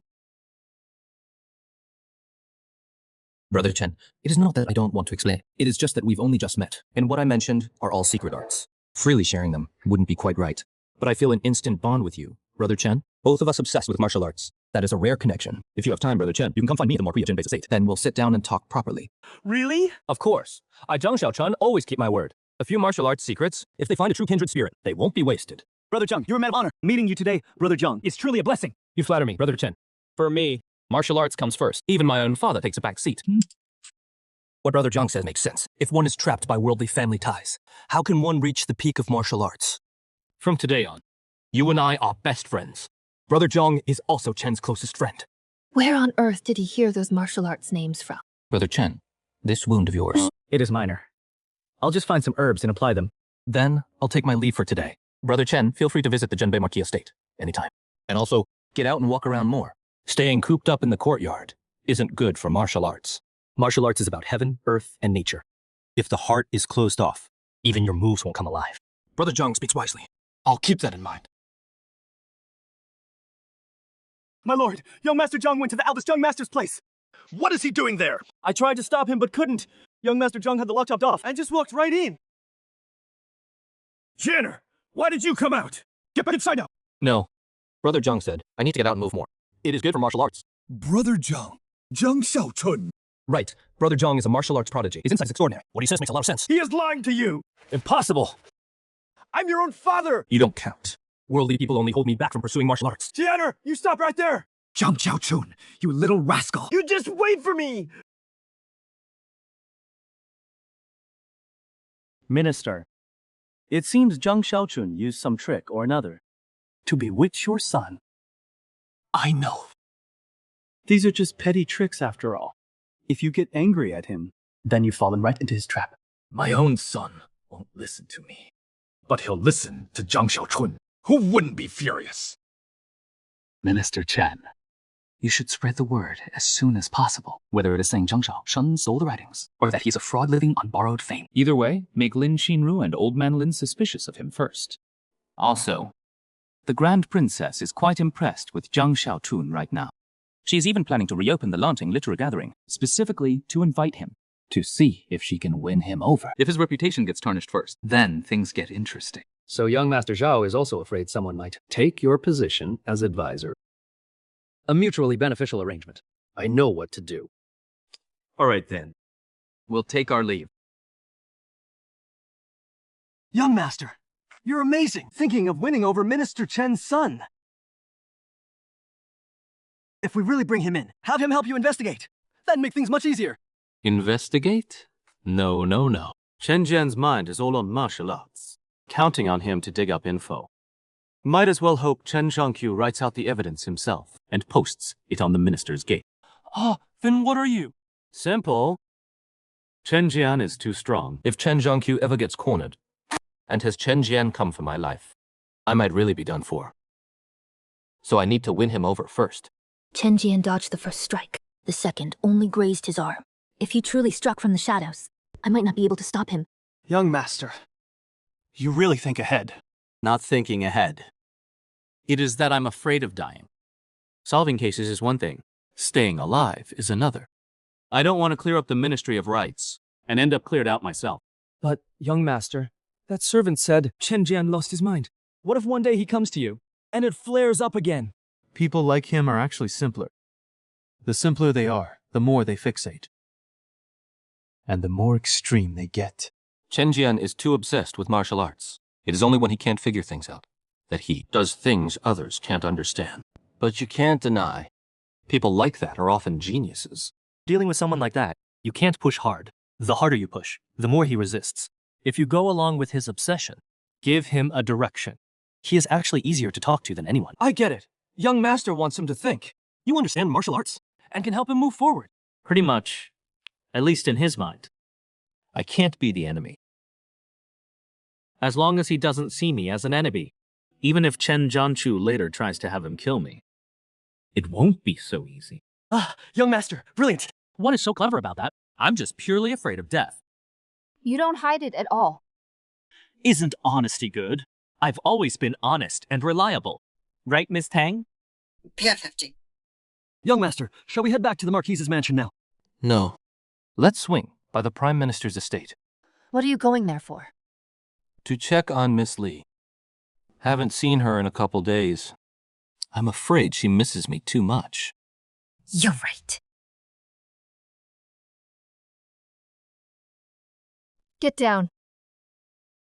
Speaker 1: Brother Chen, it is not that I don't want to explain. It is just that we've only just met, and what I mentioned are all secret arts. Freely sharing them wouldn't be quite right. But I feel an instant bond with you, Brother Chen. Both of us obsessed with martial arts. That is a rare connection. If you have time, Brother Chen, you can come find me at the Marquis of Jinbei's estate. Then we'll sit down and talk properly.
Speaker 15: Really?
Speaker 5: Of course. I, Zhang Xiaochun, always keep my word. A few martial arts secrets, if they find a true kindred spirit, they won't be wasted.
Speaker 15: Brother Zhang, you're a man of honor. Meeting you today, Brother Zhang, is truly a blessing.
Speaker 5: You flatter me, Brother Chen. For me, martial arts comes first. Even my own father takes a back seat.
Speaker 3: What Brother Zhang says makes sense. If one is trapped by worldly family ties, how can one reach the peak of martial arts?
Speaker 5: From today on, you and I are best friends.
Speaker 3: Brother Zhang is also Chen's closest friend.
Speaker 9: Where on earth did he hear those martial arts names from?
Speaker 1: Brother Chen, this wound of yours.
Speaker 2: It is minor. I'll just find some herbs and apply them.
Speaker 1: Then I'll take my leave for today. Brother Chen, feel free to visit the Jinbei Marquis estate anytime. And also, get out and walk around more. Staying cooped up in the courtyard isn't good for martial arts.
Speaker 3: Martial arts is about heaven, earth, and nature. If the heart is closed off, even your moves won't come alive. Brother Zhang speaks wisely. I'll keep that in mind.
Speaker 15: My lord, young Master Zhang went to the eldest young master's place.
Speaker 13: What is he doing there?
Speaker 15: I tried to stop him but couldn't. Young Master Zhang had the lock chopped off and just walked right in.
Speaker 12: Jenner, why did you come out? Get back inside now.
Speaker 1: No. Brother Zhang said, I need to get out and move more. It is good for martial arts.
Speaker 12: Brother Zhang. Zhang Xiaochun.
Speaker 1: Right. Brother Zhang is a martial arts prodigy. His insight is extraordinary. What he says makes a lot of sense.
Speaker 12: He is lying to you.
Speaker 1: Impossible.
Speaker 12: I'm your own father.
Speaker 1: You don't count. Worldly people only hold me back from pursuing martial arts.
Speaker 12: Jenner, you stop right there.
Speaker 15: Zhang Xiaochun, you little rascal.
Speaker 12: You just wait for me.
Speaker 16: Minister, it seems Zhang Xiaochun used some trick or another to bewitch your son.
Speaker 3: I know.
Speaker 16: These are just petty tricks after all. If you get angry at him, then you've fallen right into his trap.
Speaker 21: My own son won't listen to me. But he'll listen to Zhang Xiaochun, who wouldn't be furious.
Speaker 4: Minister Chen, you should spread the word as soon as possible, whether it is saying Zhang Xiaochun stole the writings, or that he's a fraud living on borrowed fame.
Speaker 10: Either way, make Lin Xinru and Old Man Lin suspicious of him first. Also, the Grand Princess is quite impressed with Zhang Xiaochun right now. She is even planning to reopen the Lanting Literary Gathering, specifically to invite him, to see if she can win him over.
Speaker 4: If his reputation gets tarnished first, then things get interesting.
Speaker 23: So young Master Zhao is also afraid someone might take your position as advisor. A mutually beneficial arrangement. I know what to do. All right then.
Speaker 4: We'll take our leave.
Speaker 15: Young Master, you're amazing, thinking of winning over Minister Chen's son. If we really bring him in, have him help you investigate. That'd make things much easier.
Speaker 5: Investigate? No, no, no. Chen Jian's mind is all on martial arts. Counting on him to dig up info. Might as well hope Chen Zhangqiu writes out the evidence himself and posts it on the minister's gate.
Speaker 15: Ah, then what are you?
Speaker 5: Simple. Chen Jian is too strong. If Chen Zhangqiu ever gets cornered, and has Chen Jian come for my life, I might really be done for. So I need to win him over first.
Speaker 8: Chen Jian dodged the first strike. The second only grazed his arm. If he truly struck from the shadows, I might not be able to stop him.
Speaker 15: Young Master, you really think ahead.
Speaker 1: Not thinking ahead. It is that I'm afraid of dying. Solving cases is one thing. Staying alive is another. I don't want to clear up the Ministry of Rights and end up cleared out myself.
Speaker 2: But, young Master, that servant said Chen Jian lost his mind. What if one day he comes to you, and it flares up again?
Speaker 10: People like him are actually simpler. The simpler they are, the more they fixate. And the more extreme they get.
Speaker 5: Chen Jian is too obsessed with martial arts. It is only when he can't figure things out that he does things others can't understand. But you can't deny, people like that are often geniuses.
Speaker 3: Dealing with someone like that, you can't push hard. The harder you push, the more he resists. If you go along with his obsession, give him a direction. He is actually easier to talk to than anyone.
Speaker 2: I get it. Young Master wants him to think.
Speaker 3: You understand martial arts?
Speaker 2: And can help him move forward.
Speaker 1: Pretty much. At least in his mind. I can't be the enemy. As long as he doesn't see me as an enemy. Even if Chen Zhangqiu later tries to have him kill me. It won't be so easy.
Speaker 15: Ah, young Master, brilliant.
Speaker 1: What is so clever about that? I'm just purely afraid of death.
Speaker 18: You don't hide it at all.
Speaker 1: Isn't honesty good? I've always been honest and reliable. Right, Miss Tang?
Speaker 6: PF50.
Speaker 15: Young Master, shall we head back to the Marquise's mansion now?
Speaker 5: No. Let's swing by the Prime Minister's estate.
Speaker 18: What are you going there for?
Speaker 5: To check on Miss Li. Haven't seen her in a couple days.
Speaker 1: I'm afraid she misses me too much.
Speaker 18: You're right. Get down.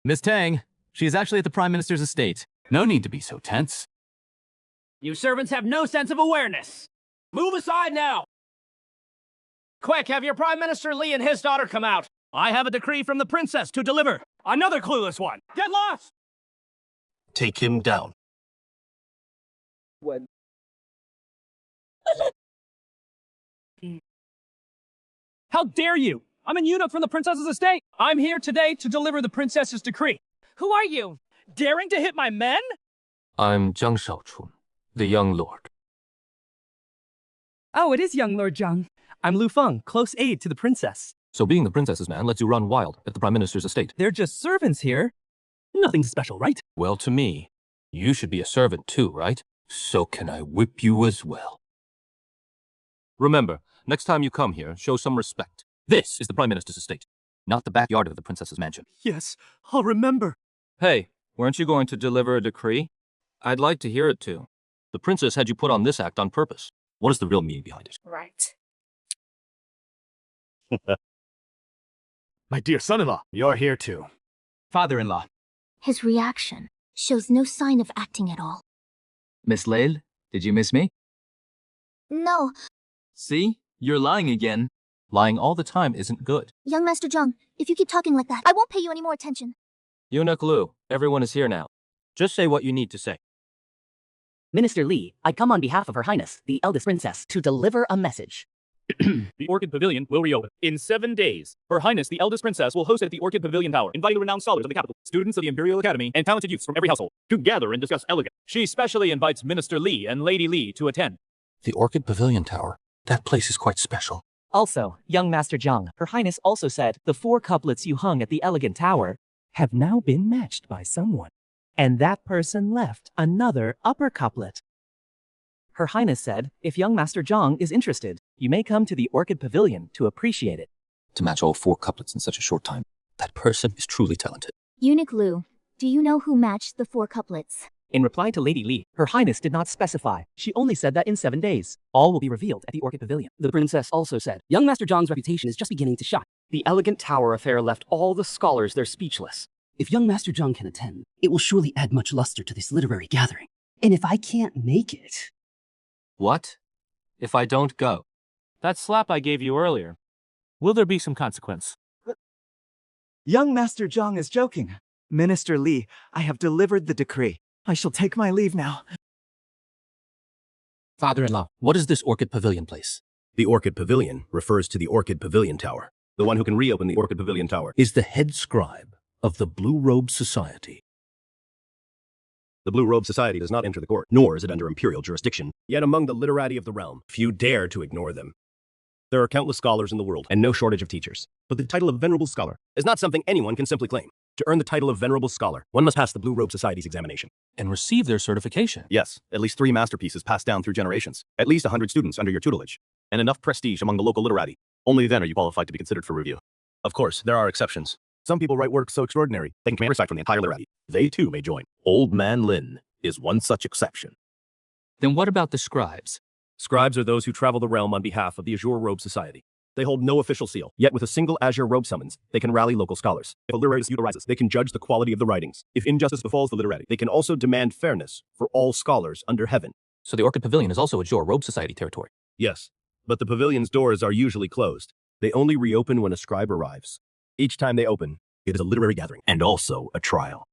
Speaker 14: Miss Tang, she is actually at the Prime Minister's estate.
Speaker 22: No need to be so tense.
Speaker 6: You servants have no sense of awareness. Move aside now! Quick, have your Prime Minister Li and his daughter come out. I have a decree from the princess to deliver. Another clueless one. Get lost!
Speaker 1: Take him down.
Speaker 6: When? How dare you! I'm an eunuch from the princess's estate. I'm here today to deliver the princess's decree. Who are you? Daring to hit my men?
Speaker 1: I'm Zhang Shaochun, the young lord.
Speaker 19: Oh, it is young Lord Zhang. I'm Lu Feng, close aide to the princess.
Speaker 1: So being the princess's man lets you run wild at the Prime Minister's estate.
Speaker 19: They're just servants here. Nothing special, right?
Speaker 1: Well, to me, you should be a servant too, right? So can I whip you as well? Remember, next time you come here, show some respect. This is the Prime Minister's estate, not the backyard of the princess's mansion.
Speaker 15: Yes, I'll remember.
Speaker 1: Hey, weren't you going to deliver a decree? I'd like to hear it too. The princess had you put on this act on purpose. What is the real meaning behind it?
Speaker 8: Right.
Speaker 13: My dear son-in-law, you're here too.
Speaker 14: Father-in-law.
Speaker 8: His reaction shows no sign of acting at all.
Speaker 22: Miss Lail, did you miss me?
Speaker 8: No,
Speaker 22: See? You're lying again.
Speaker 1: Lying all the time isn't good.
Speaker 8: young Master Zhang, if you keep talking like that, I won't pay you any more attention.
Speaker 1: Eunuch Lu, everyone is here now. Just say what you need to say.
Speaker 20: Minister Li, I come on behalf of Her Highness, the eldest princess, to deliver a message.
Speaker 14: The Orchid Pavilion will reopen. In 7 days, Her Highness, the eldest princess, will host it at the Orchid Pavilion Tower, inviting the renowned scholars of the capital, students of the Imperial Academy, and talented youths from every household, to gather and discuss elegance. She specially invites Minister Li and Lady Li to attend.
Speaker 1: The Orchid Pavilion Tower. That place is quite special.
Speaker 20: Also, young Master Zhang, Her Highness also said the 4 couplets you hung at the elegant tower have now been matched by someone. And that person left another upper couplet. Her Highness said, if young Master Zhang is interested, you may come to the Orchid Pavilion to appreciate it.
Speaker 1: To match all 4 couplets in such a short time, that person is truly talented.
Speaker 8: Eunuch Lu, do you know who matched the 4 couplets?
Speaker 20: In reply to Lady Li, Her Highness did not specify. She only said that in 7 days, all will be revealed at the Orchid Pavilion. The princess also said, young Master Zhang's reputation is just beginning to shine. The elegant tower affair left all the scholars there speechless.
Speaker 24: If young Master Zhang can attend, it will surely add much luster to this literary gathering. And if I can't make it...
Speaker 1: What? If I don't go?
Speaker 6: That slap I gave you earlier. Will there be some consequence?
Speaker 15: Young Master Zhang is joking. Minister Li, I have delivered the decree. I shall take my leave now.
Speaker 1: Father-in-law, what is this Orchid Pavilion place?
Speaker 13: The Orchid Pavilion refers to the Orchid Pavilion Tower. The one who can reopen the Orchid Pavilion Tower
Speaker 25: is the head scribe of the Blue Robe Society.
Speaker 13: The Blue Robe Society does not enter the court, nor is it under imperial jurisdiction. Yet among the literati of the realm, few dare to ignore them. There are countless scholars in the world, and no shortage of teachers. But the title of Venerable Scholar is not something anyone can simply claim. To earn the title of Venerable Scholar, one must pass the Blue Robe Society's examination.
Speaker 1: And receive their certification.
Speaker 26: Yes, at least 3 masterpieces passed down through generations. At least 100 students under your tutelage. And enough prestige among the local literati. Only then are you qualified to be considered for review. Of course, there are exceptions. Some people write works so extraordinary, they can command respect from the entire literati. They too may join. Old Man Lin is one such exception.
Speaker 22: Then what about the scribes?
Speaker 13: Scribes are those who travel the realm on behalf of the Azure Robe Society. They hold no official seal, yet with a single Azure Robe summons, they can rally local scholars. If a literary dispute arises, they can judge the quality of the writings. If injustice befalls the literati, they can also demand fairness for all scholars under heaven.
Speaker 1: So the Orchid Pavilion is also Azure Robe Society territory.
Speaker 13: Yes, but the pavilion's doors are usually closed. They only reopen when a scribe arrives. Each time they open, it is a literary gathering, and also a trial.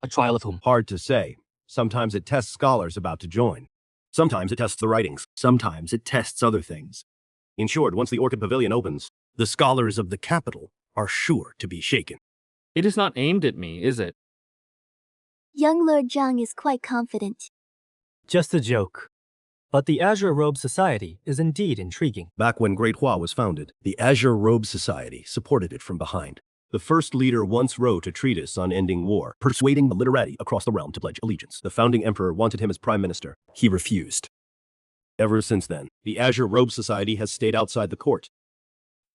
Speaker 1: A trial of whom?
Speaker 13: Hard to say. Sometimes it tests scholars about to join. Sometimes it tests the writings. Sometimes it tests other things. In short, once the Orchid Pavilion opens, the scholars of the capital are sure to be shaken.
Speaker 6: It is not aimed at me, is it?
Speaker 8: Young Lord Zhang is quite confident.
Speaker 2: Just a joke. But the Azure Robe Society is indeed intriguing.
Speaker 13: Back when Great Hua was founded, the Azure Robe Society supported it from behind. The first leader once wrote a treatise on ending war, persuading the literati across the realm to pledge allegiance. The founding emperor wanted him as prime minister. He refused. Ever since then, the Azure Robe Society has stayed outside the court.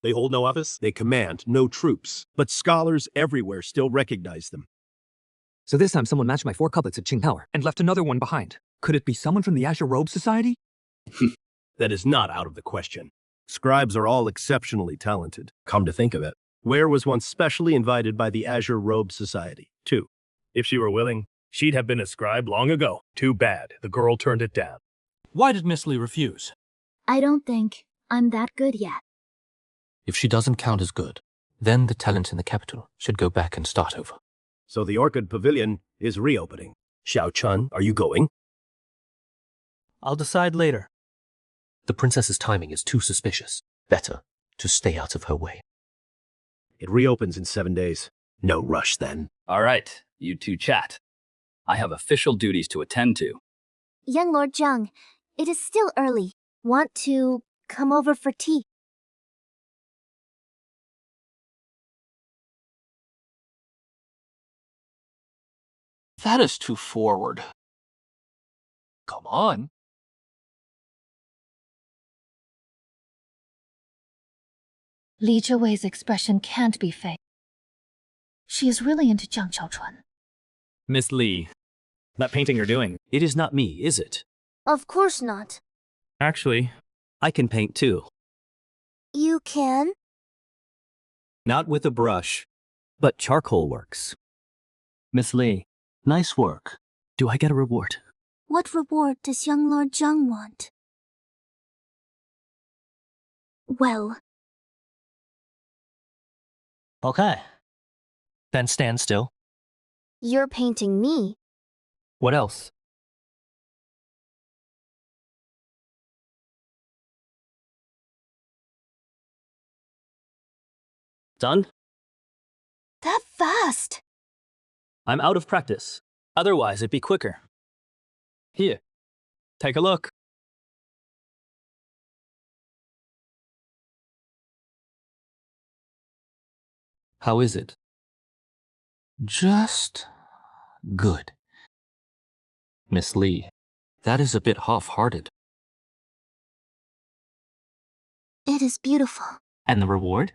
Speaker 13: They hold no office, they command no troops, but scholars everywhere still recognize them.
Speaker 7: So this time someone matched my 4 couplets at Qing Tower and left another one behind.
Speaker 2: Could it be someone from the Azure Robe Society?
Speaker 13: That is not out of the question. Scribes are all exceptionally talented. Come to think of it, Ware was once specially invited by the Azure Robe Society, too.
Speaker 14: If she were willing, she'd have been a scribe long ago. Too bad, the girl turned it down.
Speaker 1: Why did Miss Lee refuse?
Speaker 8: I don't think I'm that good yet.
Speaker 3: If she doesn't count as good, then the talent in the capital should go back and start over.
Speaker 13: So the Orchid Pavilion is reopening. Xiao Chun, are you going?
Speaker 2: I'll decide later.
Speaker 3: The princess's timing is too suspicious. Better to stay out of her way.
Speaker 13: It reopens in 7 days. No rush then.
Speaker 4: All right, you two chat. I have official duties to attend to.
Speaker 8: Young Lord Zhang, it is still early. Want to come over for tea?
Speaker 1: That is too forward. Come on.
Speaker 18: Li Zhiwei's expression can't be fake. She is really into Jiang Xiaochuan.
Speaker 14: Miss Lee, that painting you're doing.
Speaker 9: It is not me, is it?
Speaker 8: Of course not.
Speaker 14: Actually,
Speaker 9: I can paint too.
Speaker 8: You can?
Speaker 9: Not with a brush, but charcoal works. Miss Lee, nice work. Do I get a reward?
Speaker 8: What reward does young Lord Zhang want? Well...
Speaker 3: Okay. Then stand still.
Speaker 8: You're painting me.
Speaker 3: What else?
Speaker 9: Done?
Speaker 8: That fast!
Speaker 9: I'm out of practice. Otherwise, it'd be quicker. Here, take a look.
Speaker 3: How is it? Just good. Miss Lee, that is a bit half-hearted.
Speaker 8: It is beautiful.
Speaker 3: And the reward?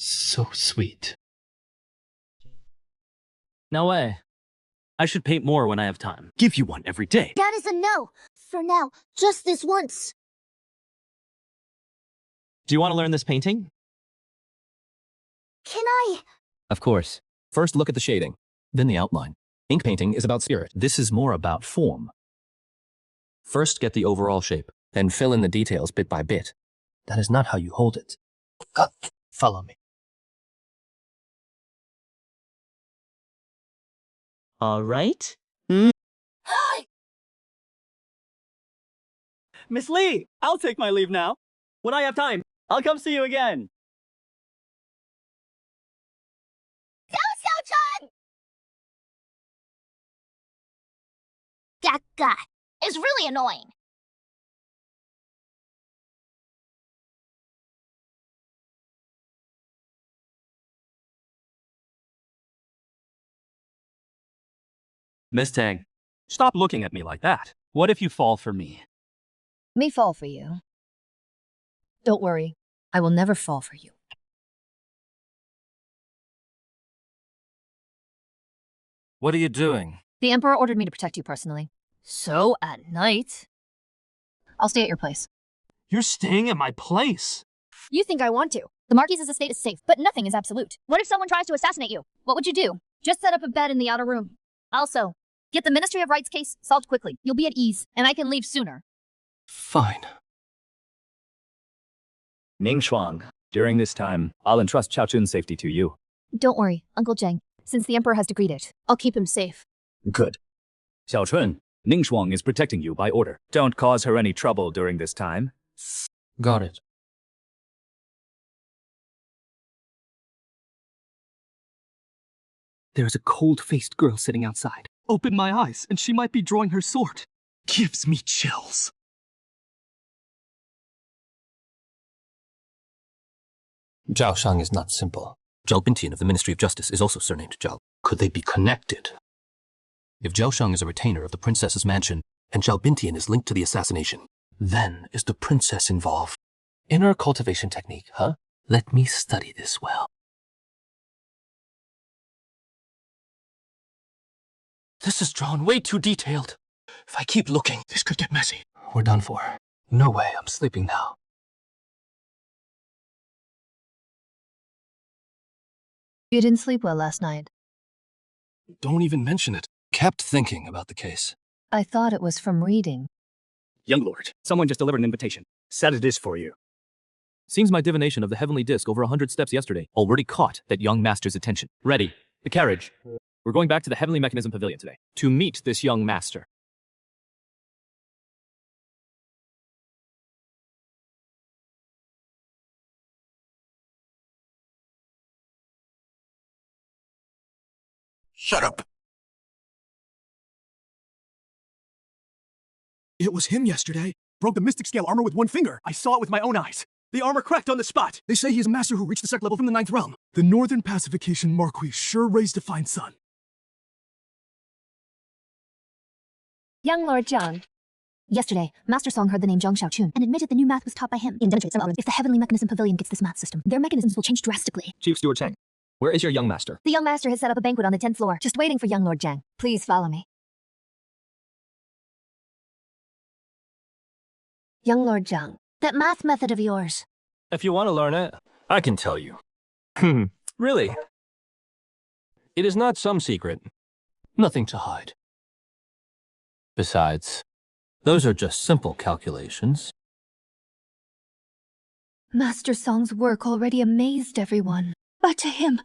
Speaker 3: So sweet.
Speaker 9: No way. I should paint more when I have time. Give you one every day.
Speaker 8: That is a no. For now, just this once.
Speaker 9: Do you want to learn this painting?
Speaker 8: Can I?
Speaker 1: Of course. First look at the shading, then the outline. Ink painting is about spirit. This is more about form. First get the overall shape, then fill in the details bit by bit.
Speaker 3: That is not how you hold it. God, follow me.
Speaker 9: All right. Miss Lee, I'll take my leave now. When I have time, I'll come see you again.
Speaker 8: Xiao-Xiao-Chan! That guy is really annoying.
Speaker 9: Miss Tang, stop looking at me like that. What if you fall for me?
Speaker 18: Me fall for you? Don't worry, I will never fall for you.
Speaker 1: What are you doing?
Speaker 18: The Emperor ordered me to protect you personally. So, at night... I'll stay at your place.
Speaker 2: You're staying at my place?
Speaker 18: You think I want to. The Marquise's estate is safe, but nothing is absolute. What if someone tries to assassinate you? What would you do? Just set up a bed in the outer room. Also, get the Ministry of Rights case solved quickly. You'll be at ease, and I can leave sooner.
Speaker 3: Fine.
Speaker 14: Ning Shuang, during this time, I'll entrust Xiao Chun's safety to you.
Speaker 18: Don't worry, Uncle Zhang. Since the Emperor has decreed it, I'll keep him safe.
Speaker 14: Good. Xiao Chun, Ning Shuang is protecting you by order. Don't cause her any trouble during this time.
Speaker 3: Got it.
Speaker 9: There is a cold-faced girl sitting outside. Open my eyes, and she might be drawing her sword. Gives me chills.
Speaker 3: Zhao Shang is not simple. Zhao Bintian of the Ministry of Justice is also surnamed Zhao. Could they be connected? If Zhao Shang is a retainer of the princess's mansion, and Zhao Bintian is linked to the assassination, then is the princess involved? Inner cultivation technique, huh? Let me study this well. This is drawn way too detailed. If I keep looking, this could get messy. We're done for. No way, I'm sleeping now.
Speaker 18: You didn't sleep well last night.
Speaker 3: Don't even mention it. Kept thinking about the case.
Speaker 18: I thought it was from reading.
Speaker 14: Young Lord, someone just delivered an invitation. Said it is for you.
Speaker 1: Seems my divination of the heavenly disc over 100 steps yesterday already caught that young master's attention. Ready. The carriage. We're going back to the Heavenly Mechanism Pavilion today to meet this young master.
Speaker 2: Shut up. It was him yesterday. Broke the Mystic Scale armor with one finger. I saw it with my own eyes. The armor cracked on the spot. They say he's a master who reached the second level from the 9th realm. The Northern Pacification Marquis sure raised a fine son.
Speaker 18: Young Lord Zhang. Yesterday, Master Song heard the name Zhang Xiaochun and admitted the new math was taught by him. He demonstrates some elements. If the Heavenly Mechanism Pavilion gets this math system, their mechanisms will change drastically.
Speaker 14: Chief Steward Cheng, where is your young master?
Speaker 18: The young master has set up a banquet on the 10th floor, just waiting for young Lord Zhang. Please follow me. Young Lord Zhang, that math method of yours.
Speaker 5: If you want to learn it, I can tell you.
Speaker 1: Really?
Speaker 5: It is not some secret.
Speaker 3: Nothing to hide.
Speaker 5: Besides, those are just simple calculations.
Speaker 18: Master Song's work already amazed everyone. But to him,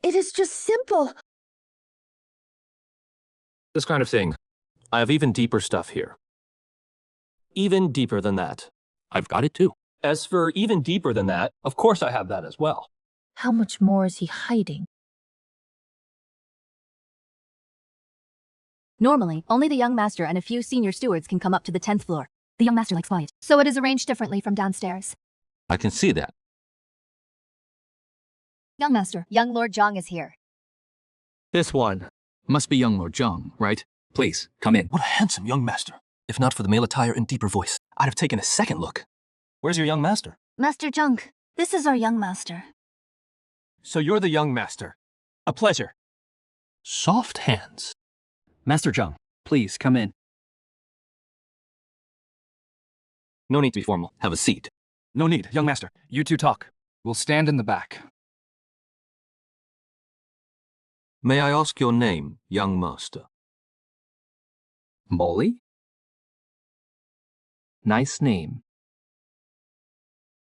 Speaker 18: it is just simple.
Speaker 5: This kind of thing. I have even deeper stuff here. Even deeper than that. I've got it too. As for even deeper than that, of course I have that as well.
Speaker 18: How much more is he hiding? Normally, only the young master and a few senior stewards can come up to the 10th floor. The young master likes quiet, so it is arranged differently from downstairs.
Speaker 5: I can see that.
Speaker 18: Young master, young Lord Zhang is here.
Speaker 4: This one. Must be young Lord Zhang, right? Please, come in.
Speaker 3: What a handsome young master. If not for the male attire and deeper voice, I'd have taken a second look. Where's your young master?
Speaker 8: Master Zhang, this is our young master.
Speaker 5: So you're the young master. A pleasure.
Speaker 3: Soft hands.
Speaker 4: Master Zhang, please come in.
Speaker 5: No need to be formal.
Speaker 3: Have a seat.
Speaker 14: No need, young master. You two talk. We'll stand in the back.
Speaker 5: May I ask your name, young master?
Speaker 4: Molly? Nice name.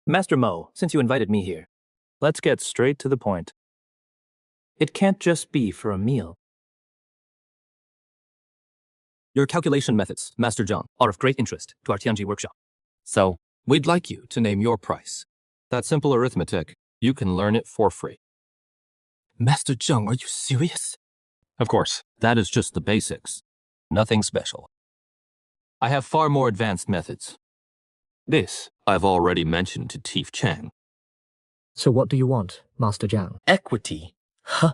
Speaker 1: Master Mo, since you invited me here, let's get straight to the point. It can't just be for a meal. Your calculation methods, Master Zhang, are of great interest to our Tianji workshop. So,
Speaker 5: We'd like you to name your price. That simple arithmetic, you can learn it for free.
Speaker 3: Master Zhang, are you serious?
Speaker 5: Of course, that is just the basics. Nothing special. I have far more advanced methods. This I've already mentioned to Chief Chang.
Speaker 2: So what do you want, Master Zhang?
Speaker 3: Equity? Huh?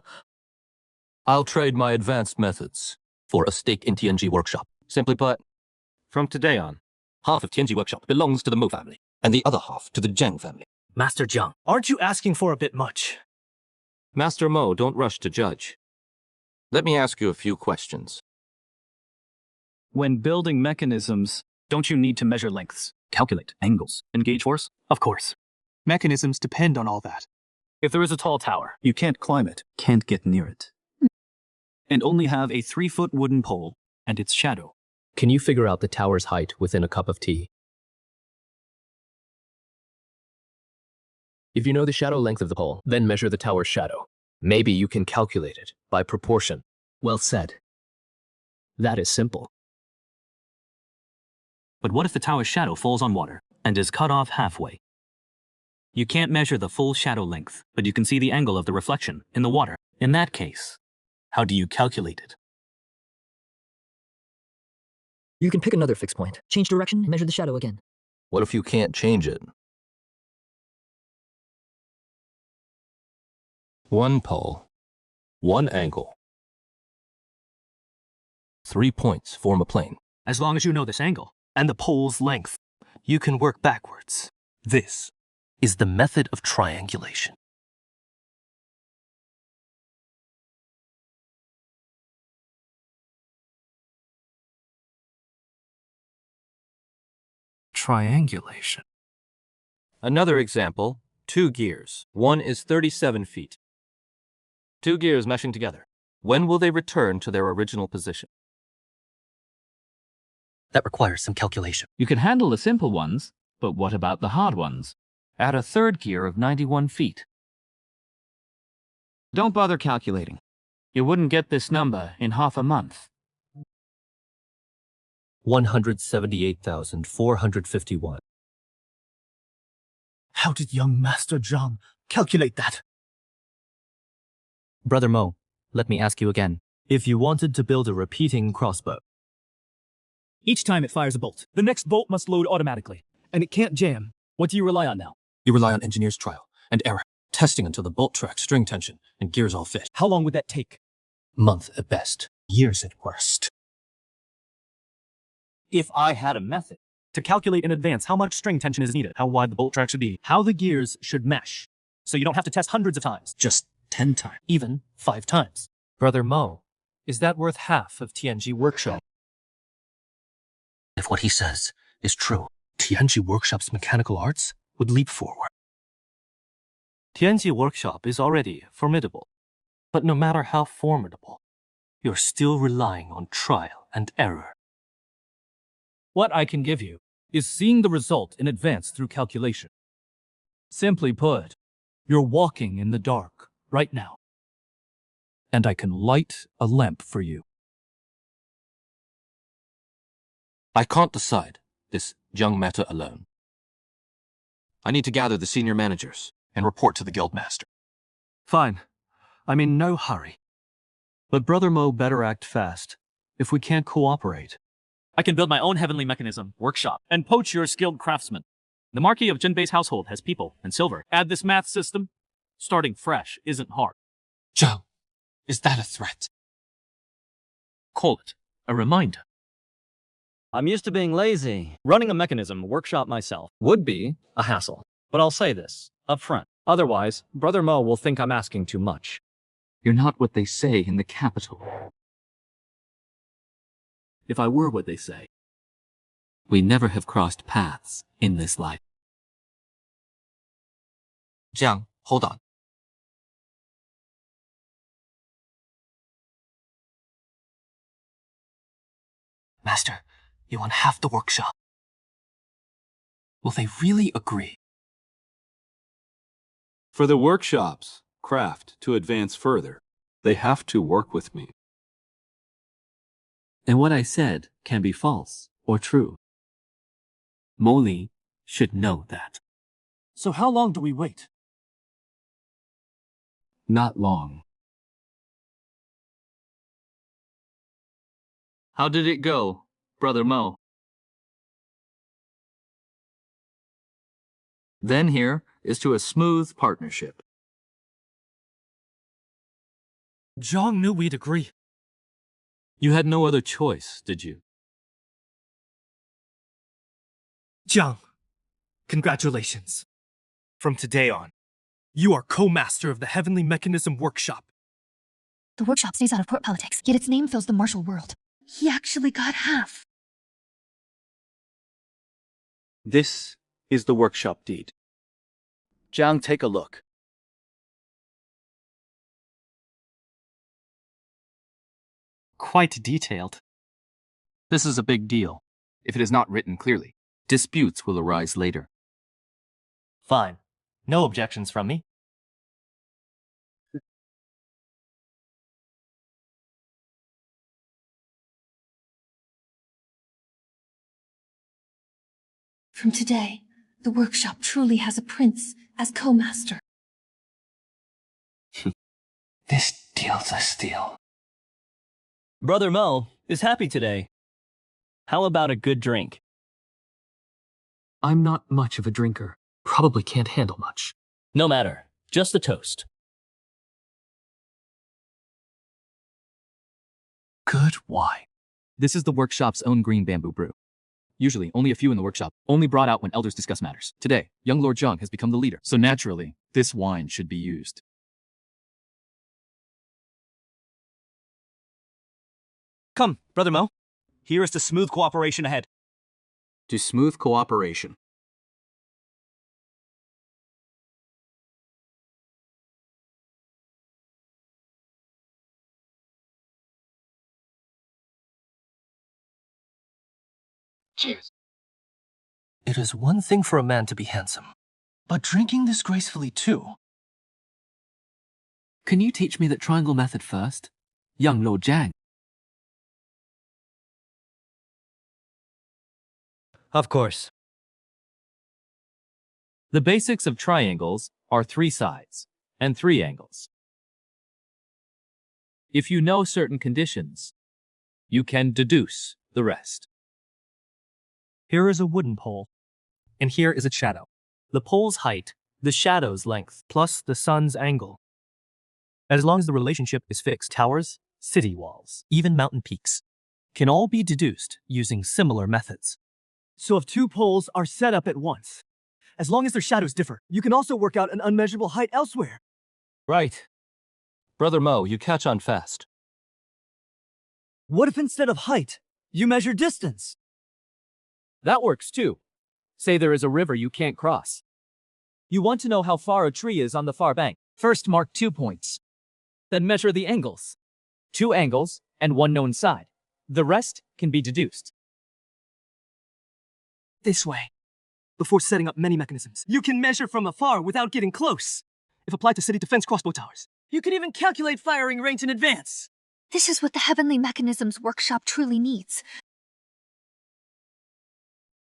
Speaker 5: I'll trade my advanced methods for a stake in Tianji Workshop. Simply put, from today on, half of Tianji Workshop belongs to the Mo family, and the other half to the Zheng family.
Speaker 2: Master Zhang, aren't you asking for a bit much?
Speaker 5: Master Mo, don't rush to judge. Let me ask you a few questions.
Speaker 14: When building mechanisms, don't you need to measure lengths, calculate angles, and gauge force?
Speaker 2: Of course. Mechanisms depend on all that.
Speaker 14: If there is a tall tower, you can't climb it, can't get near it, and only have a 3-foot wooden pole and its shadow.
Speaker 1: Can you figure out the tower's height within a cup of tea? If you know the shadow length of the pole, then measure the tower's shadow. Maybe you can calculate it by proportion. Well said. That is simple. But what if the tower's shadow falls on water and is cut off halfway? You can't measure the full shadow length, but you can see the angle of the reflection in the water. In that case, how do you calculate it?
Speaker 2: You can pick another fixed point, change direction, and measure the shadow again.
Speaker 5: What if you can't change it? One pole, one angle. 3 points form a plane.
Speaker 3: As long as you know this angle and the pole's length, you can work backwards. This is the method of triangulation.
Speaker 1: Triangulation.
Speaker 5: Another example, 2 gears. One is 37 feet. 2 gears meshing together. When will they return to their original position?
Speaker 3: That requires some calculation.
Speaker 10: You can handle the simple ones, but what about the hard ones?
Speaker 1: Add a 3rd gear of 91 feet.
Speaker 6: Don't bother calculating. You wouldn't get this number in half a month.
Speaker 3: 178,451.
Speaker 2: How did young Master Zhang calculate that?
Speaker 3: Brother Mo, let me ask you again. If you wanted to build a repeating crossbow,
Speaker 2: Each time it fires a bolt, the next bolt must load automatically, and it can't jam. What do you rely on now?
Speaker 1: You rely on engineer's trial and error, testing until the bolt track, string tension, and gears all fit.
Speaker 2: How long would that take?
Speaker 1: Month at best, years at worst.
Speaker 2: If I had a method to calculate in advance how much string tension is needed, how wide the bolt track should be, how the gears should mesh, so you don't have to test hundreds of times,
Speaker 1: Just 10 times.
Speaker 2: even 5 times.
Speaker 3: Brother Mo, is that worth half of Tianji Workshop? If what he says is true, Tianji Workshop's mechanical arts would leap forward. Tianji Workshop is already formidable, but no matter how formidable, you're still relying on trial and error.
Speaker 14: What I can give you is seeing the result in advance through calculation. Simply put, you're walking in the dark right now, and I can light a lamp for you.
Speaker 1: I can't decide this young matter alone. I need to gather the senior managers and report to the guildmaster.
Speaker 3: Fine. I'm in no hurry. But Brother Mo better act fast. If we can't cooperate,
Speaker 14: I can build my own heavenly mechanism workshop and poach your skilled craftsmen. The Marquis of Jinbei's household has people and silver. Add this math system. Starting fresh isn't hard.
Speaker 1: Zhang, is that a threat?
Speaker 14: Call it a reminder.
Speaker 9: I'm used to being lazy. Running a mechanism workshop myself would be a hassle. But I'll say this up front. Otherwise, Brother Mo will think I'm asking too much.
Speaker 4: You're not what they say in the capital.
Speaker 14: If I were what they say,
Speaker 4: We never have crossed paths in this life.
Speaker 1: Jiang, hold on.
Speaker 3: Master, you want half the workshop. Will they really agree?
Speaker 11: For the workshop's craft to advance further, they have to work with me.
Speaker 4: And what I said can be false or true. Molly should know that.
Speaker 2: So how long do we wait?
Speaker 4: Not long. How did it go, Brother Mo? Then here is to a smooth partnership.
Speaker 3: Zhang knew we'd agree.
Speaker 1: You had no other choice, did you?
Speaker 2: Jiang, congratulations. From today on, you are co-master of the Heavenly Mechanism Workshop.
Speaker 18: The workshop stays out of court politics, yet its name fills the martial world. He actually got half.
Speaker 15: This is the workshop deed. Jiang, take a look.
Speaker 3: Quite detailed.
Speaker 4: This is a big deal. If it is not written clearly, disputes will arise later.
Speaker 3: Fine. No objections from me.
Speaker 18: From today, the workshop truly has a prince as co-master.
Speaker 3: This deal's a steal.
Speaker 9: Brother Mo is happy today. How about a good drink?
Speaker 3: I'm not much of a drinker. Probably can't handle much.
Speaker 9: No matter. Just a toast.
Speaker 4: Good wine. This is the workshop's own green bamboo brew. Usually, only a few in the workshop, only brought out when elders discuss matters. Today, young Lord Zheng has become the leader, so naturally, this wine should be used.
Speaker 2: Come, Brother Mo. Here is to smooth cooperation ahead.
Speaker 12: To smooth cooperation.
Speaker 3: Cheers. It is one thing for a man to be handsome, but drinking disgracefully too.
Speaker 4: Can you teach me that triangle method first? Young Lord Zheng.
Speaker 2: Of course.
Speaker 1: The basics of triangles are 3 sides and 3 angles. If you know certain conditions, you can deduce the rest.
Speaker 2: Here is a wooden pole.
Speaker 3: And here is a shadow. The pole's height, the shadow's length, plus the sun's angle. As long as the relationship is fixed, towers, city walls, even mountain peaks, can all be deduced using similar methods.
Speaker 15: So if 2 poles are set up at once, as long as their shadows differ, you can also work out an unmeasurable height elsewhere.
Speaker 1: Right. Brother Mo, you catch on fast.
Speaker 15: What if instead of height, you measure distance?
Speaker 14: That works too. Say there is a river you can't cross. You want to know how far a tree is on the far bank. First mark 2 points. Then measure the angles. 2 angles and 1 known side. The rest can be deduced.
Speaker 15: This way. Before setting up many mechanisms, you can measure from afar without getting close. If applied to city defense crossbow towers, you can even calculate firing range in advance.
Speaker 18: This is what the Heavenly Mechanisms Workshop truly needs.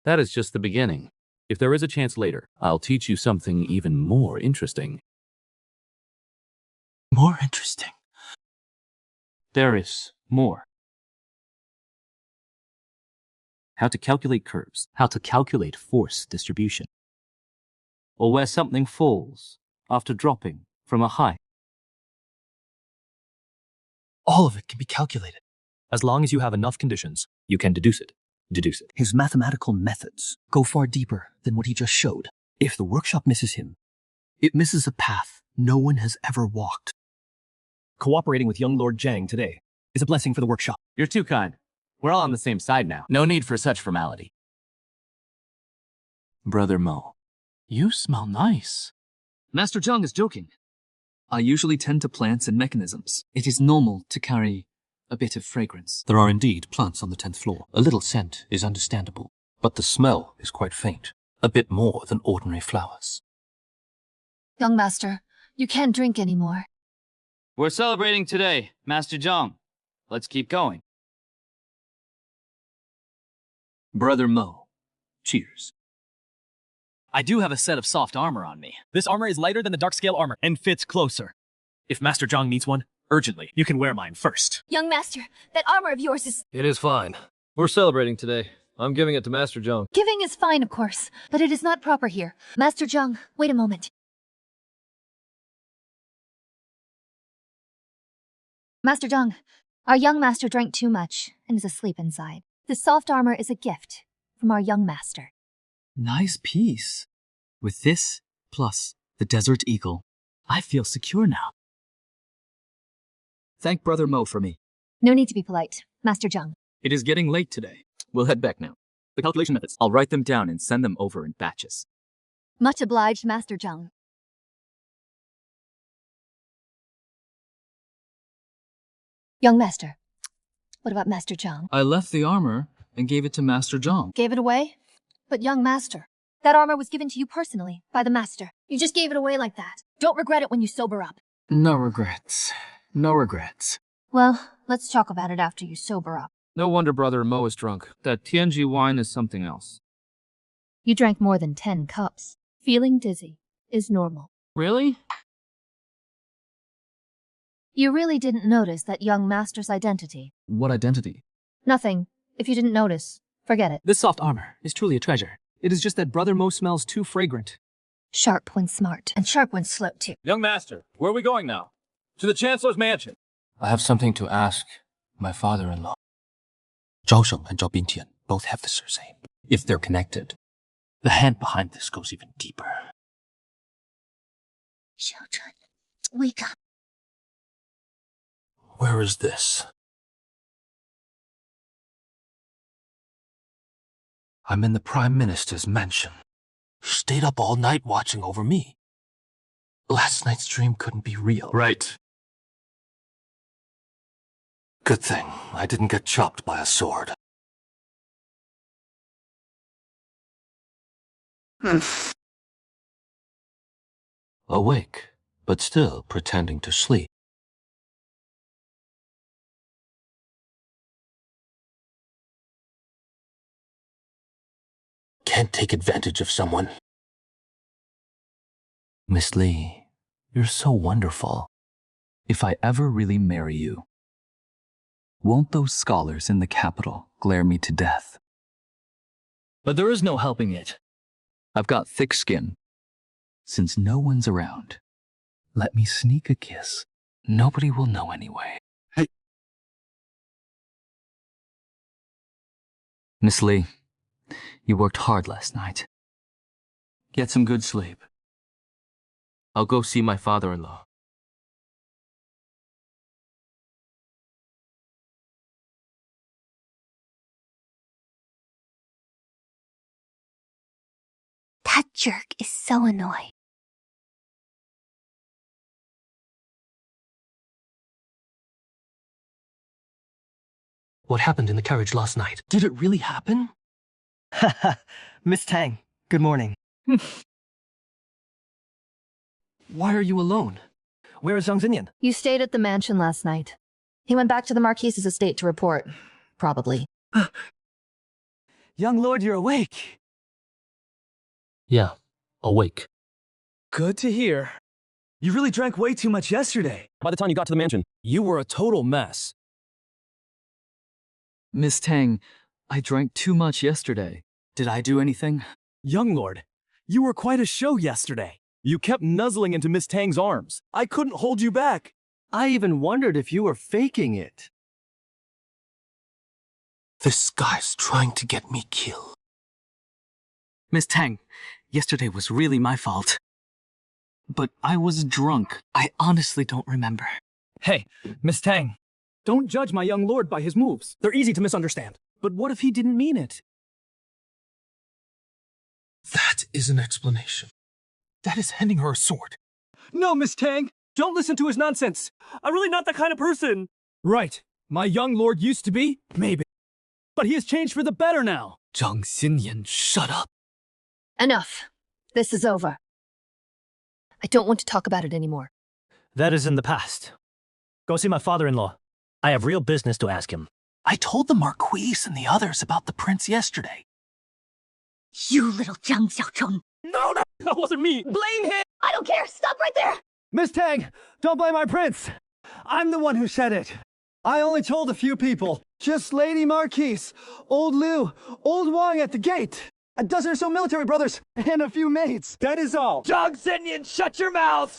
Speaker 5: That is just the beginning. If there is a chance later, I'll teach you something even more interesting.
Speaker 3: More interesting?
Speaker 5: There is more. How to calculate curves, how to calculate force distribution, or where something falls after dropping from a height.
Speaker 3: All of it can be calculated. As long as you have enough conditions, you can deduce it. Deduce it. His mathematical methods go far deeper than what he just showed. If the workshop misses him, it misses a path no one has ever walked.
Speaker 2: Cooperating with young Lord Zheng today is a blessing for the workshop.
Speaker 14: You're too kind. We're all on the same side now. No need for such formality.
Speaker 5: Brother Mo, you smell nice.
Speaker 4: Master Zheng is joking. I usually tend to plants and mechanisms. It is normal to carry a bit of fragrance.
Speaker 25: There are indeed plants on the 10th floor. A little scent is understandable, but the smell is quite faint. A bit more than ordinary flowers.
Speaker 18: Young Master, you can't drink anymore.
Speaker 6: We're celebrating today, Master Zheng. Let's keep going.
Speaker 4: Brother Mo, cheers. I do have a set of soft armor on me.
Speaker 2: This armor is lighter than the dark scale armor and fits closer. If Master Zheng needs one, urgently, you can wear mine first.
Speaker 18: Young Master, that armor of yours is...
Speaker 16: It is fine. We're celebrating today. I'm giving it to Master Zheng.
Speaker 18: Giving is fine, of course, but it is not proper here. Master Zheng, wait a moment. Master Zheng, our young master drank too much and is asleep inside. The soft armor is a gift from our young master.
Speaker 3: Nice piece. With this, plus the Desert Eagle, I feel secure now.
Speaker 4: Thank Brother Mo for me.
Speaker 18: No need to be polite, Master Zheng.
Speaker 4: It is getting late today. We'll head back now. The calculation methods, I'll write them down and send them over in batches.
Speaker 18: Much obliged, Master Zheng. Young Master, what about Master Zheng?
Speaker 4: I left the armor and gave it to Master Zheng.
Speaker 18: Gave it away? But young Master, that armor was given to you personally, by the Master. You just gave it away like that. Don't regret it when you sober up.
Speaker 4: No regrets. No regrets.
Speaker 18: Well, let's talk about it after you sober up.
Speaker 16: No wonder Brother Mo is drunk. That Tianji wine is something else.
Speaker 18: You drank more than 10 cups. Feeling dizzy is normal.
Speaker 16: Really?
Speaker 18: You really didn't notice that young Master's identity.
Speaker 4: What identity?
Speaker 18: Nothing. If you didn't notice, forget it.
Speaker 3: This soft armor is truly a treasure. It is just that Brother Mo smells too fragrant.
Speaker 18: Sharp when smart, and sharp when slow too.
Speaker 14: Young Master, where are we going now? To the Chancellor's mansion.
Speaker 5: I have something to ask
Speaker 25: My father-in-law. Zhao Sheng and Zhao Bintian both have the surname. If they're connected, the hand behind this goes even deeper.
Speaker 8: Xiaochun, wake up.
Speaker 25: Where is this? I'm in the Prime Minister's mansion. He stayed up all night watching over me. Last night's dream couldn't be real.
Speaker 11: Right.
Speaker 25: Good thing I didn't get chopped by a sword. Awake, but still pretending to sleep. Can't take advantage of someone. Miss Li, you're so wonderful.
Speaker 4: If I ever really marry you, won't those scholars in the capital glare me to death?
Speaker 2: But there is no helping it.
Speaker 4: I've got thick skin. Since no one's around, let me sneak a kiss. Nobody will know anyway.
Speaker 11: Hey.
Speaker 4: Miss Li, you worked hard last night. Get some good sleep.
Speaker 25: I'll go see my father-in-law.
Speaker 8: That jerk is so annoying.
Speaker 25: What happened in the carriage last night? Did it really happen?
Speaker 17: Haha, Miss Tang, good morning.
Speaker 25: Why are you alone?
Speaker 17: Where is Zhang Xinyan?
Speaker 18: You stayed at the mansion last night. He went back to the Marquise's estate to report. Probably.
Speaker 17: Young Lord, you're awake.
Speaker 25: Yeah, awake.
Speaker 17: Good to hear. You really drank way too much yesterday.
Speaker 9: By the time you got to the mansion, you were a total mess.
Speaker 4: Miss Tang, I drank too much yesterday. Did I do anything?
Speaker 17: Young Lord, you were quite a show yesterday. You kept nuzzling into Miss Tang's arms. I couldn't hold you back. I even wondered if you were faking it.
Speaker 25: This guy's trying to get me killed.
Speaker 2: Miss Tang, yesterday was really my fault. But I was drunk. I honestly don't remember.
Speaker 17: Hey, Miss Tang. Don't judge my young lord by his moves. They're easy to misunderstand. But what if he didn't mean it?
Speaker 25: That is an explanation. That is handing her a sword.
Speaker 17: No, Miss Tang. Don't listen to his nonsense. I'm really not that kind of person. Right. My young lord used to be? Maybe. But he has changed for the better now.
Speaker 25: Zhang Xinyan, shut up.
Speaker 18: Enough. This is over. I don't want to talk about it anymore.
Speaker 6: That is in the past. Go see my father-in-law. I have real business to ask him.
Speaker 25: I told the Marquise and the others about the prince yesterday.
Speaker 8: You little Zhang Xiaochun.
Speaker 17: No, that wasn't me.
Speaker 8: Blame him! I don't care! Stop right there!
Speaker 17: Miss Tang, don't blame my prince. I'm the one who said it. I only told a few people. Just Lady Marquise, old Liu, old Wang at the gate, a dozen or so military brothers, and a few maids. That is all. Zhang Xinyan, shut your mouth!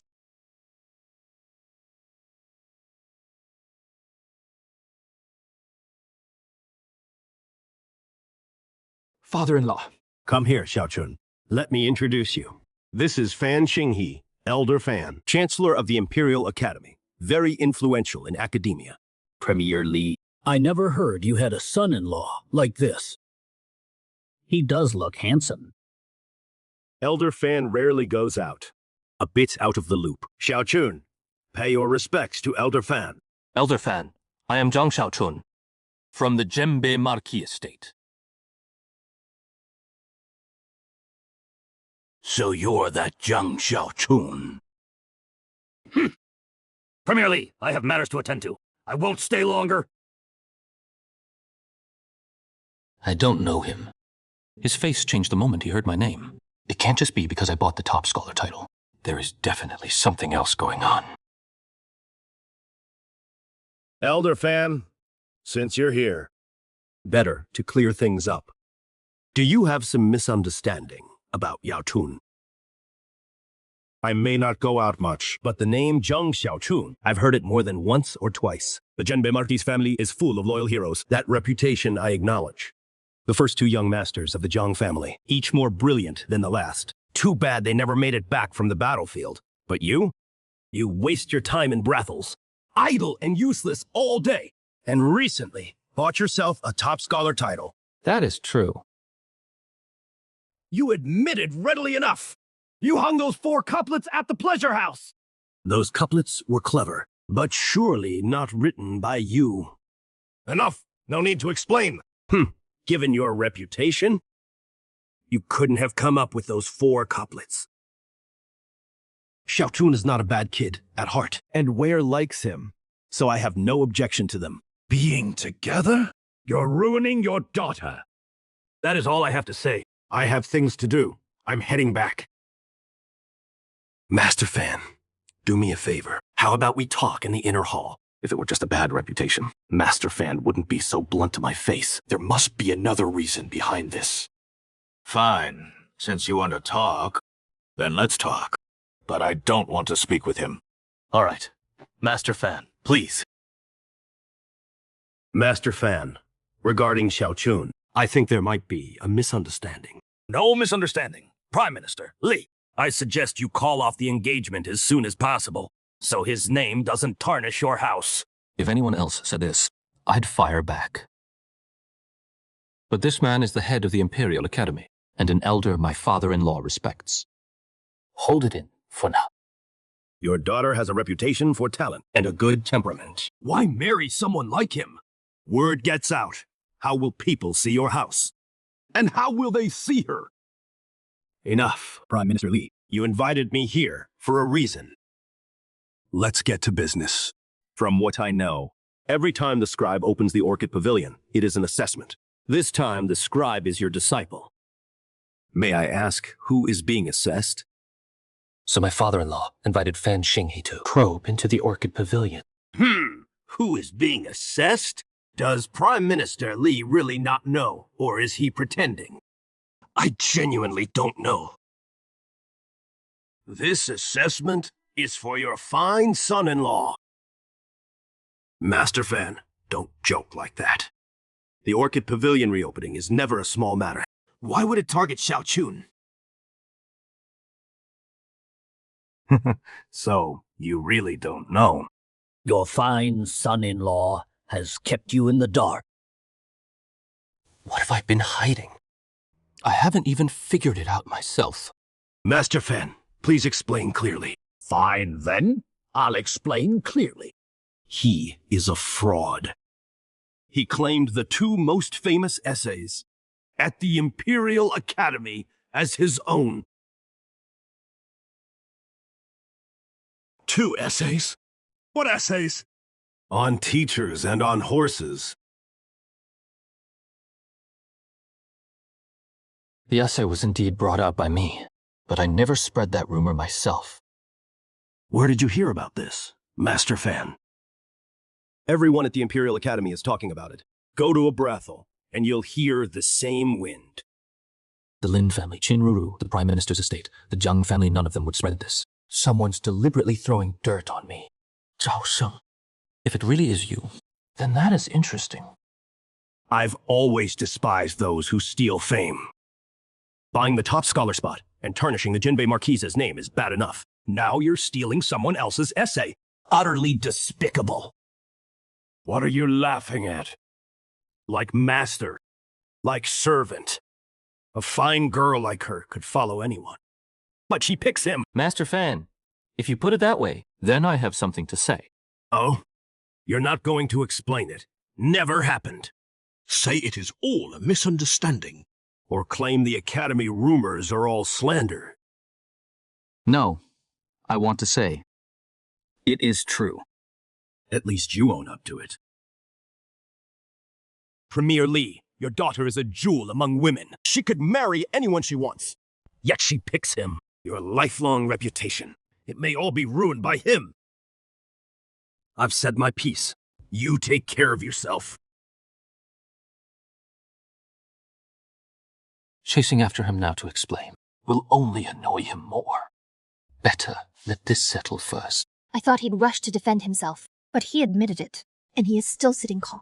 Speaker 25: Father-in-law.
Speaker 13: Come here, Xiaochun. Let me introduce you. This is Fan Xinghe, Elder Fan, Chancellor of the Imperial Academy. Very influential in academia.
Speaker 6: Premier Li, I never heard you had a son-in-law like this. He does look handsome.
Speaker 13: Elder Fan rarely goes out. A bit out of the loop. Xiaochun, pay your respects to Elder Fan.
Speaker 5: Elder Fan, I am Zhang Xiaochun, from the Jembe Marquis estate.
Speaker 19: So you're that Zhang Xiaochun.
Speaker 6: Premier Li, I have matters to attend to. I won't stay longer.
Speaker 25: I don't know him. His face changed the moment he heard my name. It can't just be because I bought the top scholar title. There is definitely something else going on.
Speaker 13: Elder Fan, since you're here, better to clear things up. Do you have some misunderstanding about Yao Tun? I may not go out much, but the name Zhang Xiaochun, I've heard it more than once or twice. The Genbei Marquis family is full of loyal heroes. That reputation I acknowledge. The first two young masters of the Zhang family, each more brilliant than the last. Too bad they never made it back from the battlefield. But you? You waste your time in brothels, idle and useless all day, and recently bought yourself a top scholar title.
Speaker 5: That is true.
Speaker 13: You admitted readily enough. You hung those 4 couplets at the pleasure house. Those couplets were clever, but surely not written by you. Enough. No need to explain. Given your reputation, you couldn't have come up with those 4 couplets. Xiaochun is not a bad kid at heart, and Ware likes him, so I have no objection to them being together. You're ruining your daughter. That is all I have to say. I have things to do. I'm heading back. Master Fan, do me a favor. How about we talk in the inner hall?
Speaker 25: If it were just a bad reputation, Master Fan wouldn't be so blunt to my face. There must be another reason behind this.
Speaker 19: Fine. Since you want to talk, then let's talk. But I don't want to speak with him.
Speaker 25: All right. Master Fan, please.
Speaker 13: Master Fan, regarding Xiaochun, I think there might be a misunderstanding. No misunderstanding. Prime Minister Li, I suggest you call off the engagement as soon as possible, so his name doesn't tarnish your house.
Speaker 25: If anyone else said this, I'd fire back. But this man is the head of the Imperial Academy, and an elder my father-in-law respects. Hold it in for now.
Speaker 13: Your daughter has a reputation for talent and a good temperament. Why marry someone like him? Word gets out. How will people see your house? And how will they see her? Enough, Prime Minister Li. You invited me here for a reason. Let's get to business. From what I know, every time the scribe opens the Orchid Pavilion, it is an assessment. This time, the scribe is your disciple. May I ask who is being assessed?
Speaker 25: So my father-in-law invited Fan Xinghe to probe into the Orchid Pavilion.
Speaker 13: Who is being assessed? Does Prime Minister Li really not know, or is he pretending? I genuinely don't know. This assessment is for your fine son-in-law. Master Fan, don't joke like that. The Orchid Pavilion reopening is never a small matter. Why would it target Xiaochun? So, you really don't know.
Speaker 20: Your fine son-in-law has kept you in the dark.
Speaker 25: What have I been hiding? I haven't even figured it out myself.
Speaker 13: Master Fan, please explain clearly.
Speaker 20: Fine, then. I'll explain clearly.
Speaker 13: He is a fraud. He claimed the 2 most famous essays at the Imperial Academy as his own. 2 essays? What essays? On teachers and on horses.
Speaker 25: The essay was indeed brought out by me, but I never spread that rumor myself.
Speaker 13: Where did you hear about this, Master Fan? Everyone at the Imperial Academy is talking about it. Go to a brothel, and you'll hear the same wind.
Speaker 25: The Lin family, Qin Ruru, the Prime Minister's estate, the Zhang family, none of them would spread this. Someone's deliberately throwing dirt on me. Zhao Sheng. If it really is you, then that is interesting.
Speaker 13: I've always despised those who steal fame. Buying the top scholar spot and tarnishing the Jinbei Marquise's name is bad enough. Now you're stealing someone else's essay. Utterly despicable. What are you laughing at? Like master, like servant. A fine girl like her could follow anyone. But she picks him.
Speaker 5: Master Fan, if you put it that way, then I have something to say.
Speaker 13: Oh? You're not going to explain it. Never happened.
Speaker 19: Say it is all a misunderstanding.
Speaker 13: Or claim the Academy rumors are all slander.
Speaker 16: No, I want to say, it is true.
Speaker 13: At least you own up to it. Premier Li, your daughter is a jewel among women. She could marry anyone she wants. Yet she picks him. Your lifelong reputation. It may all be ruined by him. I've said my piece. You take care of yourself.
Speaker 25: Chasing after him now to explain will only annoy him more. Better let this settle first.
Speaker 18: I thought he'd rush to defend himself, but he admitted it, and he is still sitting calm.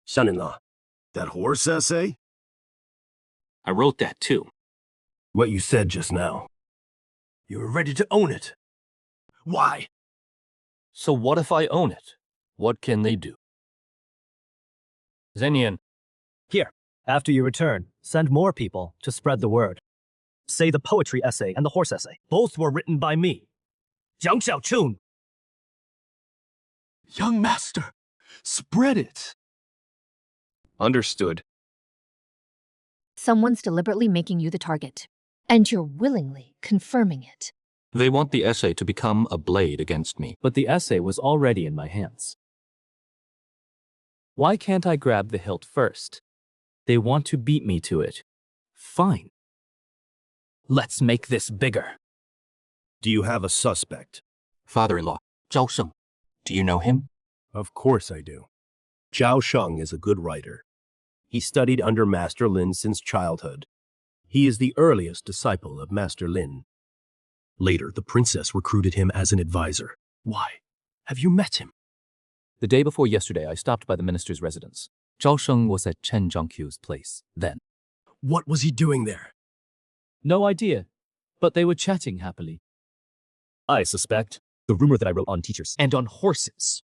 Speaker 13: Son-in-law, that horse essay?
Speaker 1: I wrote that too.
Speaker 13: What you said just now. You were ready to own it. Why?
Speaker 5: So what if I own it? What can they do? Zenian.
Speaker 9: Here, after you return, send more people to spread the word. Say the poetry essay and the horse essay. Both were written by me. Jiang Xiaochun.
Speaker 15: Young master, spread it.
Speaker 4: Understood.
Speaker 18: Someone's deliberately making you the target, and you're willingly confirming it.
Speaker 1: They want the essay to become a blade against me.
Speaker 14: But the essay was already in my hands. Why can't I grab the hilt first? They want to beat me to it. Fine. Let's make this bigger.
Speaker 13: Do you have a suspect?
Speaker 1: Father-in-law, Zhao Sheng. Do you know him?
Speaker 13: Of course I do. Zhao Sheng is a good writer. He studied under Master Lin since childhood. He is the earliest disciple of Master Lin. Later, the princess recruited him as an advisor. Why? Have you met him?
Speaker 4: The day before yesterday, I stopped by the minister's residence. Zhao Sheng was at Chen Zhangqiu's place then.
Speaker 13: What was he doing there?
Speaker 14: No idea, but they were chatting happily.
Speaker 9: I suspect the rumor that I wrote on teachers and on horses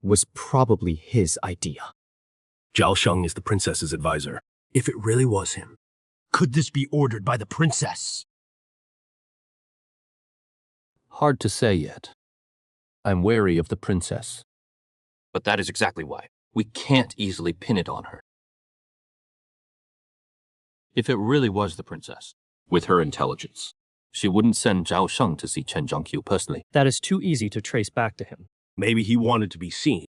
Speaker 9: was probably his idea.
Speaker 13: Zhao Sheng is the princess's advisor. If it really was him, could this be ordered by the princess?
Speaker 5: Hard to say yet. I'm wary of the princess.
Speaker 1: But that is exactly why. We can't easily pin it on her. If it really was the princess, with her intelligence, she wouldn't send Zhao Sheng to see Chen Zhangqiu personally.
Speaker 9: That is too easy to trace back to him.
Speaker 13: Maybe he wanted to be seen.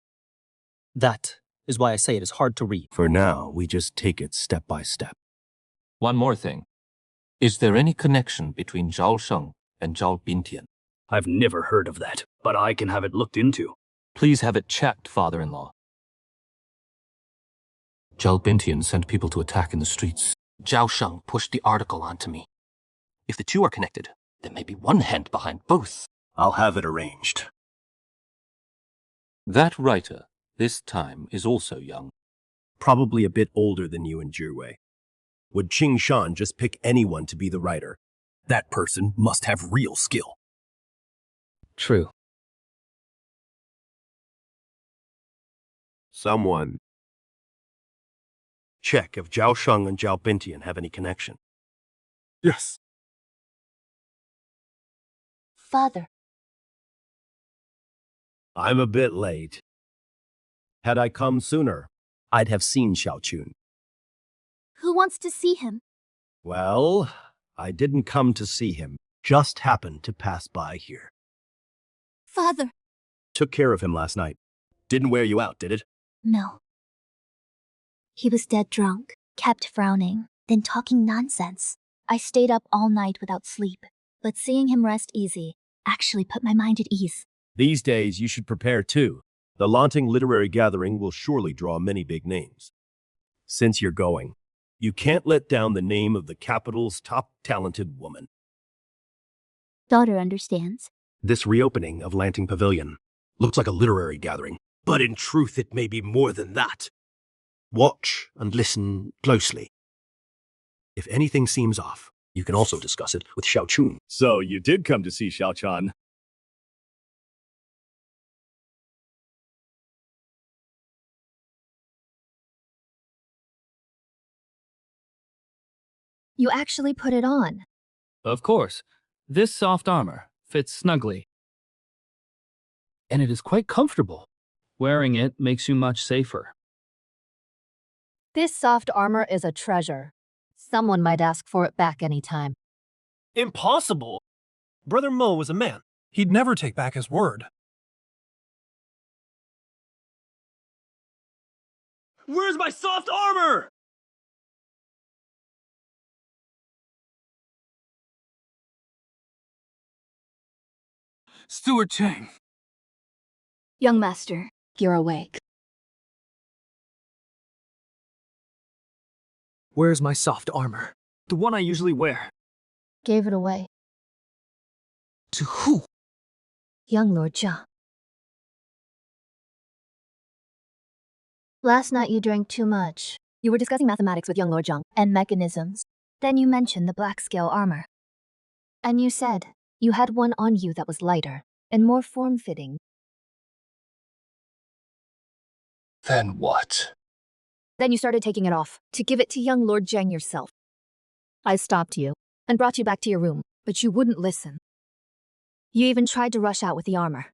Speaker 9: That is why I say it is hard to read.
Speaker 13: For now, we just take it step by step.
Speaker 1: One more thing. Is there any connection between Zhao Sheng and Zhao Bintian?
Speaker 6: I've never heard of that, but I can have it looked into.
Speaker 1: Please have it checked, father-in-law. Zhao Bintian sent people to attack in the streets.
Speaker 25: Zhao Sheng pushed the article onto me. If the two are connected, there may be one hand behind both.
Speaker 13: I'll have it arranged.
Speaker 1: That writer, this time, is also young.
Speaker 13: Probably a bit older than you and Zhiwei. Would Qing Shan just pick anyone to be the writer? That person must have real skill.
Speaker 9: True.
Speaker 13: Someone. Check if Zhao Sheng and Zhao Bintian have any connection.
Speaker 15: Yes.
Speaker 8: Father.
Speaker 13: I'm a bit late. Had I come sooner, I'd have seen Xiaochun.
Speaker 8: Who wants to see him?
Speaker 13: Well, I didn't come to see him. Just happened to pass by here.
Speaker 8: Father.
Speaker 13: Took care of him last night. Didn't wear you out, did it?
Speaker 8: No. He was dead drunk, kept frowning, then talking nonsense. I stayed up all night without sleep, but seeing him rest easy actually put my mind at ease.
Speaker 13: These days, you should prepare too. The Lanting literary gathering will surely draw many big names. Since you're going, you can't let down the name of the capital's top talented woman.
Speaker 8: Daughter understands.
Speaker 13: This reopening of Lanting Pavilion looks like a literary gathering, but in truth it may be more than that. Watch and listen closely. If anything seems off, you can also discuss it with Xiaochun.
Speaker 14: So you did come to see Xiaochan.
Speaker 18: You actually put it on.
Speaker 14: Of course. This soft armor fits snugly. And it is quite comfortable. Wearing it makes you much safer.
Speaker 18: This soft armor is a treasure. Someone might ask for it back anytime.
Speaker 13: Impossible! Brother Mo was a man.
Speaker 15: He'd never take back his word.
Speaker 13: Where's my soft armor?
Speaker 15: Steward Chang.
Speaker 18: Young master, you're awake.
Speaker 2: Where's my soft armor? The one I usually wear.
Speaker 8: Gave it away.
Speaker 3: To who?
Speaker 8: Young Lord Jiang. Last night you drank too much. You were discussing mathematics with young Lord Jiang and mechanisms. Then you mentioned the black scale armor. And you said you had one on you that was lighter and more form-fitting.
Speaker 3: Then what?
Speaker 8: Then you started taking it off to give it to young Lord Jiang yourself. I stopped you and brought you back to your room, but you wouldn't listen. You even tried to rush out with the armor.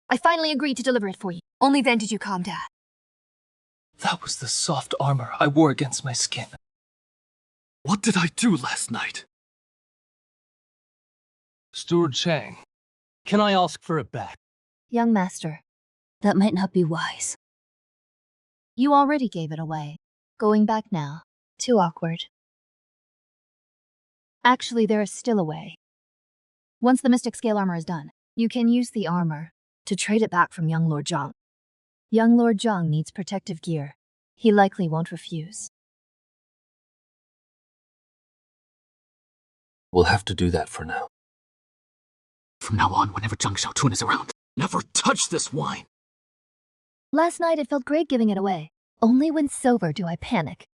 Speaker 8: I finally agreed to deliver it for you. Only then did you calm down.
Speaker 3: That was the soft armor I wore against my skin. What did I do last night? Steward Chang, can I ask for it back?
Speaker 8: Young master, that might not be wise. You already gave it away. Going back now, too awkward. Actually, there is still a way. Once the Mystic Scale armor is done, you can use the armor to trade it back from young Lord Jiang. Young Lord Jiang needs protective gear. He likely won't refuse.
Speaker 3: We'll have to do that for now.
Speaker 25: From now on, whenever Zhang Xiaotun is around, never touch this wine.
Speaker 8: Last night it felt great giving it away. Only when sober do I panic.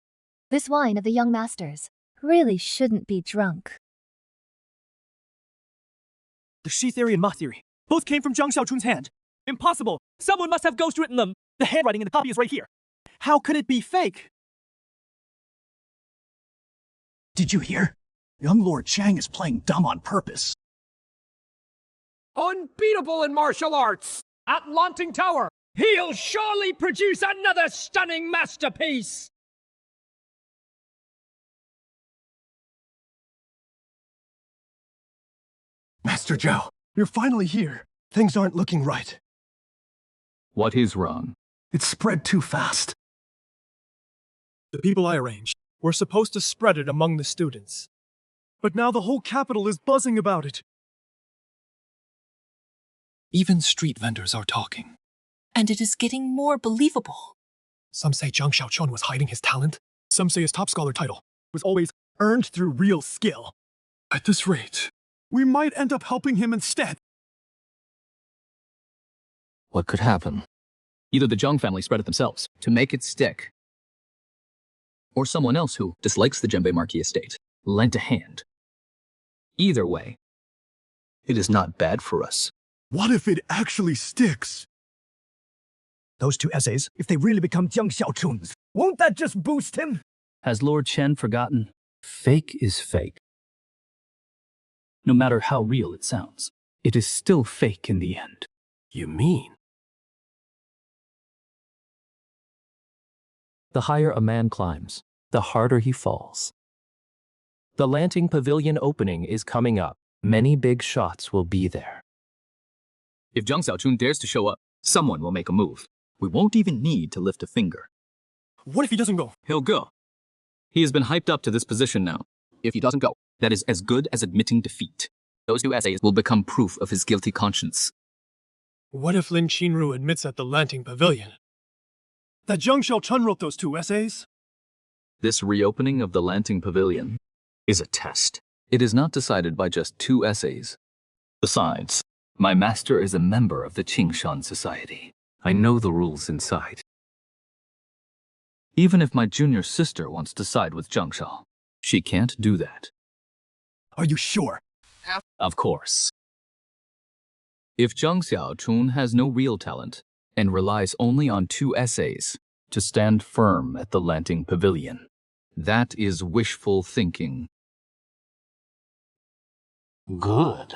Speaker 8: This wine of the young masters really shouldn't be drunk.
Speaker 2: The Shi theory and Ma theory both came from Zhang Xiaochun's hand. Impossible! Someone must have ghostwritten them! The handwriting in the copy is right here. How could it be fake?
Speaker 7: Did you hear? Young Lord Chang is playing dumb on purpose.
Speaker 6: Unbeatable in martial arts! At Launting Tower, he'll surely produce another stunning masterpiece!
Speaker 13: Master Zhao, you're finally here. Things aren't looking right.
Speaker 11: What is wrong?
Speaker 13: It's spread too fast.
Speaker 15: The people I arranged were supposed to spread it among the students. But now the whole capital is buzzing about it.
Speaker 4: Even street vendors are talking.
Speaker 21: And it is getting more believable.
Speaker 15: Some say Zhang Xiaochun was hiding his talent. Some say his top scholar title was always earned through real skill. At this rate, we might end up helping him instead.
Speaker 3: What could happen?
Speaker 4: Either the Zhang family spread it themselves
Speaker 12: To make it stick.
Speaker 4: or someone else who dislikes the Jembe Marquis estate lent a hand. Either way,
Speaker 3: It is not bad for us.
Speaker 15: What if it actually sticks?
Speaker 7: Those two essays, if they really become Jiang Xiaochun's, won't that just boost him?
Speaker 10: Has Lord Chen forgotten? Fake is fake. No matter how real it sounds, it is still fake in the end.
Speaker 13: You mean?
Speaker 5: The higher a man climbs, the harder he falls. The Lanting Pavilion opening is coming up. Many big shots will be there.
Speaker 4: if Zhang Xiaochun dares to show up, someone will make a move. We won't even need to lift a finger.
Speaker 15: What if he doesn't go?
Speaker 4: He'll go. He has been hyped up to this position now. If he doesn't go, that is as good as admitting defeat. Those two essays will become proof of his guilty conscience.
Speaker 15: What if Lin Qinru admits at the Lanting Pavilion that Zhang Xiaochun wrote those two essays?
Speaker 4: This reopening of the Lanting Pavilion is a test. It is not decided by just 2 essays. Besides, my master is a member of the Qingshan Society. I know the rules inside. Even if my junior sister wants to side with Zhang Shao, she can't do that.
Speaker 7: Are you sure?
Speaker 4: Of course. If Zhang Xiaochun has no real talent and relies only on 2 essays to stand firm at the Lanting Pavilion, that is wishful thinking.
Speaker 20: Good.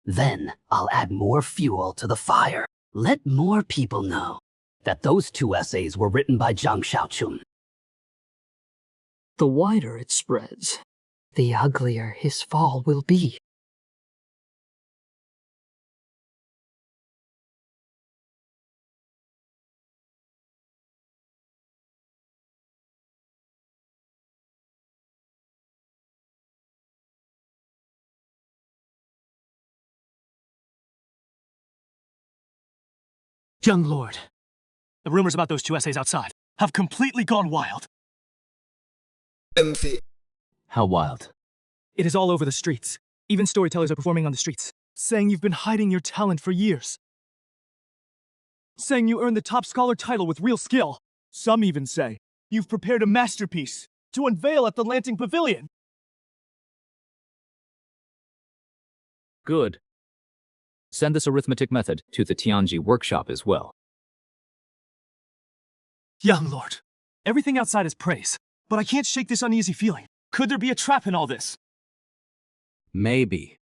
Speaker 20: Then I'll add more fuel to the fire. Let more people know that those 2 essays were written by Zhang Xiaochun.
Speaker 3: The wider it spreads, the uglier his fall will be.
Speaker 2: Young Lord, the rumors about those 2 essays outside have completely gone wild.
Speaker 4: How wild.
Speaker 2: It is all over the streets. Even storytellers are performing on the streets, saying you've been hiding your talent for years. Saying you earned the top scholar title with real skill. Some even say you've prepared a masterpiece to unveil at the Lanting Pavilion.
Speaker 4: Good. Send this arithmetic method to the Tianji workshop as well.
Speaker 2: Young lord, everything outside is praise, but I can't shake this uneasy feeling. Could there be a trap in all this?
Speaker 4: Maybe.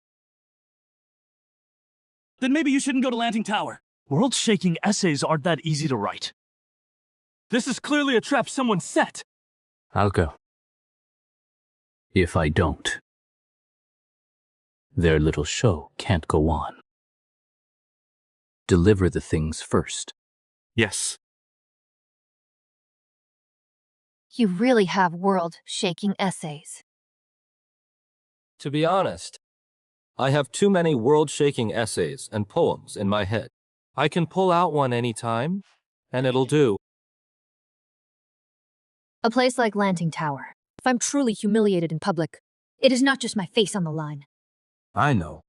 Speaker 2: Then maybe you shouldn't go to Lanting Tower. World-shaking essays aren't that easy to write. This is clearly a trap someone set.
Speaker 4: I'll go. If I don't, their little show can't go on. Deliver the things first.
Speaker 2: Yes.
Speaker 18: You really have world-shaking essays.
Speaker 5: To be honest, I have too many world-shaking essays and poems in my head. I can pull out one anytime, and it'll do.
Speaker 18: A place like Lanting Tower. If I'm truly humiliated in public, it is not just my face on the line.
Speaker 5: I know.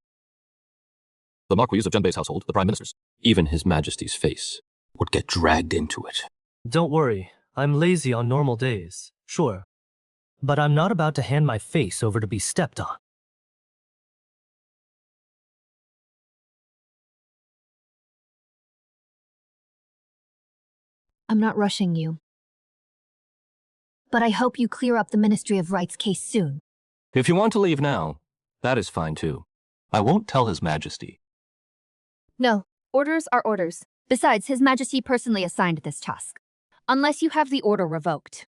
Speaker 5: The Marquis of Zhenbei's household, the Prime Minister's, even His Majesty's face would get dragged into it.
Speaker 17: Don't worry, I'm lazy on normal days, sure. But I'm not about to hand my face over to be stepped on.
Speaker 18: I'm not rushing you. But I hope you clear up the Ministry of Rights case soon.
Speaker 5: If you want to leave now, that is fine too. I won't tell His Majesty.
Speaker 18: No, orders are orders. Besides, His Majesty personally assigned this task. Unless you have the order revoked.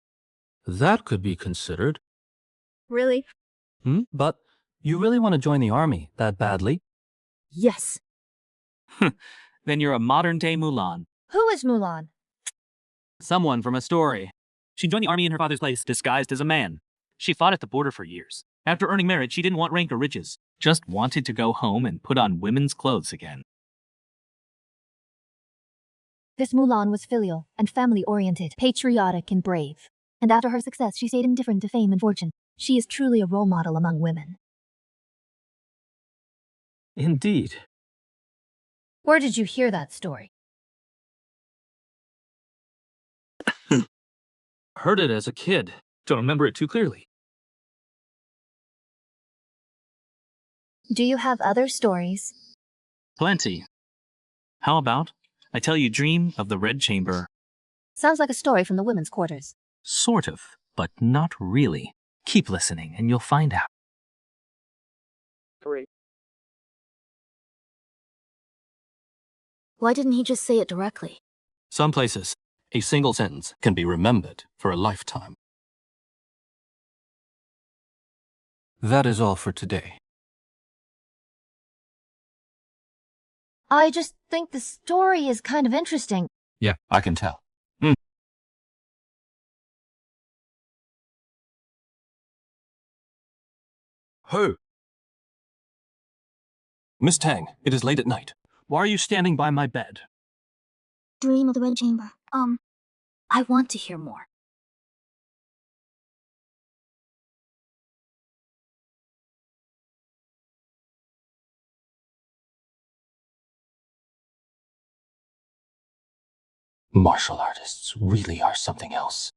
Speaker 1: That could be considered.
Speaker 18: Really?
Speaker 1: But you really want to join the army that badly?
Speaker 18: Yes.
Speaker 10: Then you're a modern-day Mulan.
Speaker 18: Who is Mulan?
Speaker 10: Someone from a story. She joined the army in her father's place, disguised as a man. She fought at the border for years. After earning merit, she didn't want rank or riches. Just wanted to go home and put on women's clothes again.
Speaker 18: This Mulan was filial and family-oriented, patriotic and brave. And after her success, she stayed indifferent to fame and fortune. She is truly a role model among women.
Speaker 1: Indeed.
Speaker 18: Where did you hear that story?
Speaker 1: Heard it as a kid. Don't remember it too clearly.
Speaker 18: Do you have other stories?
Speaker 10: Plenty. How about I tell you Dream of the Red Chamber?
Speaker 18: Sounds like a story from the women's quarters.
Speaker 10: Sort of, but not really. Keep listening and you'll find out.
Speaker 15: 3.
Speaker 8: Why didn't he just say it directly?
Speaker 5: Some places, a single sentence can be remembered for a lifetime. That is all for today.
Speaker 18: I just think the story is kind of interesting.
Speaker 5: Yeah, I can tell. Who? Miss Tang, it is late at night.
Speaker 10: Why are you standing by my bed?
Speaker 8: Dream of the Red Chamber. I want to hear more.
Speaker 5: Martial artists really are something else.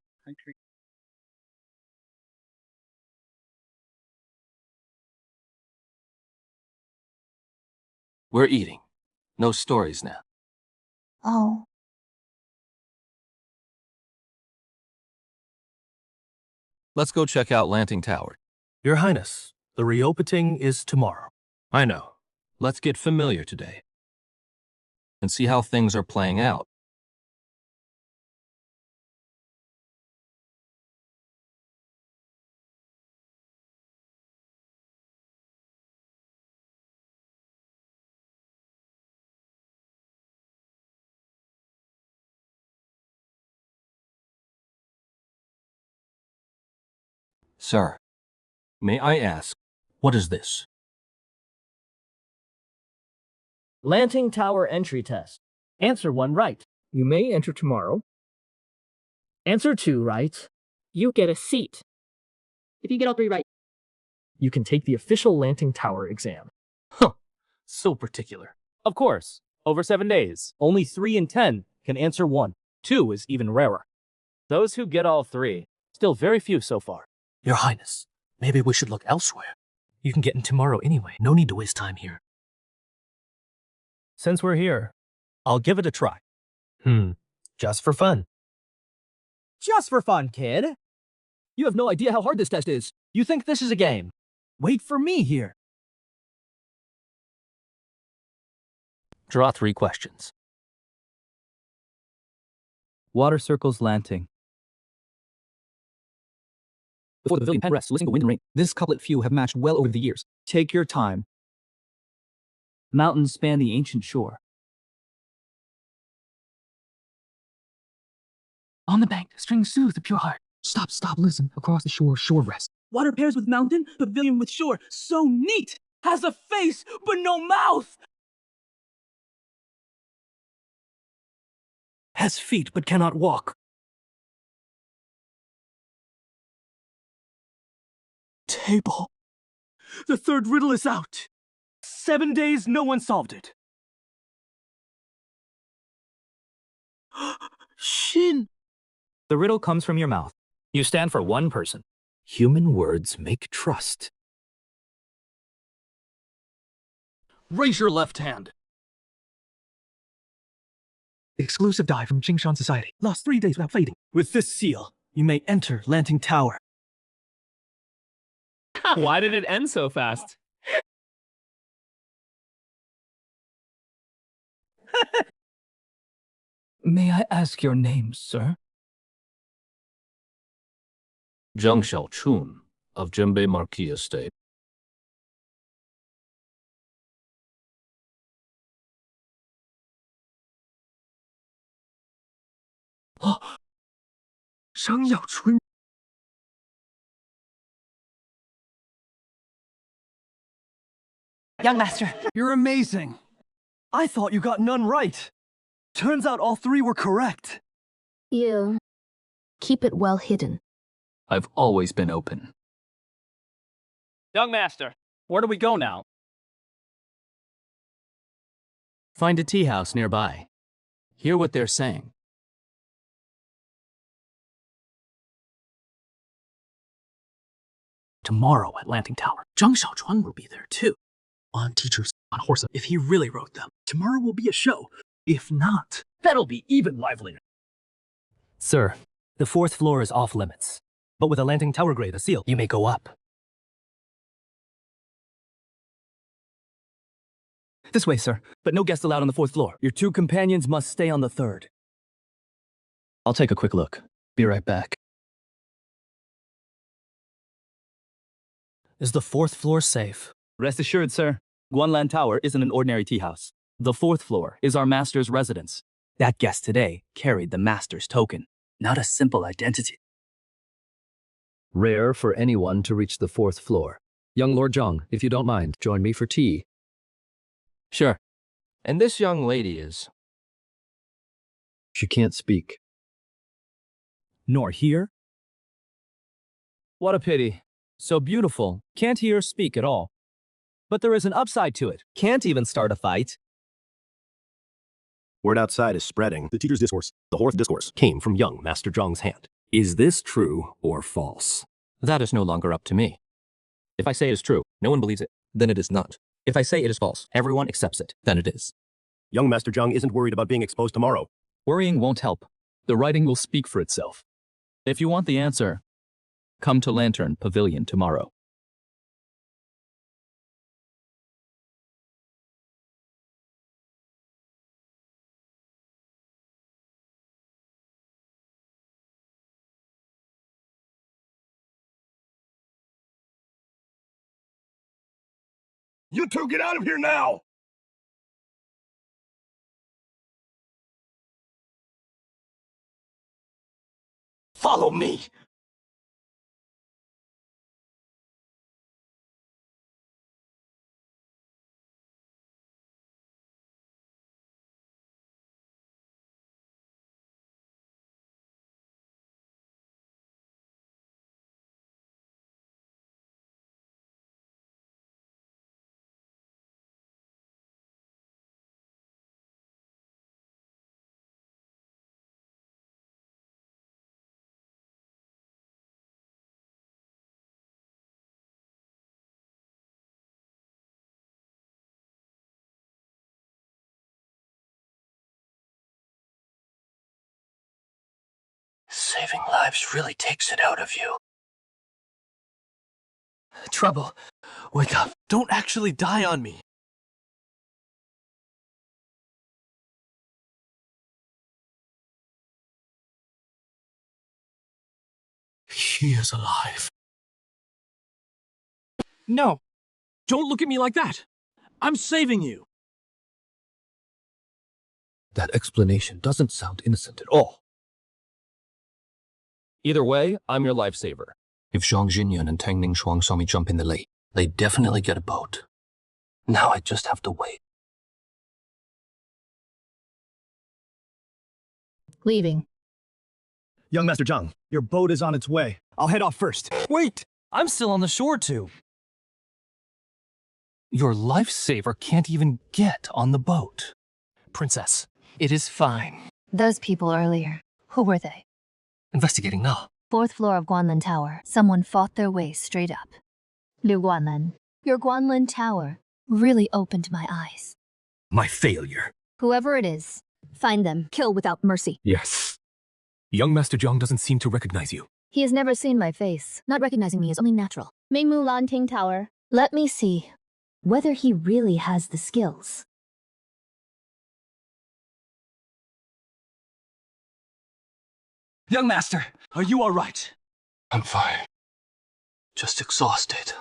Speaker 5: We're eating. No stories now.
Speaker 8: Oh.
Speaker 5: Let's go check out Lanting Tower.
Speaker 17: Your Highness, the reopening is tomorrow.
Speaker 5: I know. Let's get familiar today. And see how things are playing out. Sir, may I ask, what is this?
Speaker 9: Lanting Tower entry test. Answer 1 right. You may enter tomorrow. Answer 2 right. You get a seat. If you get all 3 right,
Speaker 2: you can take the official Lanting Tower exam.
Speaker 1: Huh. So particular.
Speaker 14: Of course, over 7 days, only 3 in 10 can answer 1. 2 is even rarer. Those who get all 3, still very few so far.
Speaker 25: Your Highness, maybe we should look elsewhere. You can get in tomorrow anyway. No need to waste time here.
Speaker 2: Since we're here, I'll give it a try.
Speaker 17: Just for fun.
Speaker 6: Just for fun, kid. You have no idea how hard this test is. You think this is a game. Wait for me here.
Speaker 1: Draw 3 questions.
Speaker 4: Water circles Lanting.
Speaker 6: Before the pavilion pen rests, listening to wind and rain. This couplet few have matched well over the years. Take your time.
Speaker 4: Mountains span the ancient shore.
Speaker 6: On the bank, strings soothe the pure heart. Stop, listen. Across the shore, shore rest. Water pairs with mountain, pavilion with shore. So neat! Has a face, but no mouth! Has feet, but cannot walk. Table. The third riddle is out. 7 days, no one solved it. Shin.
Speaker 2: The riddle comes from your mouth. You stand for one person.
Speaker 25: Human words make trust.
Speaker 6: Raise your left hand. Exclusive dye from Jingshan Society. Lost 3 days without fading. With this seal, you may enter Lanting Tower.
Speaker 14: Why did it end so fast?
Speaker 6: May I ask your name, sir?
Speaker 5: Zhang Xiaochun of Jembe Marquis Estate.
Speaker 6: Zhang Yaochun.
Speaker 16: Young master.
Speaker 6: You're amazing. I thought you got none right. Turns out all 3 were correct.
Speaker 16: You keep it well hidden.
Speaker 4: I've always been open.
Speaker 14: Young master, where do we go now?
Speaker 12: Find a tea house nearby. Hear what they're saying.
Speaker 2: Tomorrow at Lanting Tower, Zhang Xiaochuan will be there too. On teachers, on horses. If he really wrote them, tomorrow will be a show. If not, that'll be even livelier.
Speaker 17: Sir, the 4th floor is off limits. But with a Lanting Tower grade, a seal, you may go up.
Speaker 6: This way, sir. But no guests allowed on the 4th floor. Your 2 companions must stay on the 3rd.
Speaker 12: I'll take a quick look. Be right back.
Speaker 17: Is the 4th floor safe?
Speaker 14: Rest assured, sir. Guanlan Tower isn't an ordinary tea house. The 4th floor is our master's residence. That guest today carried the master's token, not a simple identity.
Speaker 19: Rare for anyone to reach the 4th floor. Young Lord Zhang, if you don't mind, join me for tea.
Speaker 5: Sure. And this young lady is...
Speaker 19: She can't speak.
Speaker 14: Nor hear? What a pity. So beautiful, can't hear or speak at all. But there is an upside to it. Can't even start a fight.
Speaker 13: Word outside is spreading. The teacher's discourse, the Horth discourse, came from young Master Zhang's hand. Is this true or false?
Speaker 1: That is no longer up to me. If I say it is true, no one believes it, then it is not. If I say it is false, everyone accepts it, then it is.
Speaker 13: Young Master Zhang isn't worried about being exposed tomorrow.
Speaker 4: Worrying won't help. The writing will speak for itself. If you want the answer, come to Lantern Pavilion tomorrow.
Speaker 13: You 2 get out of here now!
Speaker 6: Follow me!
Speaker 3: Saving lives really takes it out of you.
Speaker 17: Trouble. Wake up. Don't actually die on me. He is alive.
Speaker 1: No! Don't look at me like that! I'm saving you!
Speaker 25: That explanation doesn't sound innocent at all.
Speaker 5: Either way, I'm your lifesaver.
Speaker 25: If Zhang Jinyan and Tang Ningshuang saw me jump in the lake, they'd definitely get a boat. Now I just have to wait.
Speaker 18: Leaving.
Speaker 7: Young Master Zhang, your boat is on its way. I'll head off first.
Speaker 2: Wait! I'm still on the shore too.
Speaker 17: Your lifesaver can't even get on the boat. Princess, it is fine.
Speaker 18: Those people earlier. Who were they?
Speaker 17: Investigating now.
Speaker 18: 4th floor of Guanlin Tower. Someone fought their way straight up. Liu Guanlin, your Guanlin Tower really opened my eyes.
Speaker 13: My failure.
Speaker 18: Whoever it is, find them. Kill without mercy.
Speaker 14: Yes. Young Master Zhang doesn't seem to recognize you.
Speaker 18: He has never seen my face. Not recognizing me is only natural. Mingmu Lanting Tower. Let me see whether he really has the skills.
Speaker 2: Young Master, are you alright?
Speaker 25: I'm fine. Just exhausted.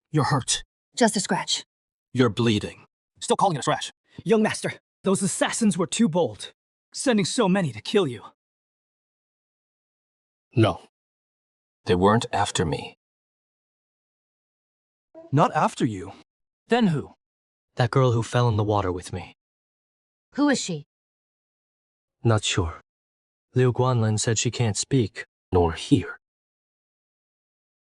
Speaker 2: You're hurt.
Speaker 18: Just a scratch.
Speaker 25: You're bleeding.
Speaker 2: Still calling it a scratch. Young Master, those assassins were too bold. Sending so many to kill you.
Speaker 25: No. They weren't after me.
Speaker 2: Not after you. Then who?
Speaker 17: That girl who fell in the water with me.
Speaker 18: Who is she?
Speaker 17: Not sure. Liu Guanlin said she can't speak, nor hear.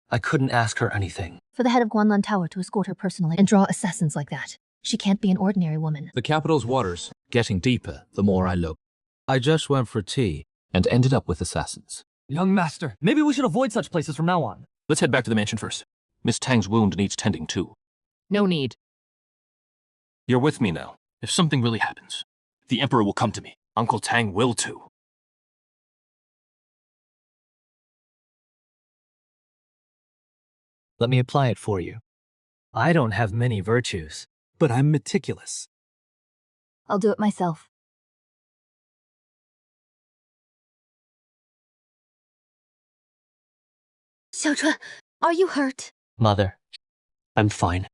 Speaker 17: I couldn't ask her anything.
Speaker 18: For the head of Guanlin Tower to escort her personally and draw assassins like that. She can't be an ordinary woman.
Speaker 1: The capital's waters getting deeper the more I look.
Speaker 12: I just went for tea and ended up with assassins.
Speaker 2: Young Master, maybe we should avoid such places from now on.
Speaker 1: Let's head back to the mansion first. Miss Tang's wound needs tending too.
Speaker 16: No need.
Speaker 1: You're with me now. If something really happens, the Emperor will come to me. Uncle Tang will too.
Speaker 17: Let me apply it for you. I don't have many virtues, but I'm meticulous.
Speaker 18: I'll do it myself. Xiaochuan, are you hurt?
Speaker 17: Mother, I'm fine.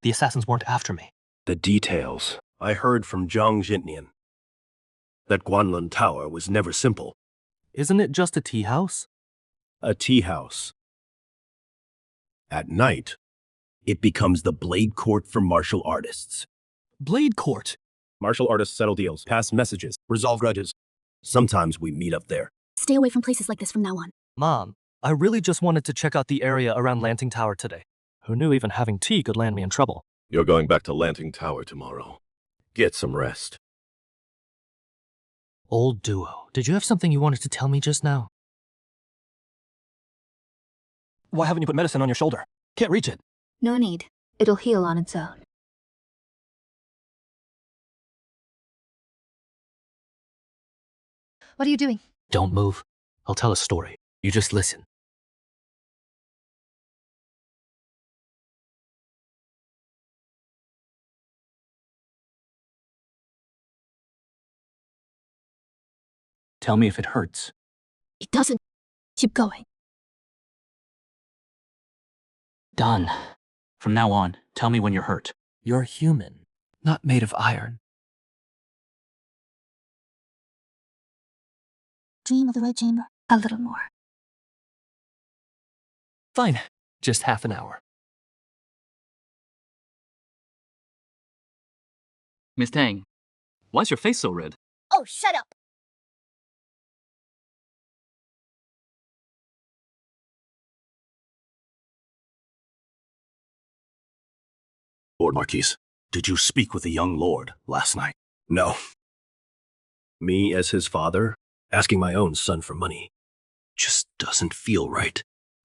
Speaker 17: The assassins weren't after me.
Speaker 13: The details. I heard from Zhang Jinyan. That Guanlin Tower was never simple.
Speaker 17: Isn't it just a tea house?
Speaker 13: A tea house. At night, it becomes the blade court for martial artists.
Speaker 2: Blade court?
Speaker 13: Martial artists settle deals, pass messages, resolve grudges. Sometimes we meet up there.
Speaker 8: Stay away from places like this from now on.
Speaker 17: Mom, I really just wanted to check out the area around Lanting Tower today. Who knew even having tea could land me in trouble?
Speaker 13: You're going back to Lanting Tower tomorrow. Get some rest.
Speaker 17: Old duo, did you have something you wanted to tell me just now?
Speaker 2: Why haven't you put medicine on your shoulder? Can't reach it.
Speaker 8: No need.
Speaker 18: It'll heal on its own. What are you doing?
Speaker 17: Don't move. I'll tell a story. You just listen.
Speaker 1: Tell me if it hurts.
Speaker 8: It doesn't. Keep going.
Speaker 10: Done. From now on, tell me when you're hurt.
Speaker 17: You're human, not made of iron.
Speaker 8: Dream of the Red Chamber. A little more.
Speaker 17: Fine. Just half an hour.
Speaker 10: Miss Tang, why's your face so red?
Speaker 8: Oh, shut up!
Speaker 13: Lord Marquis, did you speak with the young lord last night? No. Me as his father, asking my own son for money, just doesn't feel right.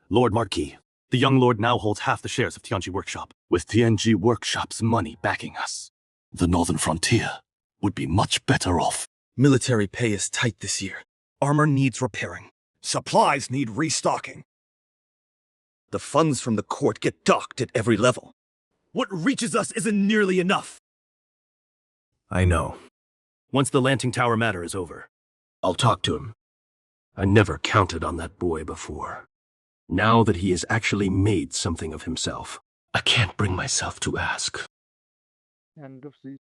Speaker 11: Lord Marquis, the young lord now holds half the shares of Tianji Workshop, with Tianji Workshop's money backing us. The northern frontier would be much better off. Military pay is tight this year. Armor needs repairing.
Speaker 7: Supplies need restocking.
Speaker 11: The funds from the court get docked at every level.
Speaker 7: What reaches us isn't nearly enough.
Speaker 11: I know. Once the Lanting Tower matter is over, I'll talk to him. I never counted on that boy before. Now that he has actually made something of himself, I can't bring myself to ask.
Speaker 20: End of season.